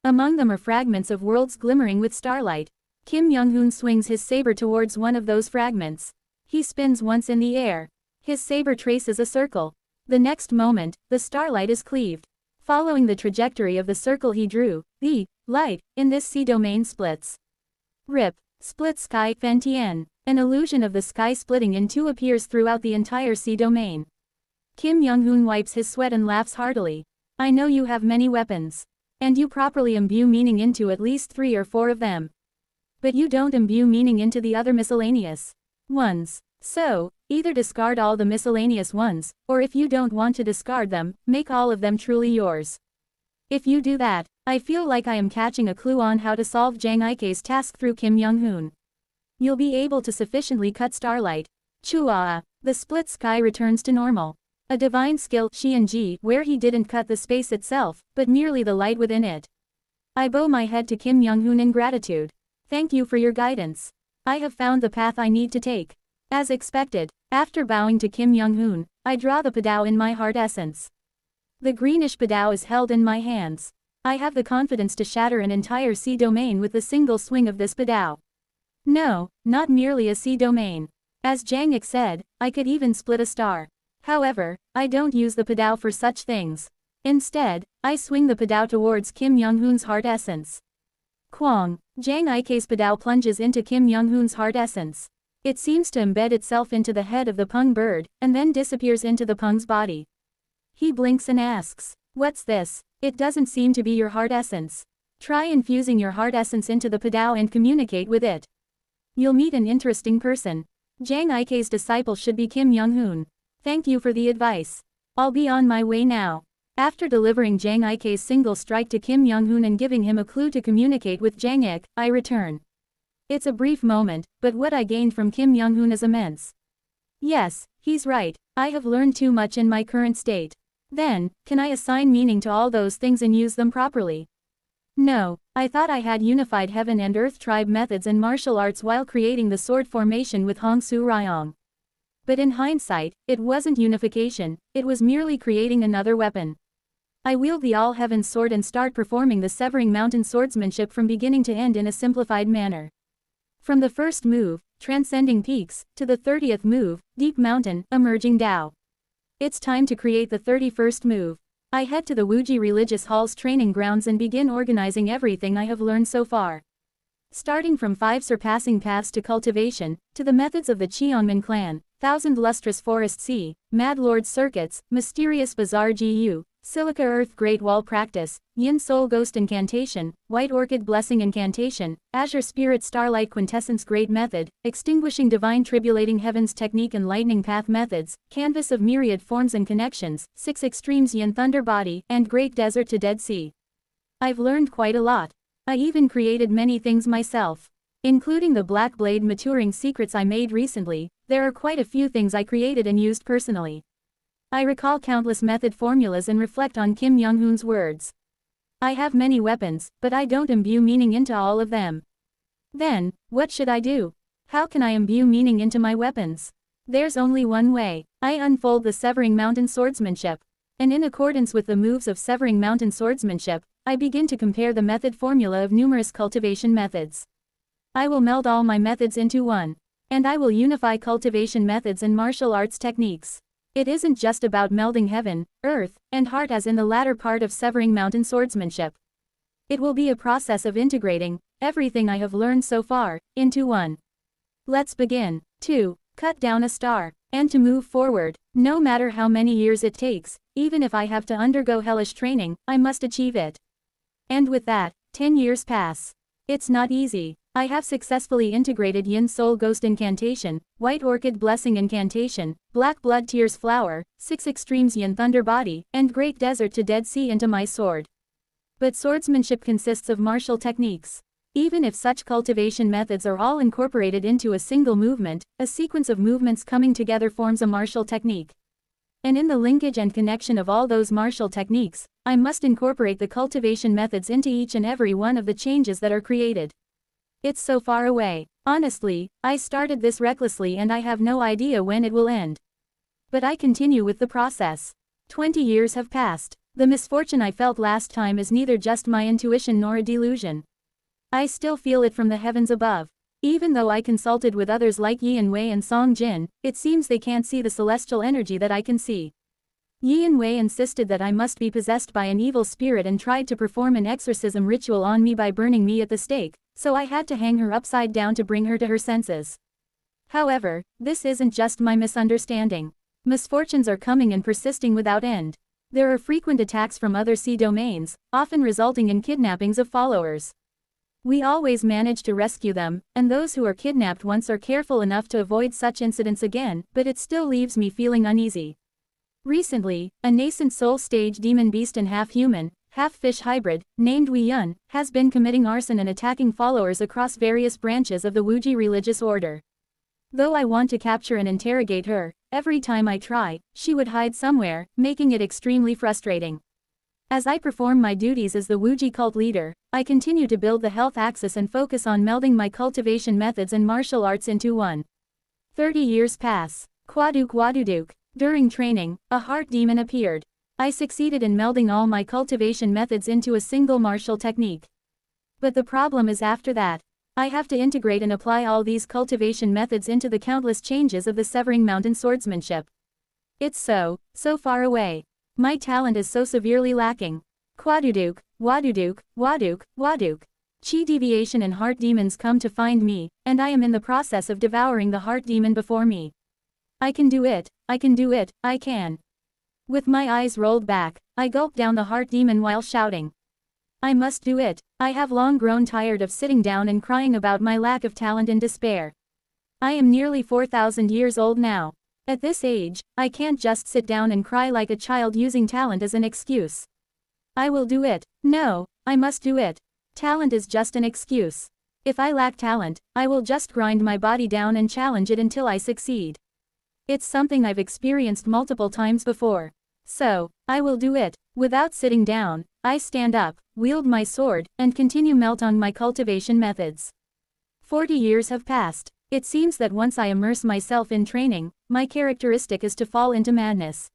Among them are fragments of worlds glimmering with starlight. Kim Young-hoon swings his saber towards one of those fragments. He spins once in the air. His saber traces a circle. The next moment, the starlight is cleaved. Following the trajectory of the circle he drew, the light in this sea domain splits. Rip. Split sky Fentian. An illusion of the sky splitting in two appears throughout the entire sea domain. Kim Young-hoon wipes his sweat and laughs heartily. I know you have many weapons. And you properly imbue meaning into at least 3 or 4 of them. But you don't imbue meaning into the other miscellaneous ones. So, either discard all the miscellaneous ones, or if you don't want to discard them, make all of them truly yours. If you do that, I feel like I am catching a clue on how to solve Jang Ike's task through Kim Young-hoon. You'll be able to sufficiently cut starlight. Chua. The split sky returns to normal. A divine skill, Xianji, where he didn't cut the space itself, but merely the light within it. I bow my head to Kim Young-hoon in gratitude. Thank you for your guidance. I have found the path I need to take. As expected, after bowing to Kim Young-hoon, I draw the padao in my heart essence. The greenish padao is held in my hands. I have the confidence to shatter an entire sea domain with the single swing of this padao. No, not merely a sea domain. As Jang Ik said, I could even split a star. However, I don't use the padao for such things. Instead, I swing the padao towards Kim Young-hoon's heart essence. Kwang. Jang Ike's padao plunges into Kim Young-hoon's heart essence. It seems to embed itself into the head of the Pung bird, and then disappears into the Pung's body. He blinks and asks, "What's this? It doesn't seem to be your heart essence. Try infusing your heart essence into the padao and communicate with it. You'll meet an interesting person. Jang Ike's disciple should be Kim Young-hoon. Thank you for the advice. I'll be on my way now." After delivering Jang Ike's single strike to Kim Young-hoon and giving him a clue to communicate with Jang Ik, I return. It's a brief moment, but what I gained from Kim Young-hoon is immense. Yes, he's right, I have learned too much in my current state. Then, can I assign meaning to all those things and use them properly? No, I thought I had unified heaven and earth tribe methods and martial arts while creating the sword formation with Hong Su Ryong. But in hindsight, it wasn't unification, it was merely creating another weapon. I wield the all-heaven sword and start performing the severing mountain swordsmanship from beginning to end in a simplified manner. From the first move, transcending peaks, to the 30th move, deep mountain, emerging Tao. It's time to create the 31st move. I head to the Wuji Religious Hall's training grounds and begin organizing everything I have learned so far. Starting from 5 surpassing paths to cultivation, to the methods of the Cheongman clan, Thousand Lustrous Forest Sea, Mad Lord Circuits, Mysterious Bazaar GU, Silica Earth Great Wall Practice, Yin Soul Ghost Incantation, White Orchid Blessing Incantation, Azure Spirit Starlight Quintessence Great Method, Extinguishing Divine Tribulating Heavens Technique and Lightning Path Methods, Canvas of Myriad Forms and Connections, 6 Extremes Yin Thunder Body, and Great Desert to Dead Sea. I've learned quite a lot. I even created many things myself. Including the Black Blade maturing secrets I made recently, there are quite a few things I created and used personally. I recall countless method formulas and reflect on Kim Young-hoon's words. I have many weapons, but I don't imbue meaning into all of them. Then, what should I do? How can I imbue meaning into my weapons? There's only one way. I unfold the Severing Mountain Swordsmanship. And in accordance with the moves of Severing Mountain Swordsmanship, I begin to compare the method formula of numerous cultivation methods. I will meld all my methods into one. And I will unify cultivation methods and martial arts techniques. It isn't just about melding heaven, earth, and heart as in the latter part of Severing Mountain Swordsmanship. It will be a process of integrating everything I have learned so far into one. Let's begin. 2. Cut down a star. And to move forward, no matter how many years it takes, even if I have to undergo hellish training, I must achieve it. And with that, 10 years pass. It's not easy. I have successfully integrated Yin Soul Ghost Incantation, White Orchid Blessing Incantation, Black Blood Tears Flower, 6 Extremes Yin Thunder Body, and Great Desert to Dead Sea into my sword. But swordsmanship consists of martial techniques. Even if such cultivation methods are all incorporated into a single movement, a sequence of movements coming together forms a martial technique. And in the linkage and connection of all those martial techniques, I must incorporate the cultivation methods into each and every one of the changes that are created. It's so far away. Honestly, I started this recklessly and I have no idea when it will end. But I continue with the process. 20 years have passed. The misfortune I felt last time is neither just my intuition nor a delusion. I still feel it from the heavens above. Even though I consulted with others like Yi and Wei and Song Jin, it seems they can't see the celestial energy that I can see. Yi and Wei insisted that I must be possessed by an evil spirit and tried to perform an exorcism ritual on me by burning me at the stake, so I had to hang her upside down to bring her to her senses. However, this isn't just my misunderstanding. Misfortunes are coming and persisting without end. There are frequent attacks from other sea domains, often resulting in kidnappings of followers. We always manage to rescue them, and those who are kidnapped once are careful enough to avoid such incidents again, but it still leaves me feeling uneasy. Recently, a nascent soul stage demon beast and half-human, half-fish hybrid, named Wei Yun, has been committing arson and attacking followers across various branches of the Wuji religious order. Though I want to capture and interrogate her, every time I try, she would hide somewhere, making it extremely frustrating. As I perform my duties as the Wuji cult leader, I continue to build the health axis and focus on melding my cultivation methods and martial arts into one. 30 years pass. Quaduk. During training, a heart demon appeared. I succeeded in melding all my cultivation methods into a single martial technique. But the problem is after that. I have to integrate and apply all these cultivation methods into the countless changes of the Severing Mountain Swordsmanship. It's so far away. My talent is so severely lacking. Waduk. Chi deviation and heart demons come to find me, and I am in the process of devouring the heart demon before me. I can do it, I can. With my eyes rolled back, I gulp down the heart demon while shouting. I must do it. I have long grown tired of sitting down and crying about my lack of talent and despair. I am nearly 4,000 years old now. At this age, I can't just sit down and cry like a child using talent as an excuse. I will do it. No, I must do it. Talent is just an excuse. If I lack talent, I will just grind my body down and challenge it until I succeed. It's something I've experienced multiple times before. So, I will do it. Without sitting down, I stand up, wield my sword, and continue melting my cultivation methods. 40 years have passed. It seems that once I immerse myself in training, my characteristic is to fall into madness.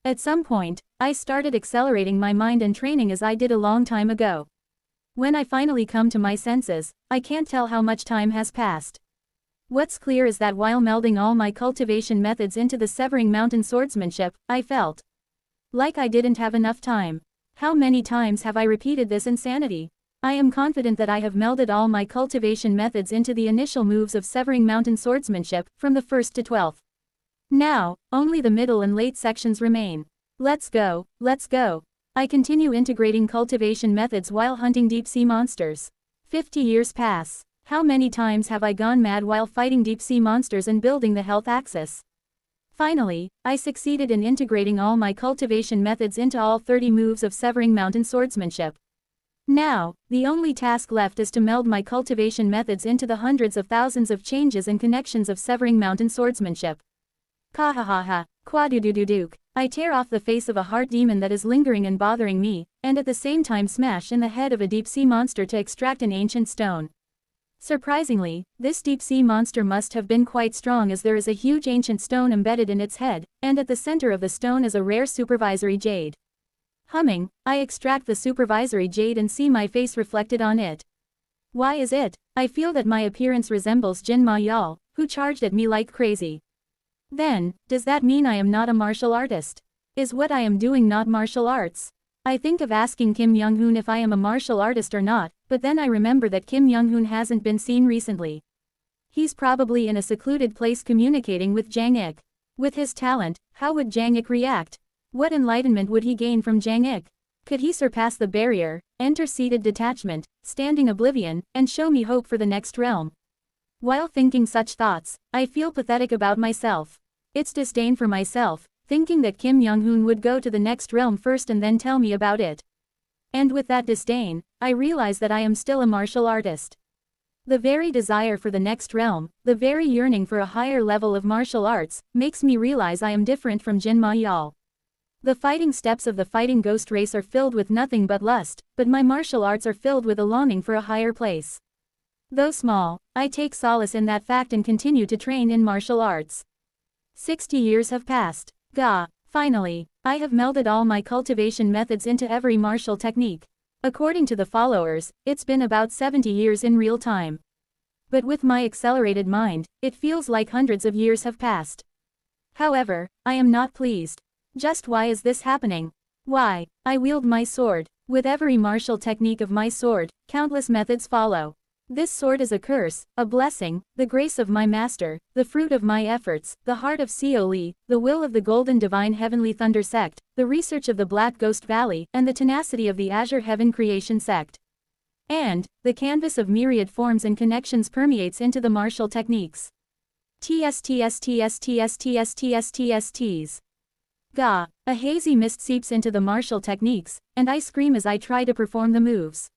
At some point, I started accelerating my mind and training as I did a long time ago. When I finally come to my senses, I can't tell how much time has passed. What's clear is that while melding all my cultivation methods into the Severing Mountain swordsmanship, I felt like I didn't have enough time. How many times have I repeated this insanity? I am confident that I have melded all my cultivation methods into the initial moves of Severing Mountain swordsmanship, from the 1st to 12th. Now, only the middle and late sections remain. Let's go, let's go. I continue integrating cultivation methods while hunting deep-sea monsters. 50 years pass. How many times have I gone mad while fighting deep-sea monsters and building the health axis? Finally, I succeeded in integrating all my cultivation methods into all 30 moves of Severing Mountain swordsmanship. Now, the only task left is to meld my cultivation methods into the hundreds of thousands of changes and connections of Severing Mountain swordsmanship. Kahahaha, quadudududuke. I tear off the face of a heart demon that is lingering and bothering me, and at the same time smash in the head of a deep-sea monster to extract an ancient stone. Surprisingly, this deep-sea monster must have been quite strong, as there is a huge ancient stone embedded in its head, and at the center of the stone is a rare supervisory jade. Humming, I extract the supervisory jade and see my face reflected on it. Why is it? I feel that my appearance resembles Jin Ma Yal, who charged at me like crazy. Then, does that mean I am not a martial artist? Is what I am doing not martial arts? I think of asking Kim Young-hoon if I am a martial artist or not, but then I remember that Kim Young-hoon hasn't been seen recently. He's probably in a secluded place communicating with Jang Ik. With his talent, how would Jang Ik react? What enlightenment would he gain from Jang Ik? Could he surpass the barrier, enter seated detachment, standing oblivion, and show me hope for the next realm? While thinking such thoughts, I feel pathetic about myself. It's disdain for myself, thinking that Kim Young-hoon would go to the next realm first and then tell me about it. And with that disdain, I realize that I am still a martial artist. The very desire for the next realm, the very yearning for a higher level of martial arts, makes me realize I am different from Jin Ma Yal. The fighting steps of the fighting ghost race are filled with nothing but lust, but my martial arts are filled with a longing for a higher place. Though small, I take solace in that fact and continue to train in martial arts. 60 years have passed. Gah! Finally, I have melded all my cultivation methods into every martial technique. According to the followers, it's been about 70 years in real time. But with my accelerated mind, it feels like hundreds of years have passed. However, I am not pleased. Just why is this happening? Why? I wield my sword. With every martial technique of my sword, countless methods follow. This sword is a curse, a blessing, the grace of my master, the fruit of my efforts, the heart of Seo Lee, the will of the Golden Divine Heavenly Thunder sect, the research of the Black Ghost Valley, and the tenacity of the Azure Heaven Creation sect. And, the canvas of myriad forms and connections permeates into the martial techniques. TSTSTSTSTSTSTSTSTs. Gah! A hazy mist seeps into the martial techniques, and I scream as I try to perform the moves.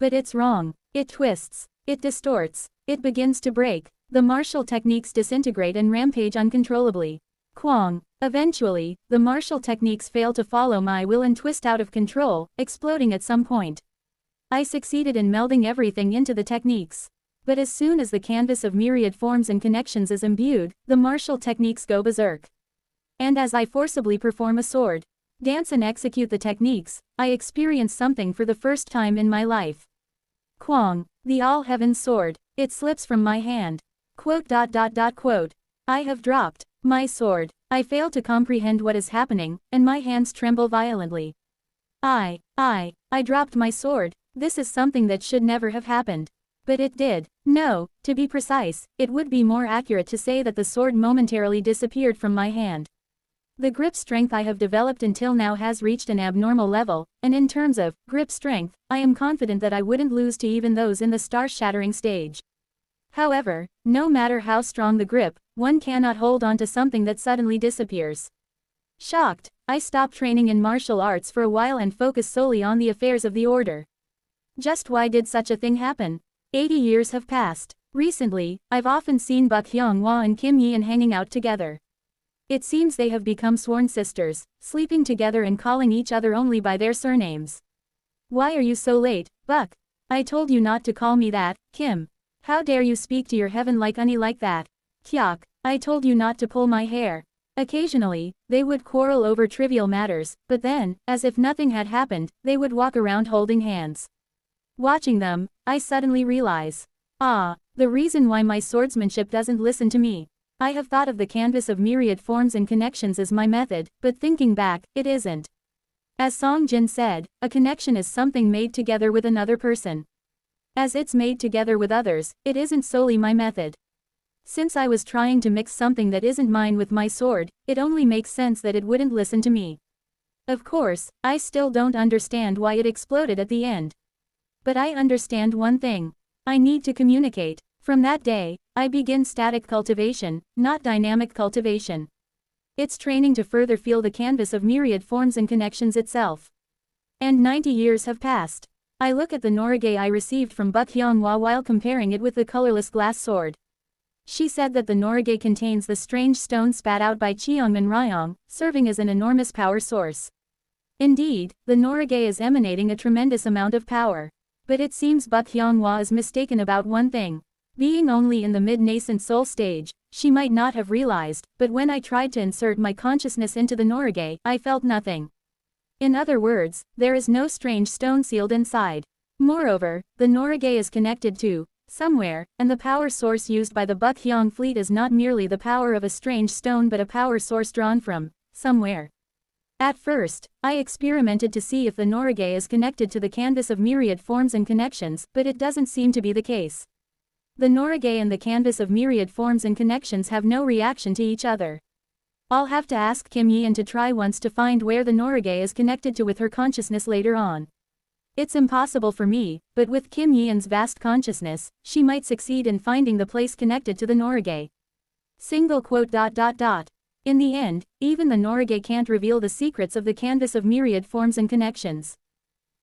But it's wrong. It twists. It distorts. It begins to break. The martial techniques disintegrate and rampage uncontrollably. Kwang. Eventually, the martial techniques fail to follow my will and twist out of control, exploding at some point. I succeeded in melding everything into the techniques. But as soon as the canvas of myriad forms and connections is imbued, the martial techniques go berserk. And as I forcibly perform a sword dance and execute the techniques, I experience something for the first time in my life. Kwang, the all-heaven sword. It slips from my hand. Quote. I have dropped my sword. I fail to comprehend what is happening, and my hands tremble violently. I dropped my sword. This is something that should never have happened. But it did. No, to be precise, it would be more accurate to say that the sword momentarily disappeared from my hand. The grip strength I have developed until now has reached an abnormal level, and in terms of grip strength, I am confident that I wouldn't lose to even those in the star-shattering stage. However, no matter how strong the grip, one cannot hold on to something that suddenly disappears. Shocked, I stopped training in martial arts for a while and focused solely on the affairs of the order. Just why did such a thing happen? 80 years have passed. Recently, I've often seen Buk Hyung-hwa and Kim Yeon hanging out together. It seems they have become sworn sisters, sleeping together and calling each other only by their surnames. Why are you so late, Buk? I told you not to call me that, Kim. How dare you speak to your heaven-like Unnie like that? Kyok, I told you not to pull my hair. Occasionally, they would quarrel over trivial matters, but then, as if nothing had happened, they would walk around holding hands. Watching them, I suddenly realize. Ah, the reason why my swordsmanship doesn't listen to me. I have thought of the canvas of myriad forms and connections as my method, but thinking back, it isn't. As Song Jin said, a connection is something made together with another person. As it's made together with others, it isn't solely my method. Since I was trying to mix something that isn't mine with my sword, it only makes sense that it wouldn't listen to me. Of course, I still don't understand why it exploded at the end. But I understand one thing. I need to communicate. From that day, I begin static cultivation, not dynamic cultivation. It's training to further feel the canvas of myriad forms and connections itself. And 90 years have passed. I look at the norage I received from Buk Hyunghwa while comparing it with the colorless glass sword. She said that the norage contains the strange stone spat out by Cheongman Ryong, serving as an enormous power source. Indeed, the norage is emanating a tremendous amount of power. But it seems Buk Hyunghwa is mistaken about one thing. Being only in the mid-nascent soul stage, she might not have realized, but when I tried to insert my consciousness into the norage, I felt nothing. In other words, there is no strange stone sealed inside. Moreover, the norage is connected to somewhere, and the power source used by the Buk Hyung fleet is not merely the power of a strange stone but a power source drawn from somewhere. At first, I experimented to see if the norage is connected to the canvas of myriad forms and connections, but it doesn't seem to be the case. The norage and the canvas of myriad forms and connections have no reaction to each other. I'll have to ask Kim Yeon to try once to find where the norage is connected to with her consciousness later on. It's impossible for me, but with Kim Yeon's vast consciousness, she might succeed in finding the place connected to the norage. Single quote. In the end, even the norage can't reveal the secrets of the canvas of myriad forms and connections.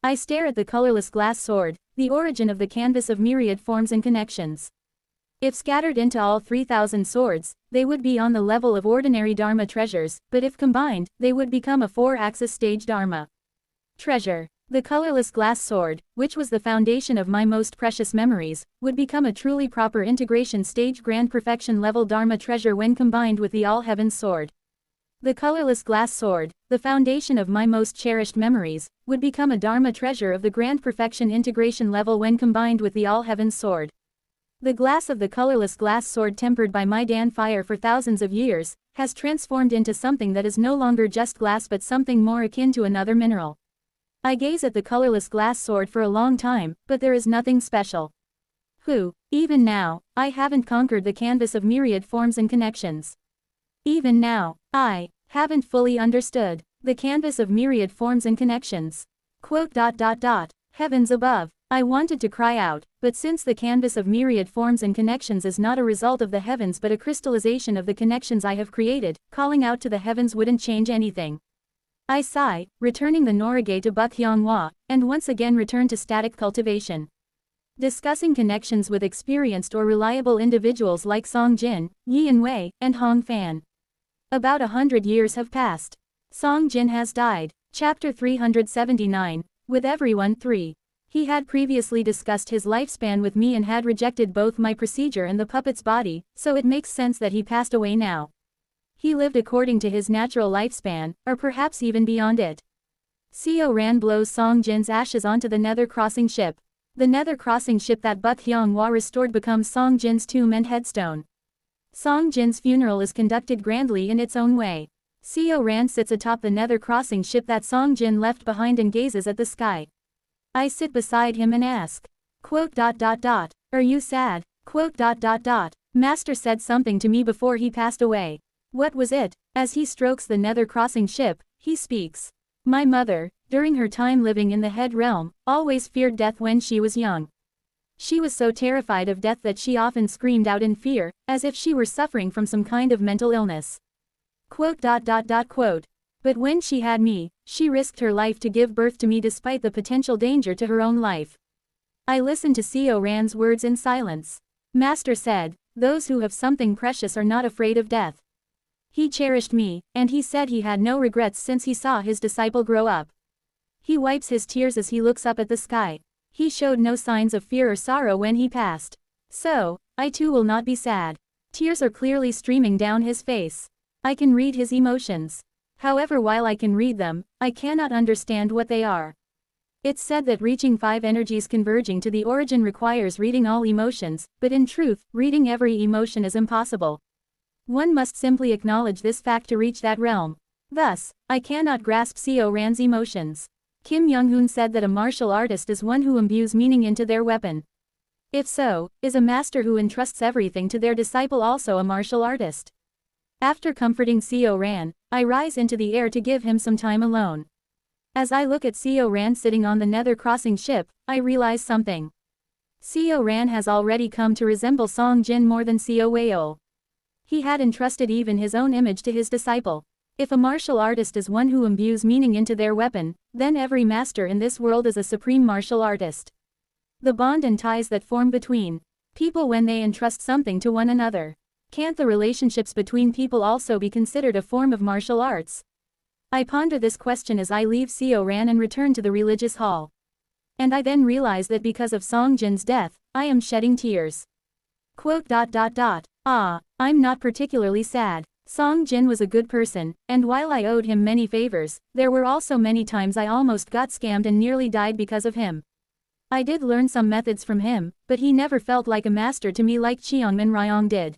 I stare at the colorless glass sword, the origin of the canvas of myriad forms and connections. If scattered into all 3,000 swords, they would be on the level of ordinary Dharma treasures, but if combined, they would become a 4-axis stage Dharma treasure. The colorless glass sword, which was the foundation of my most precious memories, would become a truly proper integration stage grand perfection level Dharma treasure when combined with the All Heavens sword. The colorless glass sword, the foundation of my most cherished memories, would become a Dharma treasure of the grand perfection integration level when combined with the All Heavens sword. The glass of the colorless glass sword tempered by my Dan fire for thousands of years, has transformed into something that is no longer just glass but something more akin to another mineral. I gaze at the colorless glass sword for a long time, but there is nothing special. Even now, I haven't conquered the canvas of myriad forms and connections. Even now, I haven't fully understood the canvas of myriad forms and connections. Heavens above. I wanted to cry out, but since the canvas of myriad forms and connections is not a result of the heavens but a crystallization of the connections I have created, calling out to the heavens wouldn't change anything. I sigh, returning the norage to Buk Hyunghwa, and once again return to static cultivation. Discussing connections with experienced or reliable individuals like Song Jin, Yi Wei, and Hong Fan. About 100 years have passed. Song Jin has died. Chapter 379, with everyone 3. He had previously discussed his lifespan with me and had rejected both my procedure and the puppet's body, so it makes sense that he passed away now. He lived according to his natural lifespan, or perhaps even beyond it. Seo Ran blows Song Jin's ashes onto the Nether Crossing ship. The Nether Crossing ship that Buk Hyunghwa restored becomes Song Jin's tomb and headstone. Song Jin's funeral is conducted grandly in its own way. Seo Ran sits atop the Nether Crossing ship that Song Jin left behind and gazes at the sky. I sit beside him and ask, Are you sad? Master said something to me before he passed away. What was it? As he strokes the Nether Crossing ship, he speaks. My mother, during her time living in the head realm, always feared death when she was young. She was so terrified of death that she often screamed out in fear, as if she were suffering from some kind of mental illness. But when she had me, she risked her life to give birth to me despite the potential danger to her own life. I listened to Seo Ran's words in silence. Master said, those who have something precious are not afraid of death. He cherished me, and he said he had no regrets since he saw his disciple grow up. He wipes his tears as he looks up at the sky. He showed no signs of fear or sorrow when he passed. So, I too will not be sad. Tears are clearly streaming down his face. I can read his emotions. However, while I can read them, I cannot understand what they are. It's said that reaching 5 energies converging to the origin requires reading all emotions, but in truth, reading every emotion is impossible. One must simply acknowledge this fact to reach that realm. Thus, I cannot grasp Seo Ran's emotions. Kim Young-hoon said that a martial artist is one who imbues meaning into their weapon. If so, is a master who entrusts everything to their disciple also a martial artist? After comforting Seo Ran, I rise into the air to give him some time alone. As I look at Seo Ran sitting on the nether crossing ship, I realize something. Seo Ran has already come to resemble Song Jin more than Seo Weol. He had entrusted even his own image to his disciple. If a martial artist is one who imbues meaning into their weapon, then every master in this world is a supreme martial artist. The bond and ties that form between people when they entrust something to one another. Can't the relationships between people also be considered a form of martial arts? I ponder this question as I leave Seo Ran and return to the religious hall. And I then realize that because of Song Jin's death, I am shedding tears. I'm not particularly sad. Song Jin was a good person, and while I owed him many favors, there were also many times I almost got scammed and nearly died because of him. I did learn some methods from him, but he never felt like a master to me like Cheongmin Ryong did.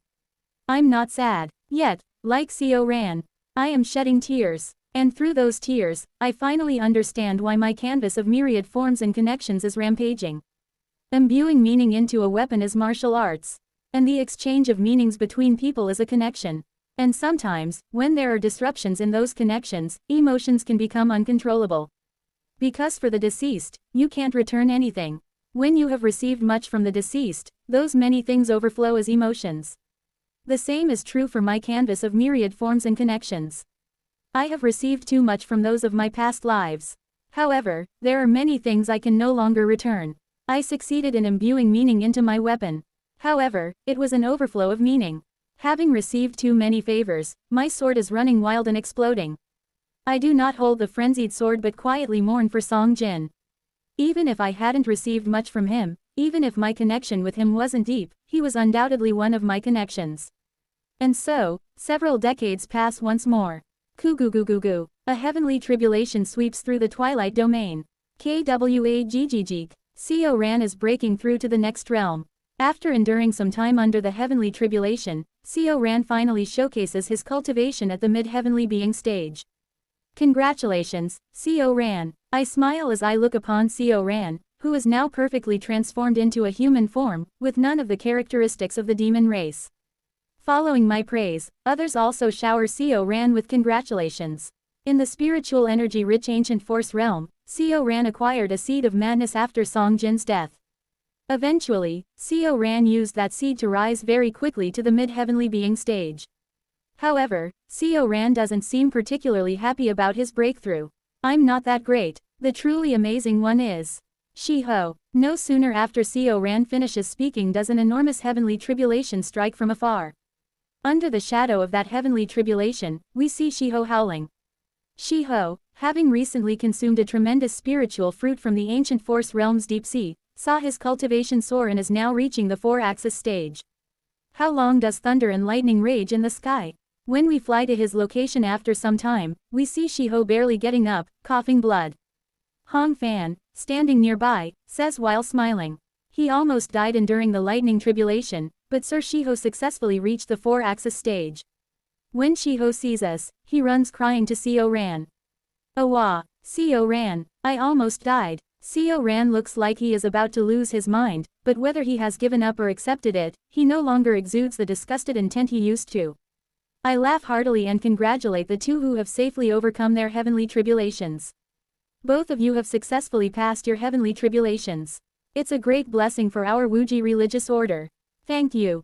I'm not sad. Yet, like Seo Ran, I am shedding tears. And through those tears, I finally understand why my canvas of myriad forms and connections is rampaging. Imbuing meaning into a weapon is martial arts. And the exchange of meanings between people is a connection. And sometimes, when there are disruptions in those connections, emotions can become uncontrollable. Because for the deceased, you can't return anything. When you have received much from the deceased, those many things overflow as emotions. The same is true for my canvas of myriad forms and connections. I have received too much from those of my past lives. However, there are many things I can no longer return. I succeeded in imbuing meaning into my weapon. However, it was an overflow of meaning. Having received too many favors, my sword is running wild and exploding. I do not hold the frenzied sword but quietly mourn for Song Jin. Even if I hadn't received much from him, even if my connection with him wasn't deep, he was undoubtedly one of my connections. And so, several decades pass once more. Kugugugugu. A heavenly tribulation sweeps through the twilight domain. Kwagggg. Seo Ran is breaking through to the next realm. After enduring some time under the heavenly tribulation, Seo Ran finally showcases his cultivation at the mid-heavenly being stage. Congratulations, Seo Ran. I smile as I look upon Seo Ran, who is now perfectly transformed into a human form, with none of the characteristics of the demon race. Following my praise, others also shower Seo Ran with congratulations. In the spiritual energy-rich ancient force realm, Seo Ran acquired a seed of madness after Song Jin's death. Eventually, Seo Ran used that seed to rise very quickly to the mid-heavenly being stage. However, Seo Ran doesn't seem particularly happy about his breakthrough. I'm not that great. The truly amazing one is Shiho. No sooner after Seo Ran finishes speaking does an enormous heavenly tribulation strike from afar. Under the shadow of that heavenly tribulation, we see Shiho howling. Shiho, having recently consumed a tremendous spiritual fruit from the ancient force realm's deep sea, saw his cultivation soar and is now reaching the 4-axis stage. How long does thunder and lightning rage in the sky? When we fly to his location after some time, we see Shiho barely getting up, coughing blood. Hong Fan, standing nearby, says while smiling. He almost died enduring the lightning tribulation, but Sir Shiho successfully reached the 4-axis stage. When Shiho sees us, he runs crying to Seo Ran. Awa, Seo Ran, I almost died. Seo Ran looks like he is about to lose his mind, but whether he has given up or accepted it, he no longer exudes the disgusted intent he used to. I laugh heartily and congratulate the two who have safely overcome their heavenly tribulations. Both of you have successfully passed your heavenly tribulations. It's a great blessing for our Wuji religious order. Thank you,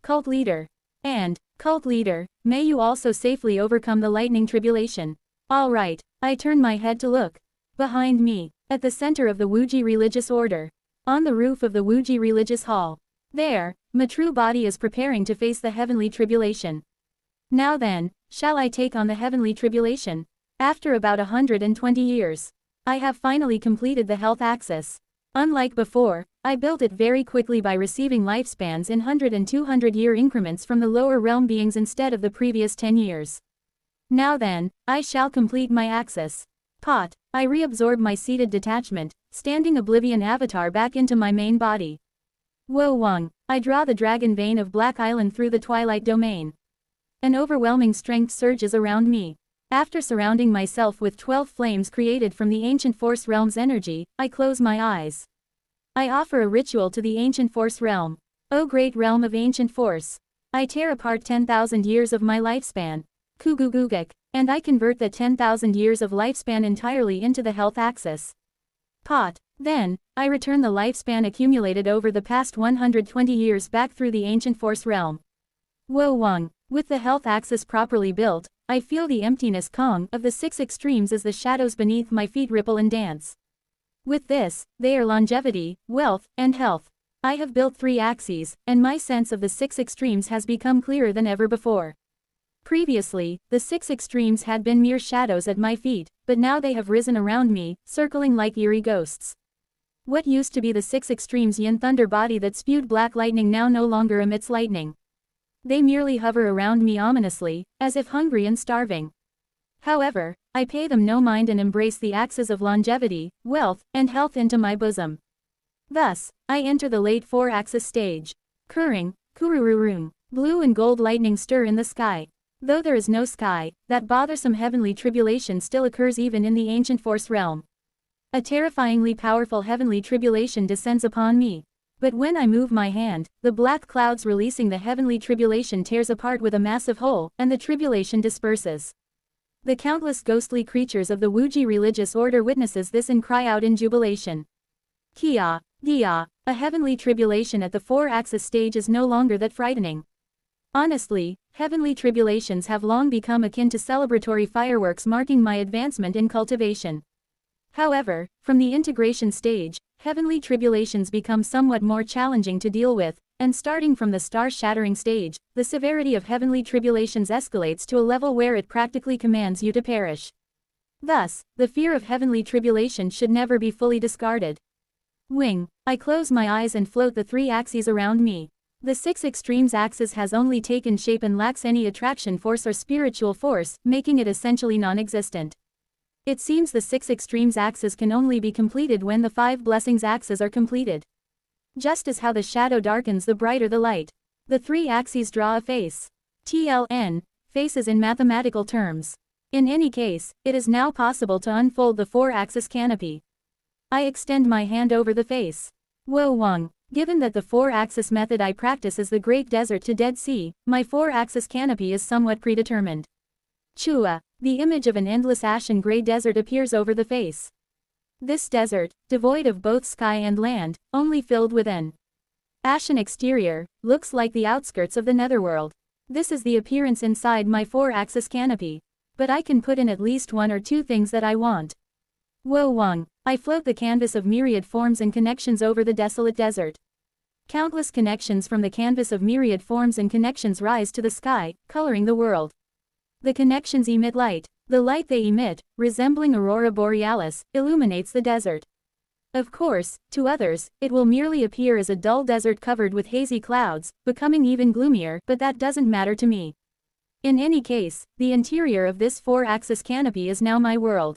cult leader. And, cult leader, may you also safely overcome the lightning tribulation. Alright, I turn my head to look. Behind me, at the center of the Wuji religious order. On the roof of the Wuji religious hall. There, my true body is preparing to face the heavenly tribulation. Now then, shall I take on the heavenly tribulation? After about 120 years, I have finally completed the health axis. Unlike before, I built it very quickly by receiving lifespans in 100 and 200 year increments from the lower realm beings instead of the previous 10 years. Now then, I shall complete my axis. Pot. I reabsorb my seated detachment, standing oblivion avatar back into my main body. Wo Wang, I draw the dragon vein of Black Island through the twilight domain. An overwhelming strength surges around me. After surrounding myself with 12 flames created from the ancient force realm's energy, I close my eyes. I offer a ritual to the ancient force realm. O great realm of ancient force. I tear apart 10,000 years of my lifespan. Kugugugek, and I convert that 10,000 years of lifespan entirely into the health axis. Pot. Then, I return the lifespan accumulated over the past 120 years back through the ancient force realm. Wo Wang, with the health axis properly built, I feel the emptiness Kong of the 6 extremes as the shadows beneath my feet ripple and dance. With this, they are longevity, wealth, and health. I have built 3 axes, and my sense of the 6 extremes has become clearer than ever before. Previously, the 6 extremes had been mere shadows at my feet, but now they have risen around me, circling like eerie ghosts. What used to be the 6 extremes yin thunder body that spewed black lightning now no longer emits lightning. They merely hover around me ominously, as if hungry and starving. However, I pay them no mind and embrace the axes of longevity, wealth, and health into my bosom. Thus, I enter the late 4-axis stage. Kurring, kurururung, blue and gold lightning stir in the sky. Though there is no sky, that bothersome heavenly tribulation still occurs even in the ancient force realm. A terrifyingly powerful heavenly tribulation descends upon me. But when I move my hand, the black clouds releasing the heavenly tribulation tears apart with a massive hole, and the tribulation disperses. The countless ghostly creatures of the Wuji religious order witnesses this and cry out in jubilation. Kia, Dia, a heavenly tribulation at the 4-axis stage is no longer that frightening. Honestly, heavenly tribulations have long become akin to celebratory fireworks marking my advancement in cultivation. However, from the integration stage, heavenly tribulations become somewhat more challenging to deal with, and starting from the star-shattering stage, the severity of heavenly tribulations escalates to a level where it practically commands you to perish. Thus, the fear of heavenly tribulation should never be fully discarded. Wing, I close my eyes and float the 3 axes around me. The 6 extremes axis has only taken shape and lacks any attraction force or spiritual force, making it essentially non-existent. It seems the 6 extremes axis can only be completed when the 5 blessings axes are completed. Just as how the shadow darkens the brighter the light. The 3 axes draw a face. TLN, faces in mathematical terms. In any case, it is now possible to unfold the 4-axis canopy. I extend my hand over the face. Wo Wang, given that the 4-axis method I practice is the Great Desert to Dead Sea, my 4-axis canopy is somewhat predetermined. Chua, the image of an endless ashen gray desert appears over the face. This desert, devoid of both sky and land, only filled with an ashen exterior, looks like the outskirts of the netherworld. This is the appearance inside my 4-axis canopy. But I can put in at least 1 or 2 things that I want. Wo Wang, I float the canvas of myriad forms and connections over the desolate desert. Countless connections from the canvas of myriad forms and connections rise to the sky, coloring the world. The connections emit light. The light they emit, resembling aurora borealis, illuminates the desert. Of course, to others, it will merely appear as a dull desert covered with hazy clouds, becoming even gloomier, but that doesn't matter to me. In any case, the interior of this 4-axis canopy is now my world.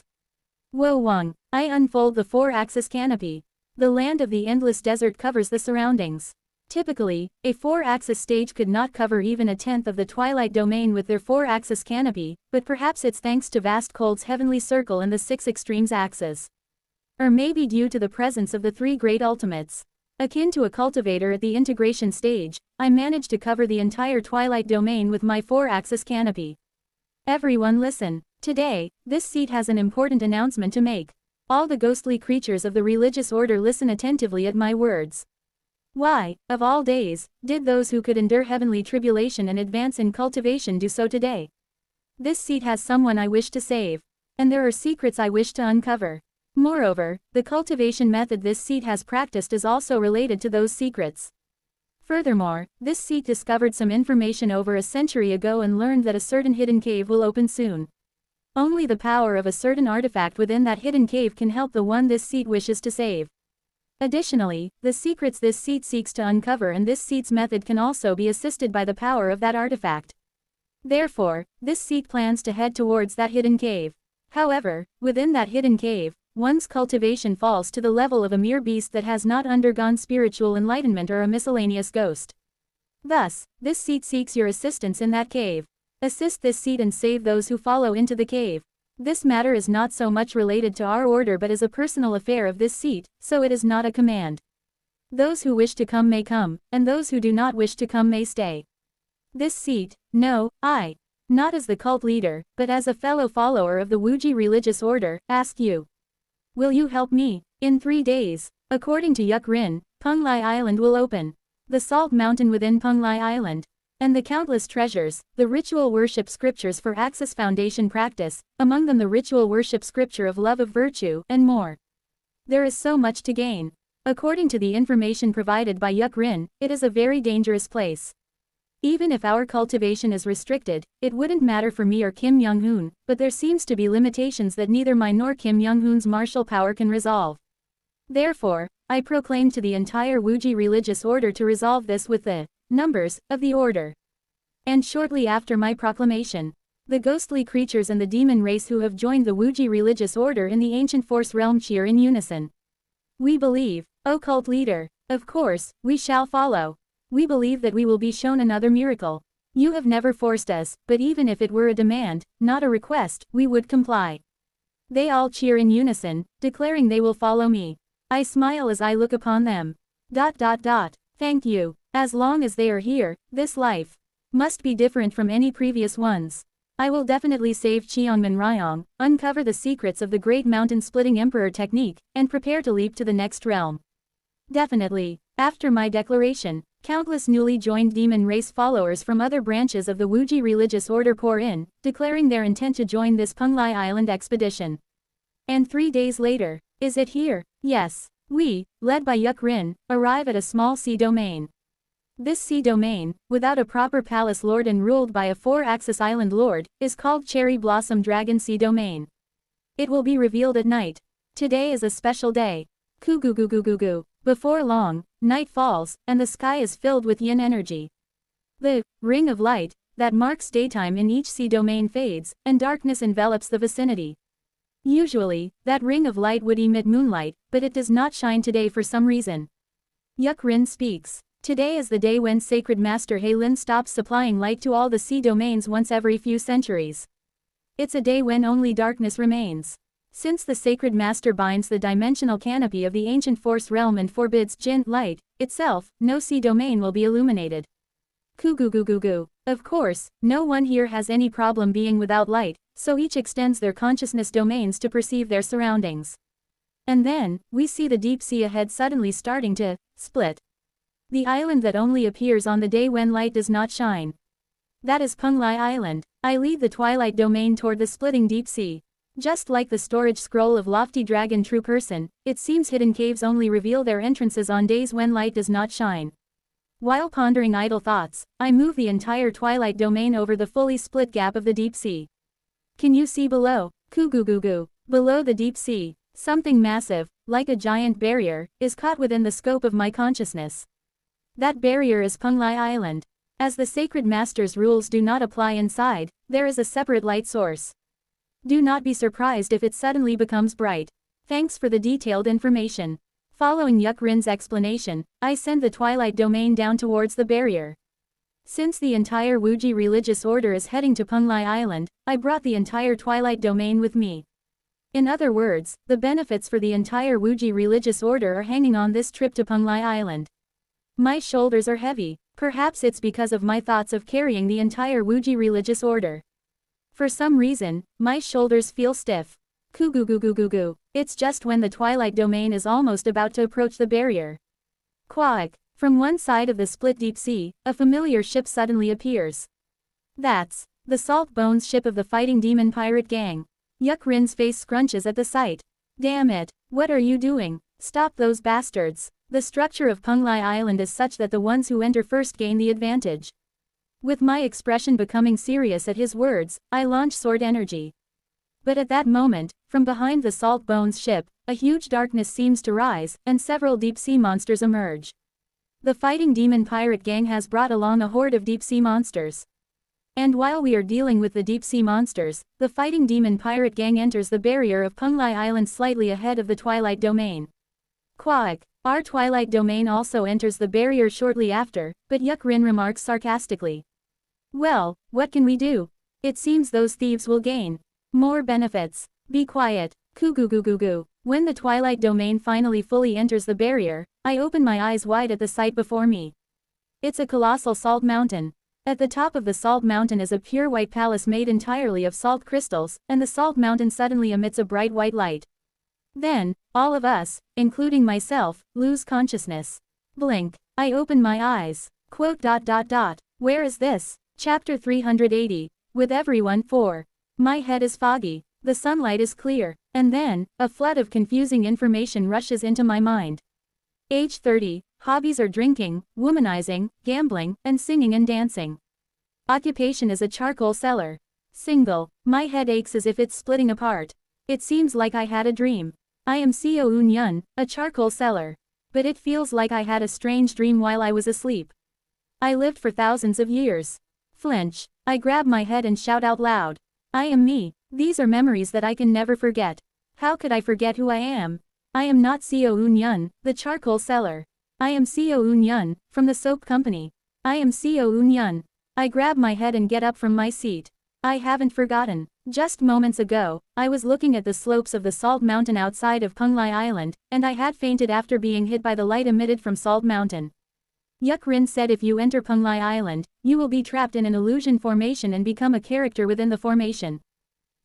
Wo Wang, I unfold the 4-axis canopy. The land of the endless desert covers the surroundings. Typically, a 4-axis stage could not cover even a tenth of the twilight domain with their 4-axis canopy, but perhaps it's thanks to vast cold's heavenly circle and the 6 extremes axis. Or maybe due to the presence of the 3 great ultimates. Akin to a cultivator at the integration stage, I managed to cover the entire twilight domain with my 4-axis canopy. Everyone listen. Today, this seat has an important announcement to make. All the ghostly creatures of the religious order listen attentively at my words. Why, of all days, did those who could endure heavenly tribulation and advance in cultivation do so today? This seat has someone I wish to save. And there are secrets I wish to uncover. Moreover, the cultivation method this seat has practiced is also related to those secrets. Furthermore, this seat discovered some information over a century ago and learned that a certain hidden cave will open soon. Only the power of a certain artifact within that hidden cave can help the one this seat wishes to save. Additionally, the secrets this seat seeks to uncover and this seat's method can also be assisted by the power of that artifact. Therefore, this seat plans to head towards that hidden cave. However, within that hidden cave, one's cultivation falls to the level of a mere beast that has not undergone spiritual enlightenment or a miscellaneous ghost. Thus, this seat seeks your assistance in that cave. Assist this seat and save those who follow into the cave. This matter is not so much related to our order but is a personal affair of this seat, so it is not a command. Those who wish to come may come, and those who do not wish to come may stay. This seat, no, I, not as the cult leader, but as a fellow follower of the Wuji religious order, ask you. Will you help me? In 3 days, according to Yuk Rin, Penglai Island will open. The salt mountain within Penglai Island. And the countless treasures, the ritual worship scriptures for Axis Foundation practice, among them the ritual worship scripture of love of virtue, and more. There is so much to gain. According to the information provided by Yuk Rin, it is a very dangerous place. Even if our cultivation is restricted, it wouldn't matter for me or Kim Young-hoon, but there seems to be limitations that neither mine nor Kim Young-hoon's martial power can resolve. Therefore, I proclaim to the entire Wuji religious order to resolve this with the numbers of the order. And shortly after my proclamation, the ghostly creatures and the demon race who have joined the Wuji religious order in the ancient force realm cheer in unison. We believe, O cult leader, of course, we shall follow. We believe that we will be shown another miracle. You have never forced us, but even if it were a demand, not a request, we would comply. They all cheer in unison, declaring they will follow me. I smile as I look upon them. Thank you. As long as they are here, this life must be different from any previous ones. I will definitely save Cheongman Ryong, uncover the secrets of the great mountain-splitting emperor technique, and prepare to leap to the next realm. Definitely. After my declaration, countless newly joined demon race followers from other branches of the Wuji religious order pour in, declaring their intent to join this Penglai Island expedition. And 3 days later, is it here? Yes. We, led by Yuk Rin, arrive at a small sea domain. This sea domain, without a proper palace lord and ruled by a 4-axis island lord, is called Cherry Blossom Dragon Sea Domain. It will be revealed at night. Today is a special day. Kugugugugugu. Before long, night falls, and the sky is filled with yin energy. The ring of light that marks daytime in each sea domain fades, and darkness envelops the vicinity. Usually, that ring of light would emit moonlight, but it does not shine today for some reason. Yuk Rin speaks. Today is the day when Sacred Master He Lin stops supplying light to all the sea domains once every few centuries. It's a day when only darkness remains. Since the Sacred Master binds the dimensional canopy of the ancient force realm and forbids Jin light itself, no sea domain will be illuminated. Kugugugugu. Of course, no one here has any problem being without light, so each extends their consciousness domains to perceive their surroundings. And then, we see the deep sea ahead suddenly starting to split. The island that only appears on the day when light does not shine. That is Penglai Island. I lead the twilight domain toward the splitting deep sea. Just like the storage scroll of lofty dragon true person, it seems hidden caves only reveal their entrances on days when light does not shine. While pondering idle thoughts, I move the entire twilight domain over the fully split gap of the deep sea. Can you see below? Kugugugu. Below the deep sea, something massive, like a giant barrier, is caught within the scope of my consciousness. That barrier is Penglai Island. As the Sacred Master's rules do not apply inside, there is a separate light source. Do not be surprised if it suddenly becomes bright. Thanks for the detailed information. Following Yuk Rin's explanation, I send the twilight domain down towards the barrier. Since the entire Wuji religious order is heading to Penglai Island, I brought the entire twilight domain with me. In other words, the benefits for the entire Wuji religious order are hanging on this trip to Penglai Island. My shoulders are heavy. Perhaps it's because of my thoughts of carrying the entire Wuji religious order. For some reason, my shoulders feel stiff. Kugugugugugu. It's just when the twilight domain is almost about to approach the barrier. Quack. From one side of the split deep sea, a familiar ship suddenly appears. That's the Salt Bones ship of the fighting demon pirate gang. Yuk Rin's face scrunches at the sight. Damn it, what are you doing? Stop those bastards. The structure of Penglai Island is such that the ones who enter first gain the advantage. With my expression becoming serious at his words, I launch sword energy. But at that moment, from behind the Salt Bones ship, a huge darkness seems to rise, and several deep-sea monsters emerge. The fighting demon pirate gang has brought along a horde of deep-sea monsters. And while we are dealing with the deep-sea monsters, the fighting demon pirate gang enters the barrier of Penglai Island slightly ahead of the Twilight Domain. Quack. Our Twilight Domain also enters the barrier shortly after, but Yuk-Rin remarks sarcastically. Well, what can we do? It seems those thieves will gain more benefits. Be quiet. Coo-goo-goo-goo-goo. When the Twilight Domain finally fully enters the barrier, I open my eyes wide at the sight before me. It's a colossal salt mountain. At the top of the salt mountain is a pure white palace made entirely of salt crystals, and the salt mountain suddenly emits a bright white light. Then, all of us, including myself, lose consciousness. Blink. I open my eyes. Quote. Where is this? Chapter 380. With everyone 4. My head is foggy. The sunlight is clear. And then, a flood of confusing information rushes into my mind. Age 30. Hobbies are drinking, womanizing, gambling, and singing and dancing. Occupation is a charcoal seller. Single. My head aches as if it's splitting apart. It seems like I had a dream. I am Seo Eun-yun, a charcoal seller. But it feels like I had a strange dream while I was asleep. I lived for thousands of years. Flinch. I grab my head and shout out loud. I am me. These are memories that I can never forget. How could I forget who I am? I am not Seo Eun-yun, the charcoal seller. I am Seo Eun-yun, from the soap company. I am Seo Eun-yun. I grab my head and get up from my seat. I haven't forgotten. Just moments ago, I was looking at the slopes of the Salt Mountain outside of Penglai Island, and I had fainted after being hit by the light emitted from Salt Mountain. Yuk-Rin said if you enter Penglai Island, you will be trapped in an illusion formation and become a character within the formation.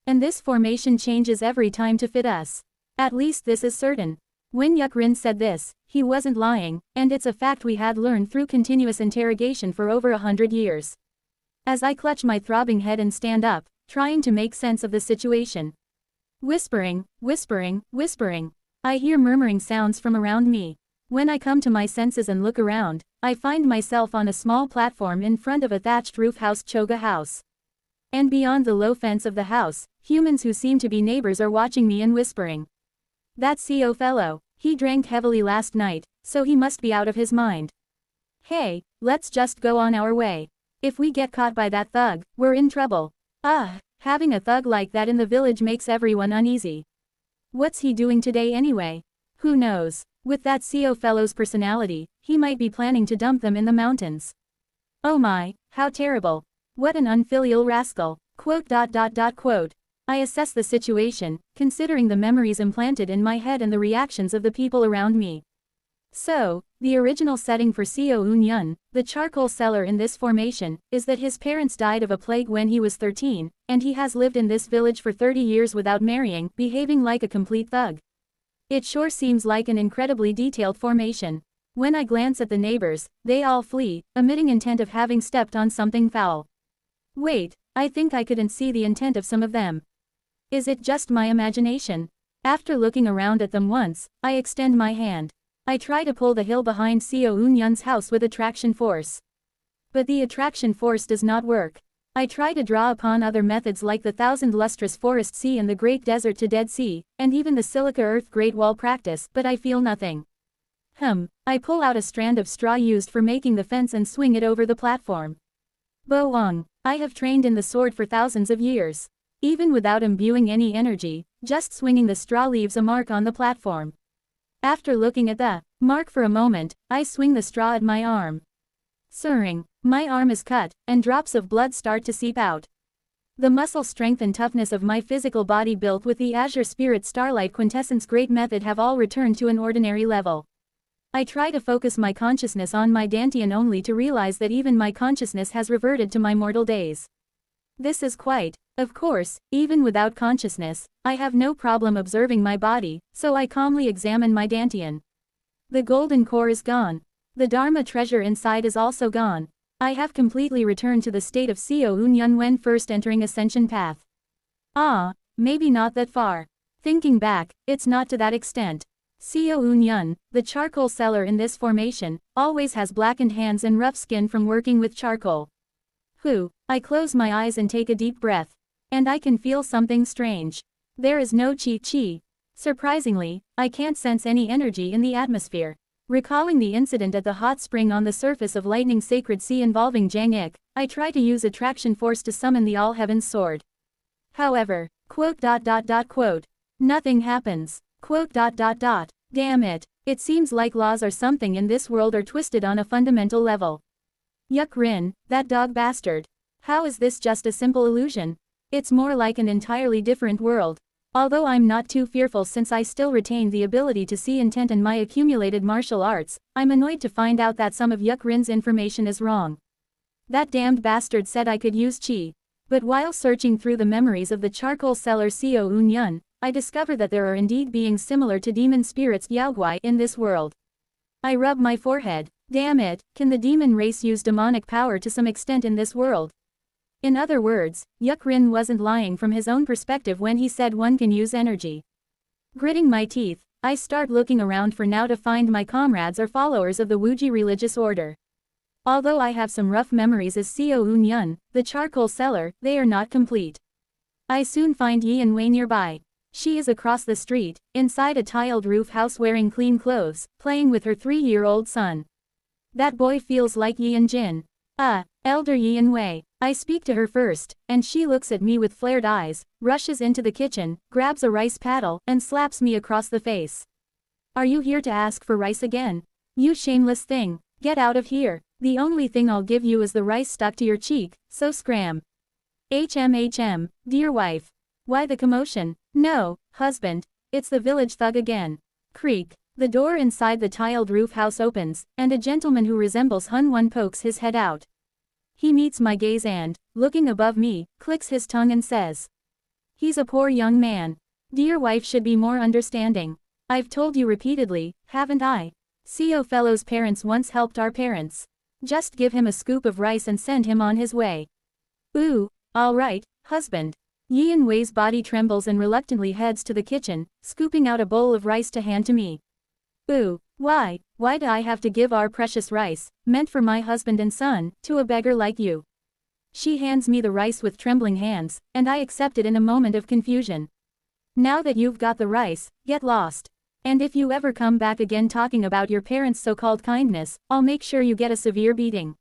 And this formation changes every time to fit us. At least this is certain. When Yuk-Rin said this, he wasn't lying, and it's a fact we had learned through continuous interrogation for over 100 years. As I clutch my throbbing head and stand up, trying to make sense of the situation. Whispering, whispering, whispering. I hear murmuring sounds from around me. When I come to my senses and look around, I find myself on a small platform in front of a thatched roof house Choga house. And beyond the low fence of the house, humans who seem to be neighbors are watching me and whispering. That Seo fellow, he drank heavily last night, so he must be out of his mind. Hey, let's just go on our way. If we get caught by that thug, we're in trouble. Having a thug like that in the village makes everyone uneasy. What's he doing today anyway? Who knows? With that Seo fellow's personality, he might be planning to dump them in the mountains. Oh my, how terrible. What an unfilial rascal. Quote. I assess the situation, considering the memories implanted in my head and the reactions of the people around me. So, the original setting for Seo Eun-yun, the charcoal seller in this formation, is that his parents died of a plague when he was 13, and he has lived in this village for 30 years without marrying, behaving like a complete thug. It sure seems like an incredibly detailed formation. When I glance at the neighbors, they all flee, emitting intent of having stepped on something foul. Wait, I think I couldn't see the intent of some of them. Is it just my imagination? After looking around at them once, I extend my hand. I try to pull the hill behind Seo Eun-yun's house with attraction force. But the attraction force does not work. I try to draw upon other methods like the Thousand Lustrous Forest Sea and the Great Desert to Dead Sea, and even the Silica Earth Great Wall practice, but I feel nothing. I pull out a strand of straw used for making the fence and swing it over the platform. Bo-ong, I have trained in the sword for thousands of years. Even without imbuing any energy, just swinging the straw leaves a mark on the platform. After looking at the mark for a moment, I swing the straw at my arm. Sirring, my arm is cut, and drops of blood start to seep out. The muscle strength and toughness of my physical body built with the Azure Spirit Starlight Quintessence Great Method have all returned to an ordinary level. I try to focus my consciousness on my dantian only to realize that even my consciousness has reverted to my mortal days. This is quite. Of course, even without consciousness, I have no problem observing my body, so I calmly examine my dantian. The golden core is gone. The Dharma treasure inside is also gone. I have completely returned to the state of Seo Eun-yun when first entering Ascension Path. Maybe not that far. Thinking back, it's not to that extent. Seo Eun-yun, the charcoal seller in this formation, always has blackened hands and rough skin from working with charcoal. I close my eyes and take a deep breath. And I can feel something strange. There is no chi. Surprisingly, I can't sense any energy in the atmosphere. Recalling the incident at the hot spring on the surface of lightning sacred sea involving Jang Ik, I try to use attraction force to summon the All Heavens sword. However, nothing happens. Damn it. It seems like laws or something in this world are twisted on a fundamental level. Yuck Rin, that dog bastard. How is this just a simple illusion? It's more like an entirely different world. Although I'm not too fearful since I still retain the ability to see intent in my accumulated martial arts, I'm annoyed to find out that some of Yuck Rin's information is wrong. That damned bastard said I could use Qi. But while searching through the memories of the charcoal seller Xiao Unyun, I discover that there are indeed beings similar to demon spirits Yaoguai in this world. I rub my forehead. Damn it, can the demon race use demonic power to some extent in this world? In other words, Yuck Rin wasn't lying from his own perspective when he said one can use energy. Gritting my teeth, I start looking around for now to find my comrades or followers of the Wuji religious order. Although I have some rough memories as Xiao Unyun, the charcoal seller, they are not complete. I soon find Yi and Wei nearby. She is across the street, inside a tiled roof house wearing clean clothes, playing with her 3-year-old son. That boy feels like Yi and Jin. Elder Yi and Wei. I speak to her first, and she looks at me with flared eyes, rushes into the kitchen, grabs a rice paddle, and slaps me across the face. Are you here to ask for rice again? You shameless thing, get out of here. The only thing I'll give you is the rice stuck to your cheek, so scram. HM, dear wife. Why the commotion? No, husband, it's the village thug again. Creak. The door inside the tiled roof house opens, and a gentleman who resembles Hun Won pokes his head out. He meets my gaze and, looking above me, clicks his tongue and says, "He's a poor young man. Dear wife should be more understanding. I've told you repeatedly, haven't I? Xiao Fellow's parents once helped our parents. Just give him a scoop of rice and send him on his way." Ooh, all right, husband. Yi and Wei's body trembles and reluctantly heads to the kitchen, scooping out a bowl of rice to hand to me. Ooh, why do I have to give our precious rice, meant for my husband and son, to a beggar like you? She hands me the rice with trembling hands, and I accept it in a moment of confusion. Now that you've got the rice, get lost. And if you ever come back again talking about your parents' so-called kindness, I'll make sure you get a severe beating.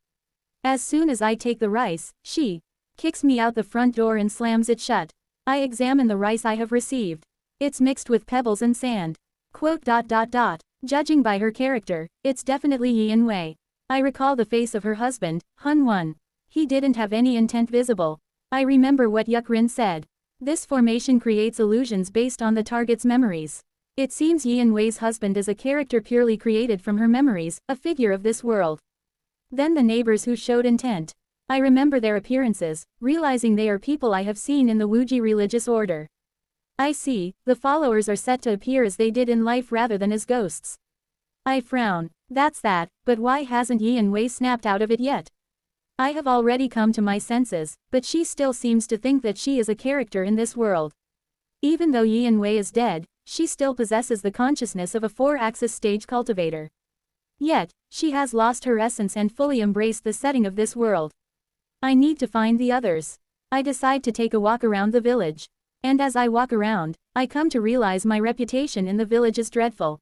As soon as I take the rice, she kicks me out the front door and slams it shut. I examine the rice I have received. It's mixed with pebbles and sand. Judging by her character, it's definitely Yi and Wei. I recall the face of her husband, Hun Won. He didn't have any intent visible. I remember what Yuck Rin said. This formation creates illusions based on the target's memories. It seems Yi and Wei's husband is a character purely created from her memories, a figure of this world. Then the neighbors who showed intent. I remember their appearances, realizing they are people I have seen in the Wuji religious order. I see, the followers are set to appear as they did in life rather than as ghosts. I frown. That's that, but why hasn't Yi and Wei snapped out of it yet? I have already come to my senses, but she still seems to think that she is a character in this world. Even though Yi and Wei is dead, she still possesses the consciousness of a 4-axis stage cultivator. Yet, she has lost her essence and fully embraced the setting of this world. I need to find the others. I decide to take a walk around the village. And as I walk around, I come to realize my reputation in the village is dreadful.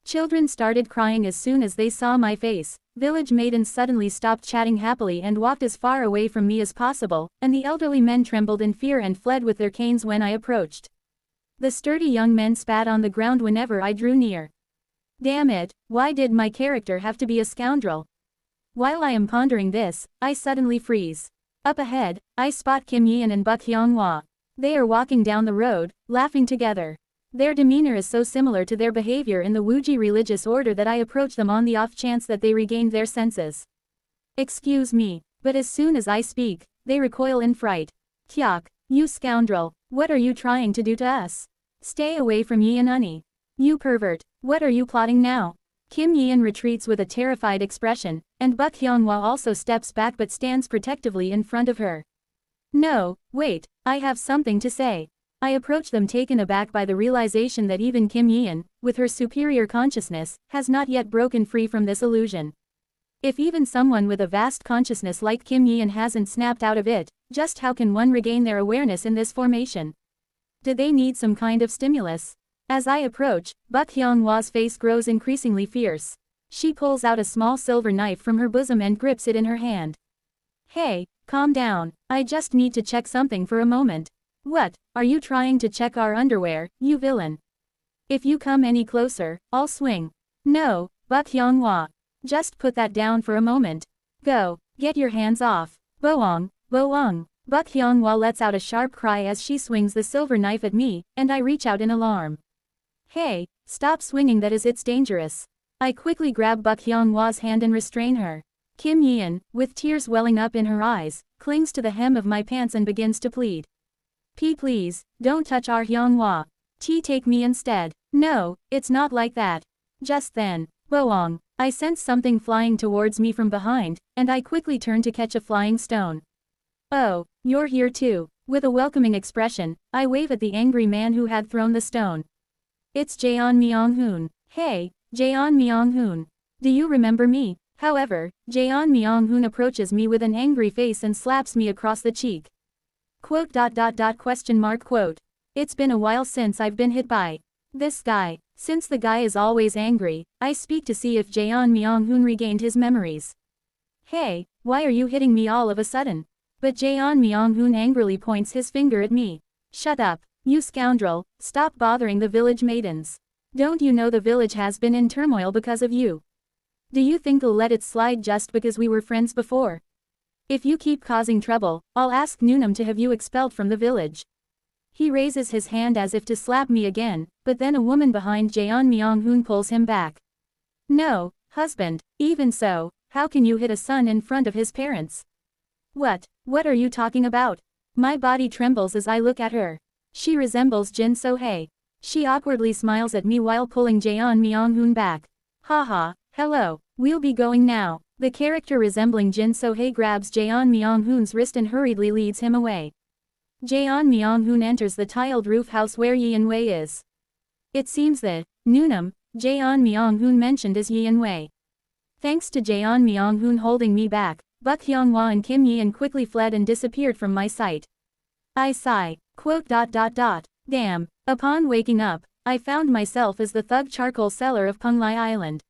Children started crying as soon as they saw my face, village maidens suddenly stopped chatting happily and walked as far away from me as possible, and the elderly men trembled in fear and fled with their canes when I approached. The sturdy young men spat on the ground whenever I drew near. Damn it, why did my character have to be a scoundrel? While I am pondering this, I suddenly freeze. Up ahead, I spot Kim Yian and Buk Hyunghwa. They are walking down the road, laughing together. Their demeanor is so similar to their behavior in the Wuji religious order that I approach them on the off chance that they regained their senses. Excuse me, but as soon as I speak, they recoil in fright. Kyok, you scoundrel, what are you trying to do to us? Stay away from Yi and Unni. You pervert, what are you plotting now? Kim Yian retreats with a terrified expression, and Buk Hyunghwa also steps back but stands protectively in front of her. No, wait, I have something to say. I approach them taken aback by the realization that even Kim Yian, with her superior consciousness, has not yet broken free from this illusion. If even someone with a vast consciousness like Kim Yian hasn't snapped out of it, just how can one regain their awareness in this formation? Do they need some kind of stimulus? As I approach, Buk Hyunghwa's face grows increasingly fierce. She pulls out a small silver knife from her bosom and grips it in her hand. Hey, calm down, I just need to check something for a moment. What, are you trying to check our underwear, you villain? If you come any closer, I'll swing. No, Bak Hyunghwa. Just put that down for a moment. Go, get your hands off. Boong, boong. Bak Hyunghwa lets out a sharp cry as she swings the silver knife at me, and I reach out in alarm. Hey, stop swinging, that is, it's dangerous. I quickly grab Bak Hyunghwa's hand and restrain her. Kim Yeon, with tears welling up in her eyes, clings to the hem of my pants and begins to plead. Please, don't touch our Hyunghwa. Take me instead. No, it's not like that. Just then, boong, I sense something flying towards me from behind, and I quickly turn to catch a flying stone. Oh, you're here too. With a welcoming expression, I wave at the angry man who had thrown the stone. It's Jaeon Myung-hoon. Hey, Jaeon Myung-hoon. Do you remember me? However, Jaeon Myung-hoon approaches me with an angry face and slaps me across the cheek. Quote. It's been a while since I've been hit by this guy. Since the guy is always angry, I speak to see if Jaeon Myung-hoon regained his memories. Hey, why are you hitting me all of a sudden? But Jaeon Myung-hoon angrily points his finger at me. Shut up, you scoundrel, stop bothering the village maidens. Don't you know the village has been in turmoil because of you? Do you think I'll let it slide just because we were friends before? If you keep causing trouble, I'll ask Noonam to have you expelled from the village. He raises his hand as if to slap me again, but then a woman behind Jaeon Myung-hoon pulls him back. No, husband, even so, how can you hit a son in front of his parents? What are you talking about? My body trembles as I look at her. She resembles Jin So-hae. She awkwardly smiles at me while pulling Jaeon Myung-hoon back. Haha, hello, we'll be going now. The character resembling Jin So-hae grabs Jaeon Myung-hoon's wrist and hurriedly leads him away. Jaeon Myung-hoon enters the tiled roof house where Yi In-wei is. It seems that Noonam, Jaeon Myung-hoon mentioned is Yi In-wei. Thanks to Jaeon Myung-hoon holding me back, Bak Hyunghwa and Kim Yeon quickly fled and disappeared from my sight. I sigh. Quote. Damn. Upon waking up, I found myself as the thug charcoal seller of Punglai Island.